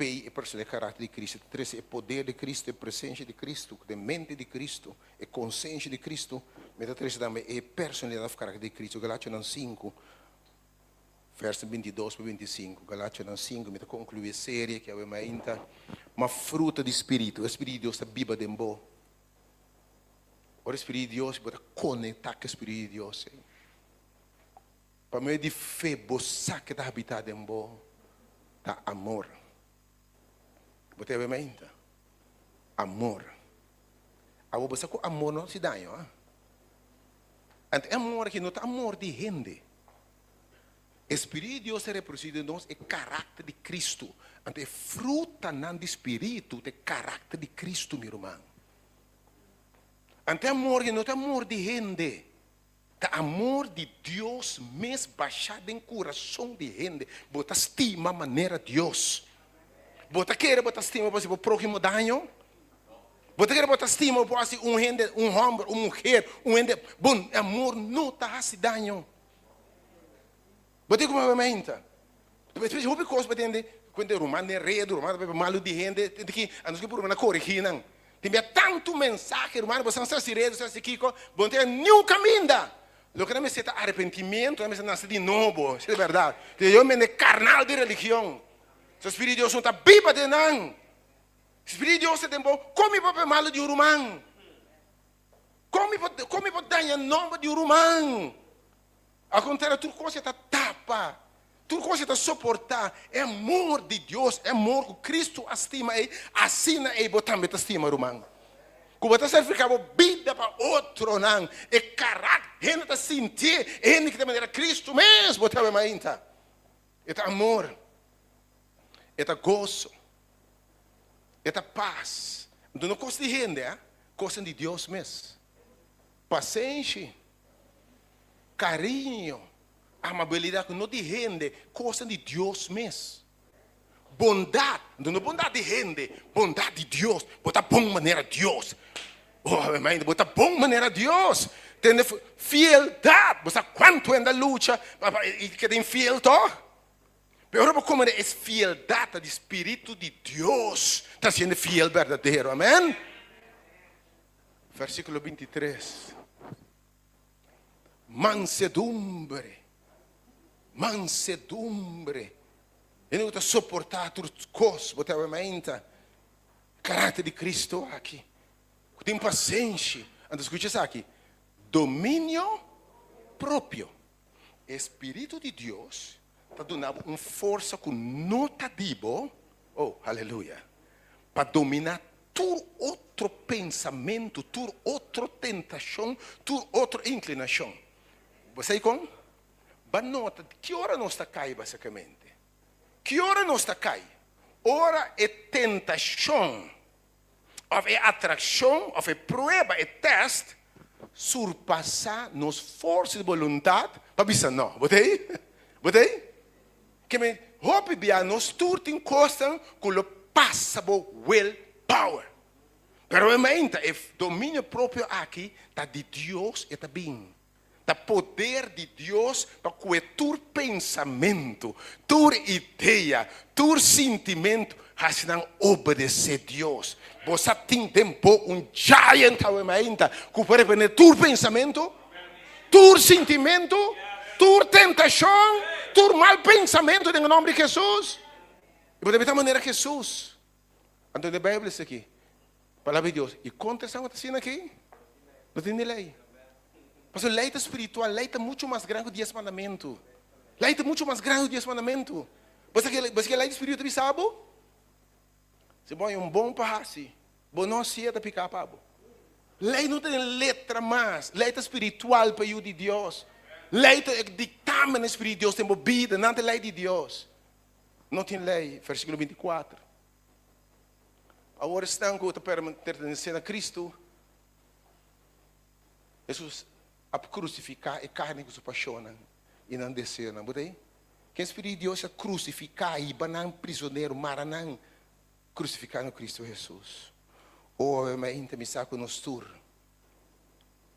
E persone caráter de Cristo, o poder de Cristo, a presença de Cristo, a mente de Cristo, a consciência de Cristo, mas também a personalidade do caráter de Cristo. Galátias 5, verso 22 para 25. Galátias 5, me concluir a série que é uma fruta do Espírito. O Espírito de Deus está viva dentro de nós. O Espírito de Deus pode conectar com o Espírito de Deus. Para mim, de fé, você que está habitado dentro de nós, está amor. Você obviamente, amor. Agora você com amor não se dá, não? Ante amor que não é amor de gente. Espírito de Deus é reproduzido em nós, é caráter de Cristo. Ante fruta não de Espírito, é caráter de Cristo, meu irmão. Ante amor que não é amor de gente. É amor de Deus mesmo baixado em coração de gente. Você estima a maneira de Deus. Você quer botar estima para o próximo dano? Você quer botar estima para homem, uma mulher, bom, amor não está a se dano. Você como obviamente? Depois eu coisa para entender, quando o romano é redo, o romano é malo de gente, tem que antes que por uma corrigir não. Tem tanto mensagem, romano, você não está se redo, você está aqui, bom ter nenhum caminho. Lo que não me senta arrependimento, não me senta de novo, é verdade. Eu me carnal de religião. O Espírito de Deus não está vivo de não. O Espírito de Deus está bom. Como pode mal de urumão? Como pode dar nome de urumão? Ao contrário, tudo coisa está tapa. Tudo coisa está suportar. É amor de Deus. É amor que Cristo estima e assina e também estima urumão. Como você serve ficar vida para outro não. É caráter. Ele está sentir. Ele que de maneira Cristo mesmo. É amor. É gozo, é paz. Então não coisa de gente, coisa de Deus mesmo. Paciência, carinho, amabilidade, não de gente, coisa de Deus mesmo. Bondade, não é bondade de gente, bondade de Deus. Bota bom maneira de Deus. Mãe, bota bom maneira de Deus. Tem fieldade, você quanto é na luta, e que tem fiel, tó? Pero como é fieldade do Espírito de Deus, está sendo fiel verdadeiro, amém? Versículo 23. Mansedumbre. Ele não está suportar tudo coisas, você aumenta. Caráter de Cristo aqui. Tem paciência. Então, escute isso aqui. Domínio próprio. Espírito de Deus está dando uma força que não está dibo, aleluia, para dominar todo outro pensamento, toda outra tentação, toda outra inclinação. Você aí com? Nota, que hora nós está cai basicamente? Que hora nós está cai? Hora é tentação, ou é atração, ou é prova, é teste, surpassar nos forças de vontade, para pensar, não, botei? Que hope bia nos turtin costan com o passable willpower. Pero mente, o domínio próprio aqui está de Deus e está bem. Está poder de Deus para coetur pensamento, tur ideia, tur sentimento, assim não obedecer Deus. Você tem tempo giant a mente, que pode ter tur pensamento, tur sentimento, tur tentação, tur mal pensamento em nome de Jesus. E de maneira Jesus. Então a Bíblia diz aqui, palavra de Deus, e contra essa assim aqui, não tem lei. Mas a lei espiritual, a lei é muito mais grande que 10 mandamentos. A lei é muito mais grande que 10 mandamentos. Você que a lei espiritual é sabe? Se põe bom passe, bom não se é da picar pabo. Lei não tem letra mais, lei espiritual para o de Deus. Lei é ditamen espiritual, Deus tem vida, não tem lei de Deus. Não tem lei, versículo 24. Agora estão pertencendo a Cristo. Jesus a crucificar e carne que se apaixona e não descer, não é? Quem espírito de Deus é crucificar e banan prisioneiro, maranã, crucificar no Cristo Jesus. Ou me intimissar com nós tur.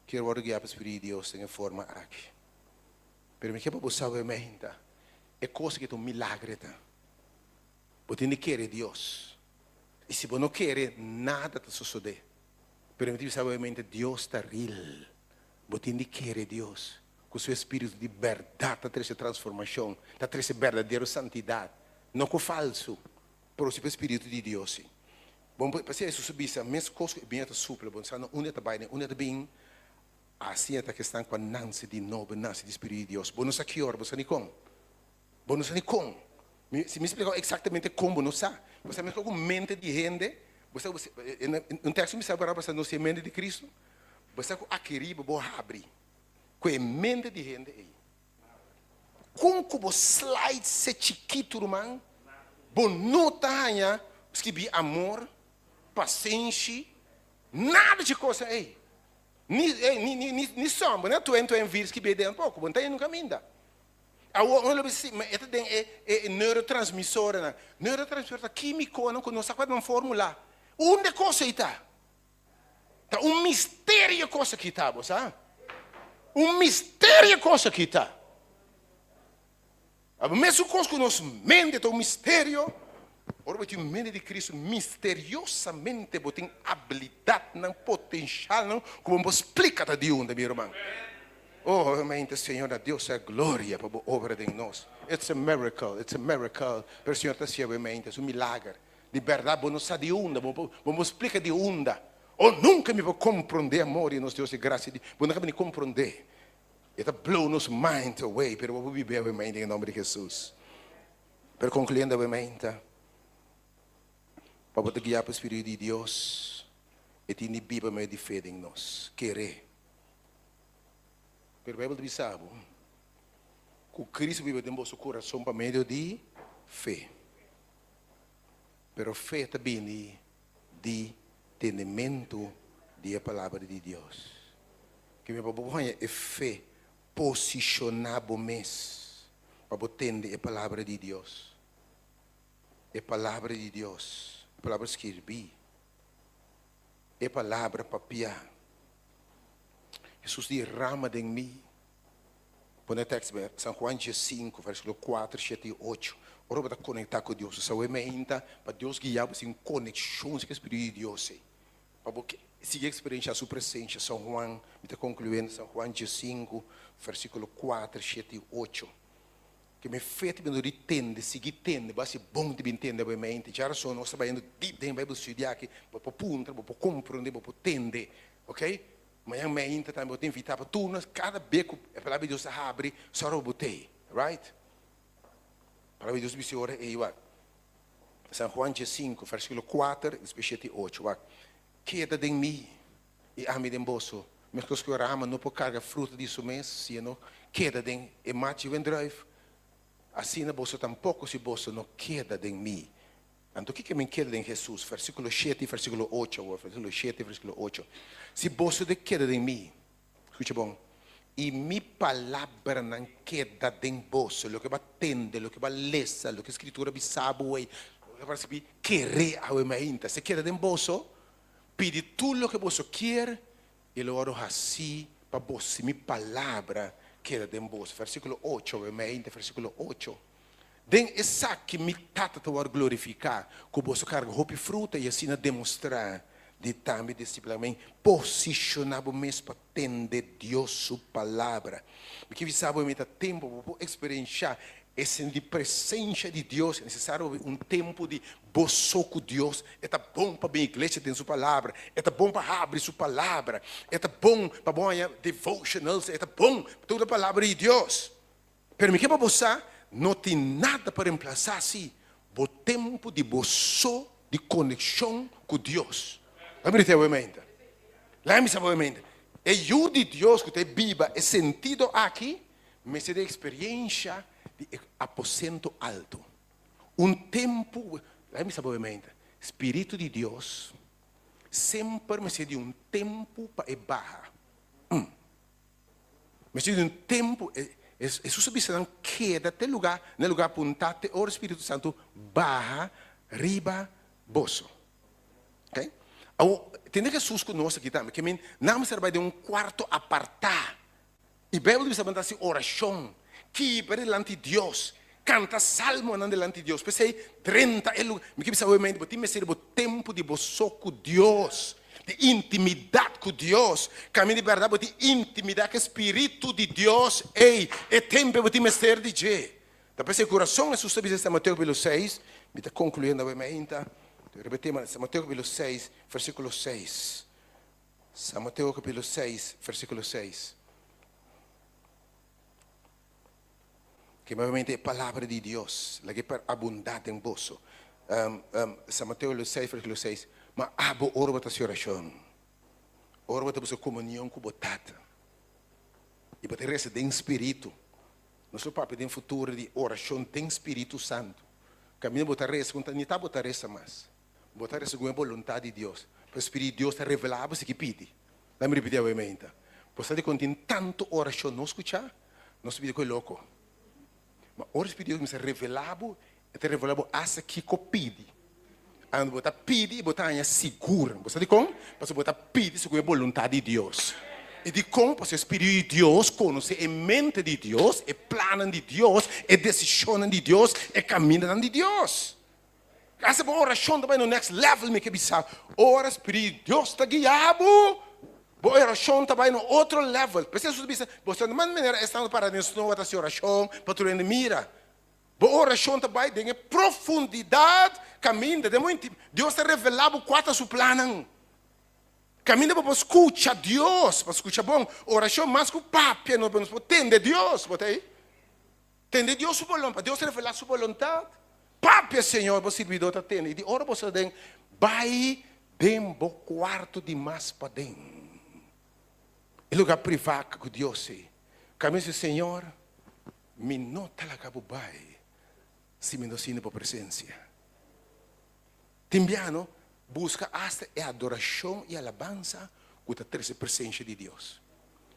Quero orgulhar para o espírito de Deus em forma aqui. Pero me quer para você é coisa que é um milagre, tá? Você não quer Deus. E se você não quer, nada te suceder. Pero me diz obviamente Deus está real. Você não quer Deus. Com seu espírito de verdade, está trazendo transformação, está trazendo verdadeira santidade. Não com falso, mas o espírito de Deus. Sim. Bom, para isso subir, a mesma coisa que bem está supla, bom, sabe, onde está bem, onde está bem, assim é a questão com a nasce de novo, nasce de espírito de Deus. Bom, não sei que hora, você não como. Bom, não sei como. Se me explicar exatamente como, não sabe. Você me com mente de gente, você um texto me sabe para você não ser mente de Cristo. Você com aquele bo abre. Com a mente de gente aí. Com que você slide se chiquito, irmão. Bom, nota aí, escrevi amor, paciência, nada de coisa aí. Ni sombra, né? Tu entra em vírus que bebe um pouco, bom, tá aí no caminho. É neurotransmissor, né? Neurotransmissor químico, não conhece qual é uma fórmula. Onde coisa está? Tá um mistério coisa que está, sabe? Um mistério coisa que está. A mesma coisa que nós mente é um mistério. Ora, você tem mente de Cristo misteriosamente, você tem habilidade, não potencial, não, como você explica de onde, meu irmão. Oh, mente, Senhor, a Deus é glória para a obra de nós. It's a miracle. Pero Senhor, está sendo mente, é um milagre. De verdade, você não sabe de onde, você explica de onde. Oh, nunca me vou compreender, amor, e nós Deus de graça, você nunca me compreender. It blow nos mind away, pero vou viver a mente em nome de Jesus. Pero concluindo a mente, para poder guiar para o Espírito de Deus, e tem Bíblia meio de fé em nós, querer. Pero a Bíblia diz, sabe, que Cristo vive em vosso coração para meio de fé. Pero fé também de entendimento da palavra de Deus. Que me propõe é fé posicionado mês para entender a palavra de Deus. A palavra de Deus, a palavra escrevi, a palavra papiar. Jesus derrama em mim. Põe o texto, São João 5, versículo 4, 7 e 8. Ora, para conectar com Deus, só é para Deus guiar você em conexão com o Espírito de Deus. Para seguir a experiência, a sua presença, São João, me está concluindo, São João 5, versículo 4, 7 e 8. Que me fez me entender, seguir entender, vai ser bom de entender a mente. Já só nós trabalhando dentro da Bíblia, estudar aqui, para punta, para compreender, para entender, ok? Amanhã me ainda também vou te invitar para tu, cada beco, a palavra de Deus abre, só eu botei, right? A palavra de Deus me ora e eu, São João 5, versículo 4, 7 e 8, queda de mim e ame de bolso. Mas que eu ama não pode carregar fruto disso mês, sino queda de e mate o drive. Assim na bolsa tampouco se bolsa não queda de mim. Então o que me queda em Jesus? Versículo 7 e versículo 8. Versículo 7 e versículo 8. Se bolsa de queda de mim, escute bom, e mi palavra não queda dentro bolso, lo que va tende, lo que va lesa, lo que a escritura vi sabe, lo que va a querer a mente, se queda dentro bolso, pide tudo lo que você quer e lo oro assim para você, mi palavra queda dentro bolso. Versículo 8, mente, versículo 8. Den essa que me tata te vai glorificar, que você carga roupa e fruta e assim demonstrar de também disciplinamento posicionado mesmo para atender Deus sua palavra. Porque você sabe muito tempo para experienciar essa de presença de Deus, é necessário um tempo de boço com Deus. É bom para a igreja ter sua palavra, é bom para abrir sua palavra, é bom para bom devotionals, é bom para toda a palavra de Deus. Mas que para você não tem nada para reemplaçar-se o tempo de boço, de conexão com Deus. Lembre-te, obviamente. Lembre-se, obviamente. É o de Deus que te viva, é sentido aqui, mas é de experiência de aposento alto. Um tempo, lembre-se, obviamente, Espírito de Deus, sempre me de um tempo para barra. Mas de um tempo, Jesus disse, não queda até lugar, no lugar apontado, o Espírito Santo barra, riba, bolso. Ok? Tem Jesus conosco aqui também, que não se vai de um quarto apartar. E a Bíblia diz assim, oração, que para delante de Deus, canta salmo delante de Deus. Pensei, 30 é lugar, me que sabe mente, botim ser o tempo de boço com Deus, de intimidade com Deus, caminho de verdade, botim intimidade com o Espírito de Deus, é tempo botim ser de Deus. Então pensei, coração, Jesus diz em Mateus capítulo 6, me está concluindo obviamente. Repetimos, São Mateus capítulo 6, versículo 6. São Mateus capítulo 6, versículo 6. Que obviamente é a palavra de Deus, la que para abundar em bolso. São Mateus capítulo 6, versículo 6. Mas abo oro para a oração. Oro para a comunhão com o Tata. E para receber em espírito. Nosso papo tem futuro de oração tem Espírito Santo. Caminho botar res, quando não está botar res mais. Botar essa boa vontade de Deus. Para o Espírito de Deus está revelado, se que pede. Dá me repetir obviamente. Você tem quando tem tanto oração não escuchar, não se pede com louco. Mas o Espírito de Deus me revelado, está revelado essa que pede. Quando você pede, você está seguro. Você tem como? Você botar pede segundo a vontade de Deus. E de como o Espírito de Deus conhece a mente de Deus, o plano de Deus, a decisão de Deus, o caminho de Deus. Essa boa oração também no next level, me que bisa. Ora, Espírito de Deus está guiado. Boa oração também no outro level. Precisa bisa. Você não maneira estando para dentro não vai ter oração para tu mira. Boa oração também tem profundidade, caminho de muito. Deus está revelado quatro su plano. Caminho para escutar Deus, para escutar bom. Oração mais que o papo, não podemos entender Deus, botei. Entender Deus sua vontade, Deus revelar sua vontade. Papo, Senhor, você servidor está tendo. E de hora você tem, vai dentro quarto de mais para dentro. É lugar privado que Deus é. Caminho do Senhor, me nota lá que vai, se me ensina para a presença. Timbiano, busca hasta a adoração e alabança com a terceira presença de Deus.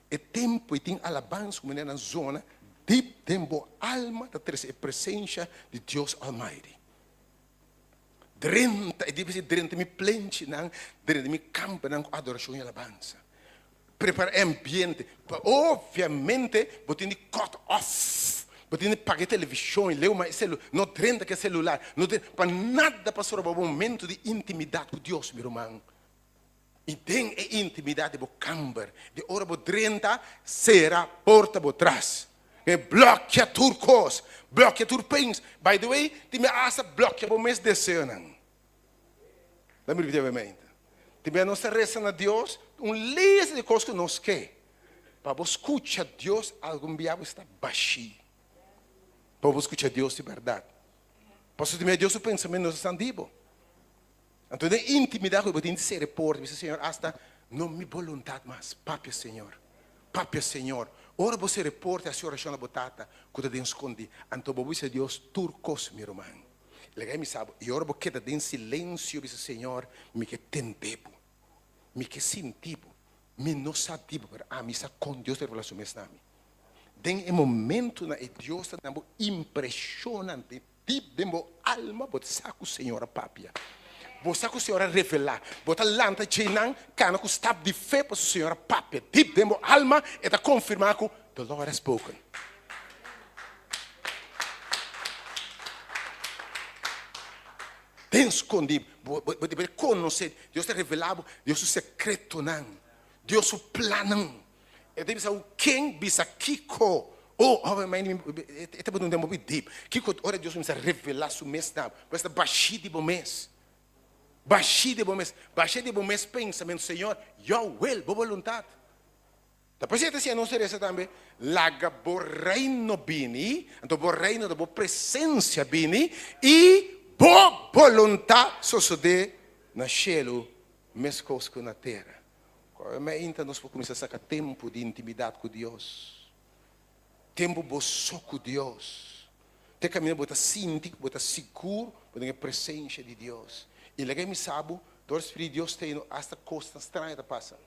É tempo e tem alabança como na zona deep dentro da alma da terceira presença de Deus Almighty. Dentro me plente, dentro me campo, adoração e alabança. Prepara ambiente. Obviamente, você tem que cut off. Você tem que pagar televisão, ler uma celular, não dentro que celular, não para nada passar um momento de intimidade com Deus, meu irmão. E tem intimidade com o camber. De hora você drenta, será porta por trás. Bloqueia turcos, bloqueia turpens. By the way, tem me asa bloqueia o mês de cena. Lembra de obviamente. Tem me não se reza a Deus, lista de coisas que nós quer. Para você escutar Deus, algum dia está baixo. Para você escutar Deus de verdade. Para você ter Deus, o pensamento não está vivo. Então, a intimidade que você tem de ser repórter, diz Senhor, hasta não me vontade mais. Papi, Senhor. Papi, Senhor. Ora você repórter, a senhora chama a botata, quando tem esconde. Então, você Deus, turcos, meu irmão. Legal, me sabe. E ora você queda em silêncio, diz Senhor, me que tem tempo. Me que sem tempo. me não sabe, a mim sa com Deus de relação mesmo nami. Tem um momento na Deus está impressionante, tipo de mo alma, bot saco Senhora papia. Bot saco Senhora revelar, bot lanta chinang, cana com stab de fé para Senhora papia, tipo de mo alma, e tá confirmar que the Lord has spoken. Tem escondido, você conhecer, Deus te revelado, Deus o secreto não, Deus o plano. E deve ser o quem bisa Kiko, obviamente, é bom não muito deep. Kiko, ora Deus me revelar su mês não, mas está baixi de bom mês, baixi de bom mês pensamento, Senhor, your will, boa vontade. Depois você assim, não seria também, laga bo reino bini, então bo reino da bo presença bini e boa vontade sucede na cielo, mesmo na terra. Mas então nós vamos começar a sacar tempo de intimidade com Deus, tempo boço com Deus, ter caminho botar sinto, botar seguro, botar a presença de Deus. E legal me sabe, do Espírito de Deus tem hasta costa estranha da passa.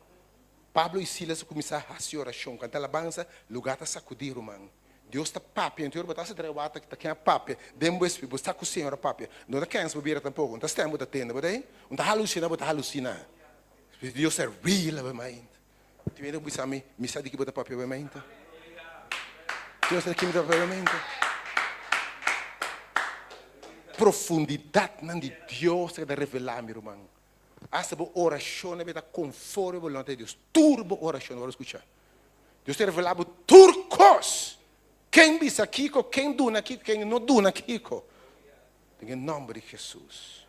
Pablo e Silas começaram a fazer oração, cantar alabança, lugar está sacudir, irmão. Deus está papia, então eu vou estar se treinando, que está papia, demo espírito, está com o Senhor papia. Não está querendo beber tampouco, não está estando tendo, não está halucinando, Deus é real, obviamente. Tu vê, eu me sabe que botar papia, obviamente. Deus está aqui me dá, obviamente. Profundidade de Deus que está revelando, meu irmão. Hasta a oração está conforme a vontade de Deus. Turbo oração, vamos escutar. Deus te revelado turcos. Quem bisa Kiko, quem duna Kiko, quem não duna Kiko. Em nome de Jesus.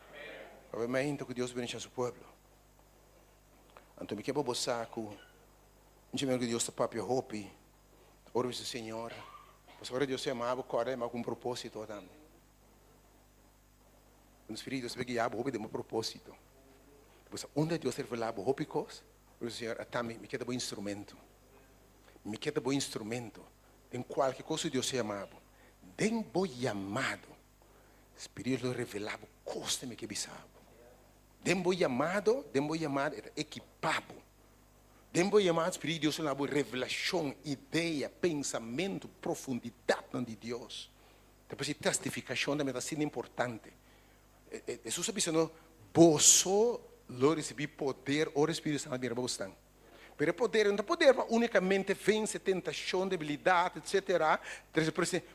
Obviamente que Deus bendiga seu povo. Então me quebra o saco. Não que Deus está papel hopi. Ora isso Senhor. Mas agora Deus é amado, corre, mas com propósito também. O Espírito Deus pega e hopi de um propósito. Mas onde Deus revelado hopi coisa, o Senhor também me queda bom instrumento. Me queda bom instrumento. Em qualquer coisa Deus é amado. Den bom chamado. Espírito revelado costa me que bisabo. Den bom chamado, é equipado. Den bom chamado, Espírito Deus é revelação, ideia, pensamento, profundidade de Deus. Depois a testificação também está sendo importante. Jesus está dizendo, você lo recebi poder, o Espírito Santo me rebostan. Pero poder, não poder unicamente vence tentação, debilidade, etc.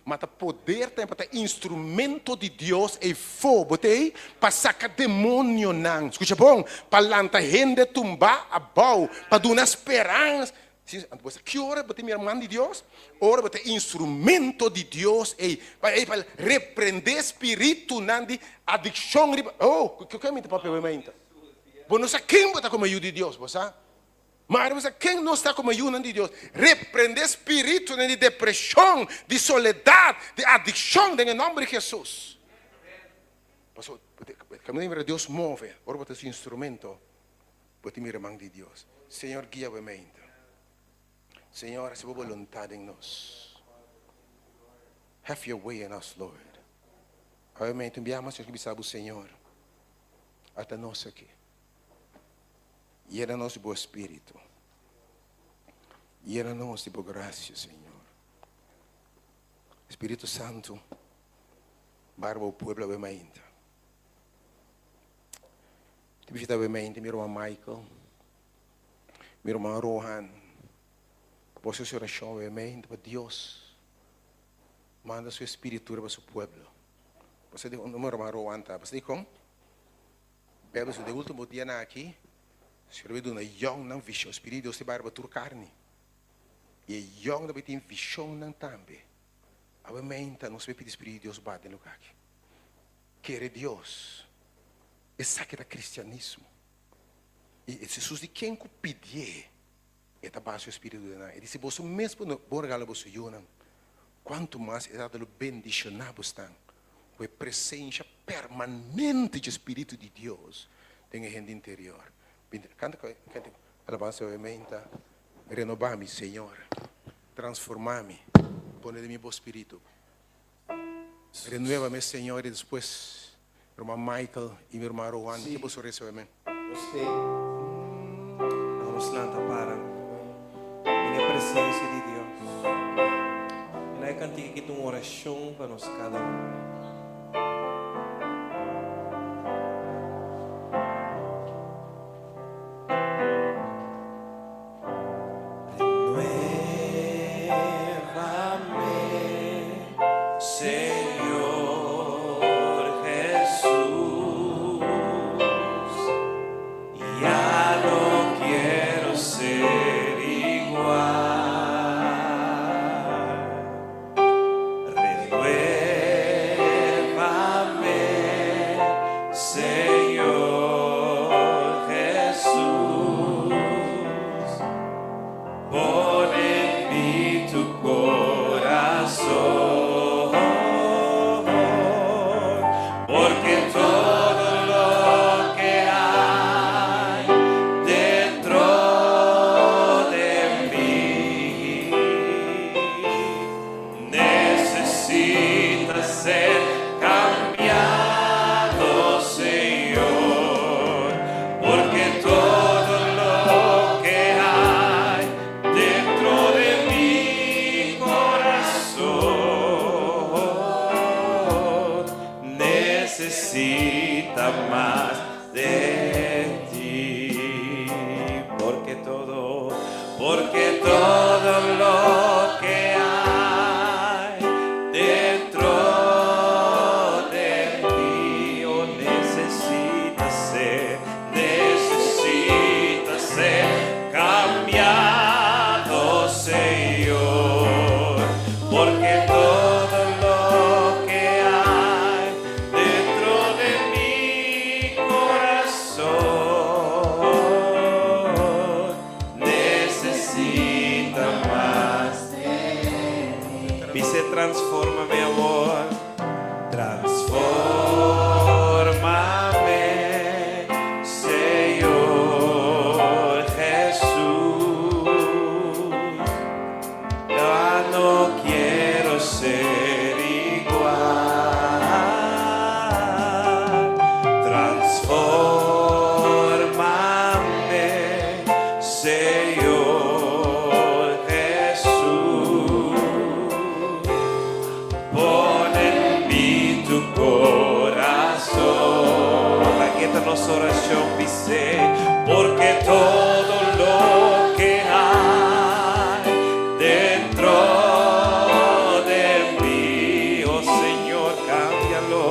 Mas poder tem para instrumento de Deus e fogo, para sacar demônio não. Escuta bom? Para lançar gente tumbar a bau, para dar esperança. Que hora você me irmã de Deus? Hora você instrumento de Deus e para repreender espírito não de adicção. Oh, que é meu papel mesmo? Você não sabe quem está como ajuda de Deus, você sabe? Mas quem não está como ajuda de Deus? Repreender espírito de depressão, de soledade, de adicção, em nome de Jesus. Quando Deus move, ora você é um instrumento, você me irmã de Deus. Senhor, guia-me mente. Senhor, a sua vontade em nós. Have your way in us, Lord. Obviamente, enviamos a que o Senhor até nós aqui. E era nosso bom espírito. E era nosso boa graça, Senhor. Espírito Santo, barba o povo obviamente. Te visita obviamente, meu irmão Michael, meu irmão Rohan. Você se oração obviamente para Deus. Manda seu espírito para seu povo. Você diz, meu irmão Rohan, tá? Você diz como? Bebe o último dia aqui. Se eu vejo uma young não visão, o Espírito de Deus te vai bater carne. E young não tem visão não também. Obviamente, não se vai pedir Espírito de Deus bate no lugar aqui. Quer Deus. Esse aqui é cristianismo. E Jesus de quem que pedir, é da base do Espírito de Deus. Ele disse, você mesmo não vou regalar você não. Quanto mais é dado bendicionar você, com a presença permanente do Espírito de Deus, tem a gente interior. Canta, alabança obviamente, renovar-me, Senhor, transformar-me, põe de mim bom espírito, renueva-me, Senhor, e depois, meu irmão Michael e meu irmão Rowan, que você recebe, amém? Você. Vamos lang taparan. Em a presença de Deus. E nós cantamos aqui uma oração para nós cada um. Necesita más de ti, porque todo lo que hay dentro de ti, oh, necesita ser cambiado, Señor, porque todo lo que hay dentro de mi corazón necesita más de ti. Dice, transfórmame, amor, transfórmame, Señor Jesús. Ya no quiero ser igual. Transfórmame, Señor Jesús. Pon en mí tu corazón. Aquí está nuestra oración, dice, porque todo lo que hay dentro de mí, oh Señor, cámbialo,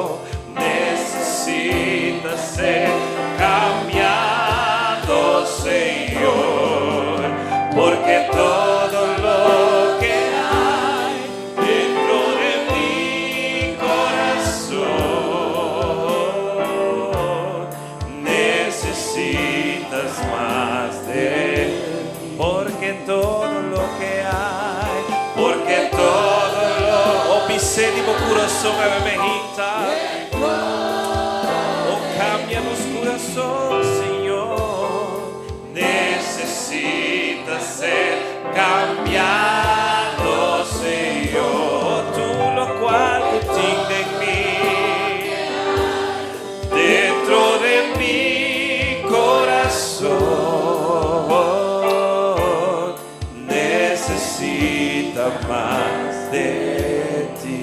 necesita ser cambiado, Señor, porque todo lo que hay dentro de mi corazón necesitas más de, porque todo lo que hay, porque todo lo, oh, pisé de mi corazón, a me hinta, oh, cambia nuestro corazón, Señor, necesita ser cambiado, Señor, tú lo cual tú tienes en mí, dentro de mi corazón necesita más de ti.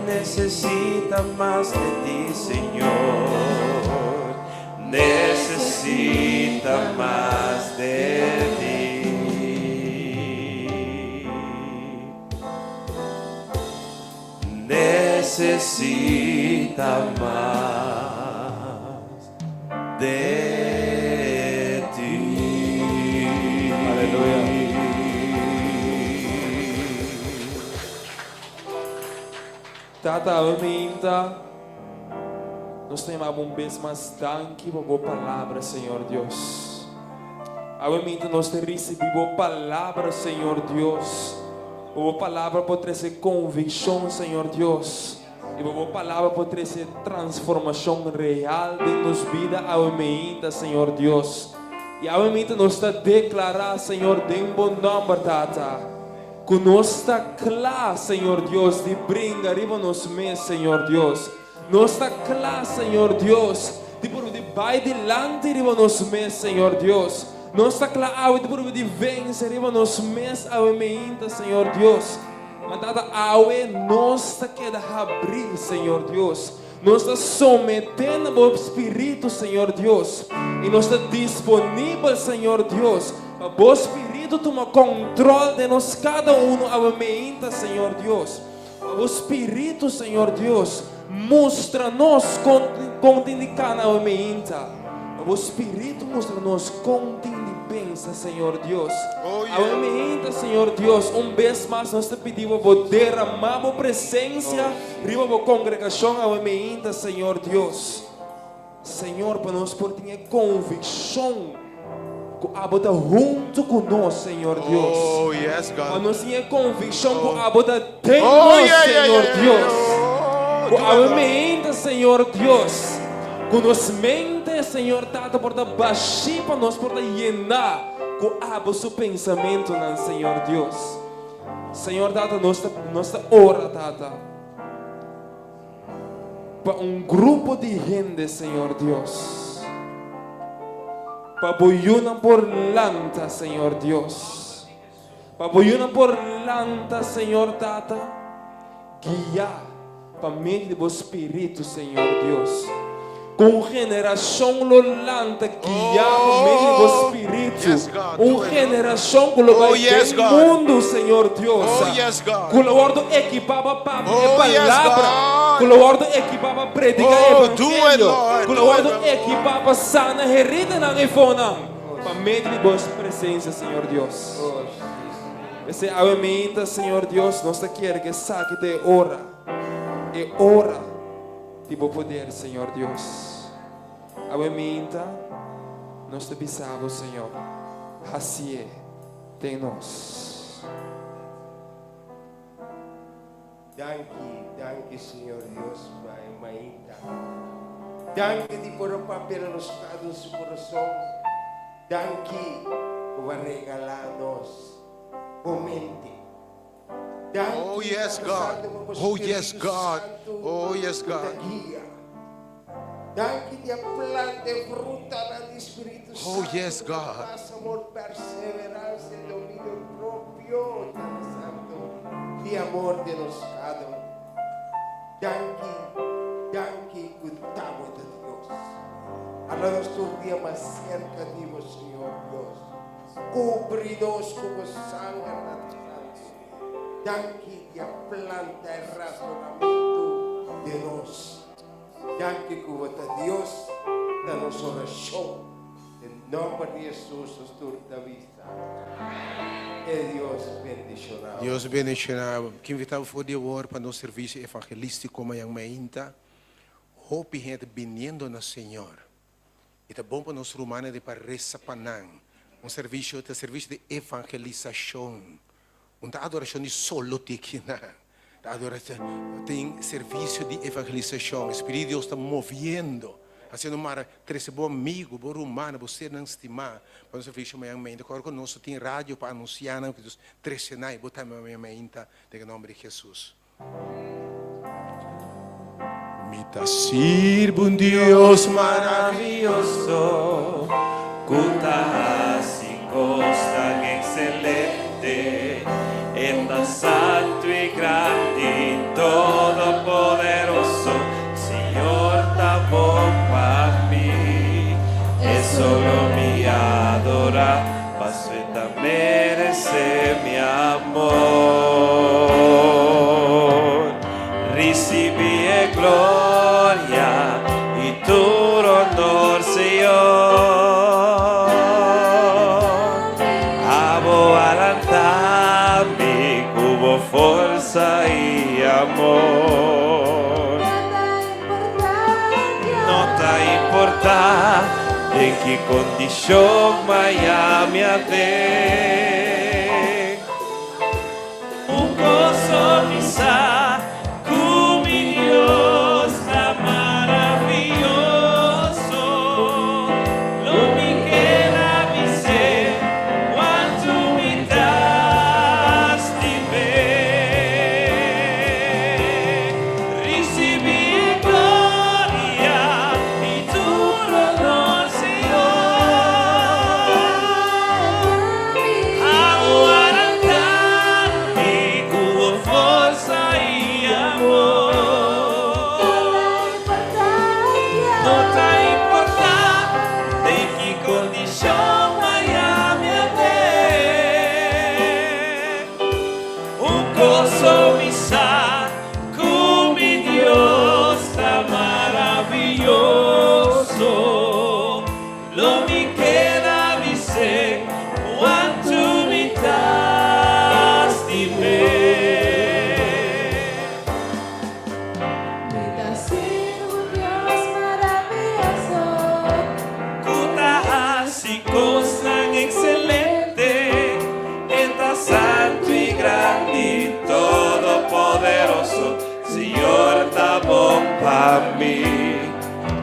Necesita más de ti, Señor. Necesita más de ti. Necesita más de ti. Aleluya. Tata, aminta, nós temos uma vez mais danke por boa palavra, Senhor Deus. Aminta, nós recebemos boa palavra, Senhor Deus. Boa palavra pode trazer convicção, Senhor Deus. E boa palavra pode trazer transformação real de nossa vida, aminta, Senhor Deus. E aminta, nós está declarar, Senhor, de um bom nome, Tata. Conosco claro, Senhor Deus, de brincar arriba nos meses, Senhor Deus. Nós está claro, Senhor Deus, de por de vai delante arriba nos meses, Senhor Deus. Nós está claro de por de vence arriba nos meses, ao meinta, Senhor Deus. Mas dada awe, nós está queda abrir, Senhor Deus. Nós está sometendo ao Espírito, Senhor Deus. E nós está disponível, Senhor Deus. Para o Espírito tomar controle de nós, cada um, ao meinta, Senhor Deus. O Espírito, Senhor Deus, mostra-nos como indicar ao meinta. O Espírito mostra-nos como pensa, Senhor Deus. Ao meinta, Senhor Deus, vez mais nós te pedimos para derramar a presença riba a congregação ao meinta, Senhor Deus. Senhor, para nós por ter convicção que abota junto conosco, Senhor Deus. Oh, yes, Para God. nós ter convicção que abota dentro, Oh, yeah, Senhor yeah, yeah, Deus. yeah. Que Oh, ao God. meinta, Senhor Deus. Que nos mente, Senhor, Tata, por dar baixar para nós, por dar llenar com abo seu pensamento, não, Senhor Deus. Senhor, Tata, nós ora, Tata, para grupo de gente, Senhor Deus. Para boiuna por lanta, Senhor Deus. Para boiuna por lanta, Senhor, Tata, guiar para meio do Espírito, Senhor Deus. Com geração lolanta guiar por meio do Espírito. Yes, God, do it. Geração que lo vai yes, ter God. mundo, Senhor Deus. Oh, yes, God. Que lo guardo equipava para Oh, yes, palavra. God. Que lo guardo equipava para predicar Oh, do it, evangelho. Lord, Que lo do guardo it. equipava sana herida na ifona. Para meio de vossa presença, Senhor Deus. Esse aumenta, Senhor Deus, nós queremos que saque de hora. E hora de bom poder, Senhor Deus. Aumenta, nós te pisamos, Senhor. Assim é, tem nós. Danke, Senhor Deus, Pai, mainta. Danke de por o papel nos em seu coração. Danke por regalar-nos mente. Danke Oh, yes, God. por Oh, yes, Espírito God. Santo Oh, yes, que te God. guia. Danke de a planta e fruta do Espírito Oh, Santo. yes, que God. passa amor, perseverança e domínio próprio, Deus Santo, de amor de nós cada um. Danke, cuidado de Deus. Alados tu dia mais cerca de vós, Senhor Deus. Cubre-nos com o sangue da Santo. Danke de a planta e relacionamento de nós. Danke que Deus da nossa oração. Em nome de Jesus, os da vista. Que Deus bendicionar. Deus bendicionado. Que invitava for de hoor para nosso serviço evangelístico como yang mainta. Hope gente viniendo na Senhor. E tá bom para nós romanos de para resapanang. Serviço de evangelização. Uma adoração de solo tikina. Adoração tem serviço de evangelização. O Espírito de Deus está movendo. Assim, uma três bom amigo, bom humano, você não estimar. Para o serviço amanhã, agora conosco tem rádio para anunciar que os três sinais, botar amanhã, em nome de Jesus. Mita sirvo um Deus Maravilloso, cuta sin costa excelente, en tan santo y grande y todopoderoso, Señor, tan bom para mí, es solo mi adorar, paso y tan merece mi amor, recibí gloria y tu honor, Señor. Abo alantami, cubo fuerza y amor. No te importa en qué condición Miami ate. Un gozo misa. mí.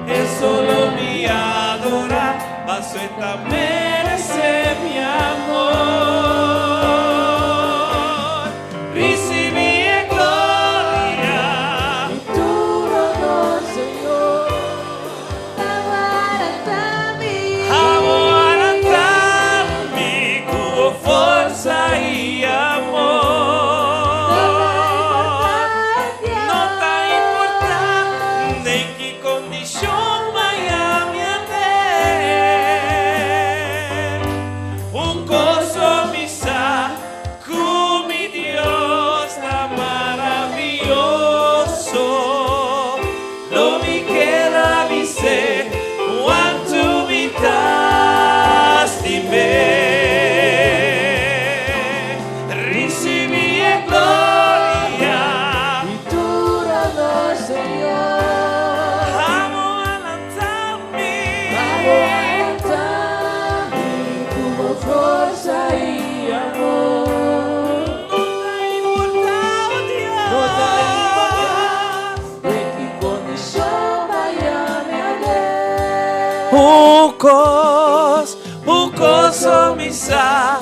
Es solo mi adorar, paso esta merece mi amor. Recibi e gloria. Tu honor, Señor, aguarda-me. Aguarda-me con forza e amor. Non t'ha importante in che condizione mai ami a te. Un coso mi sa come Dios está maravilloso. No mi queda dizer quanto me das de me. Recibi e gloria. Tu honor, Señor, Amo alantar-me. aguarda-me com força e amor. Não tá importando, Deus. Não tá importando em que condição vai me amar. Un coso mi sa,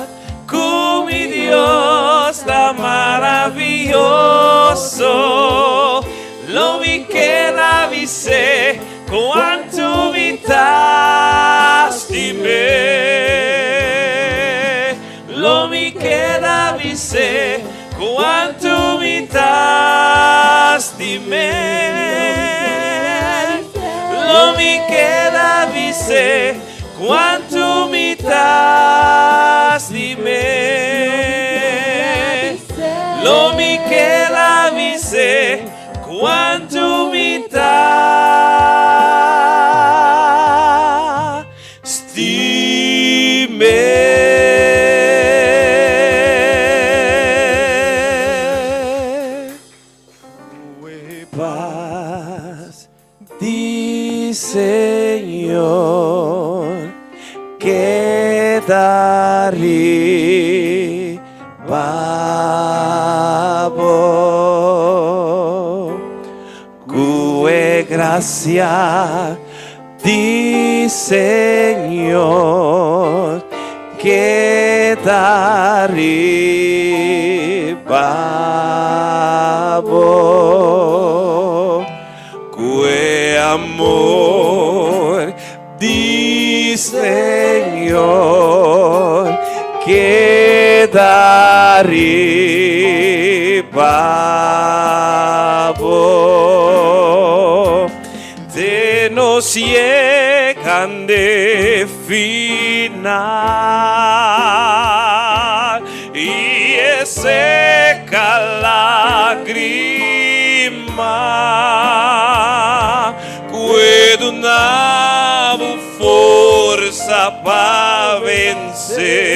come Dios está maravilloso. Lo mi queda dizer quanto me das de me. Lo mi queda dizer quanto me das de me. Lo mi queda dizer quanto me das de me. Lo mi queda dizer quanto me das de me. Paz di Señor que daré pavo. Cue gracia di Señor que daré pavo. Cue amor di Señor que daré pavo. De nos llegan de final y es seca lágrima. Cuido na força para vencer.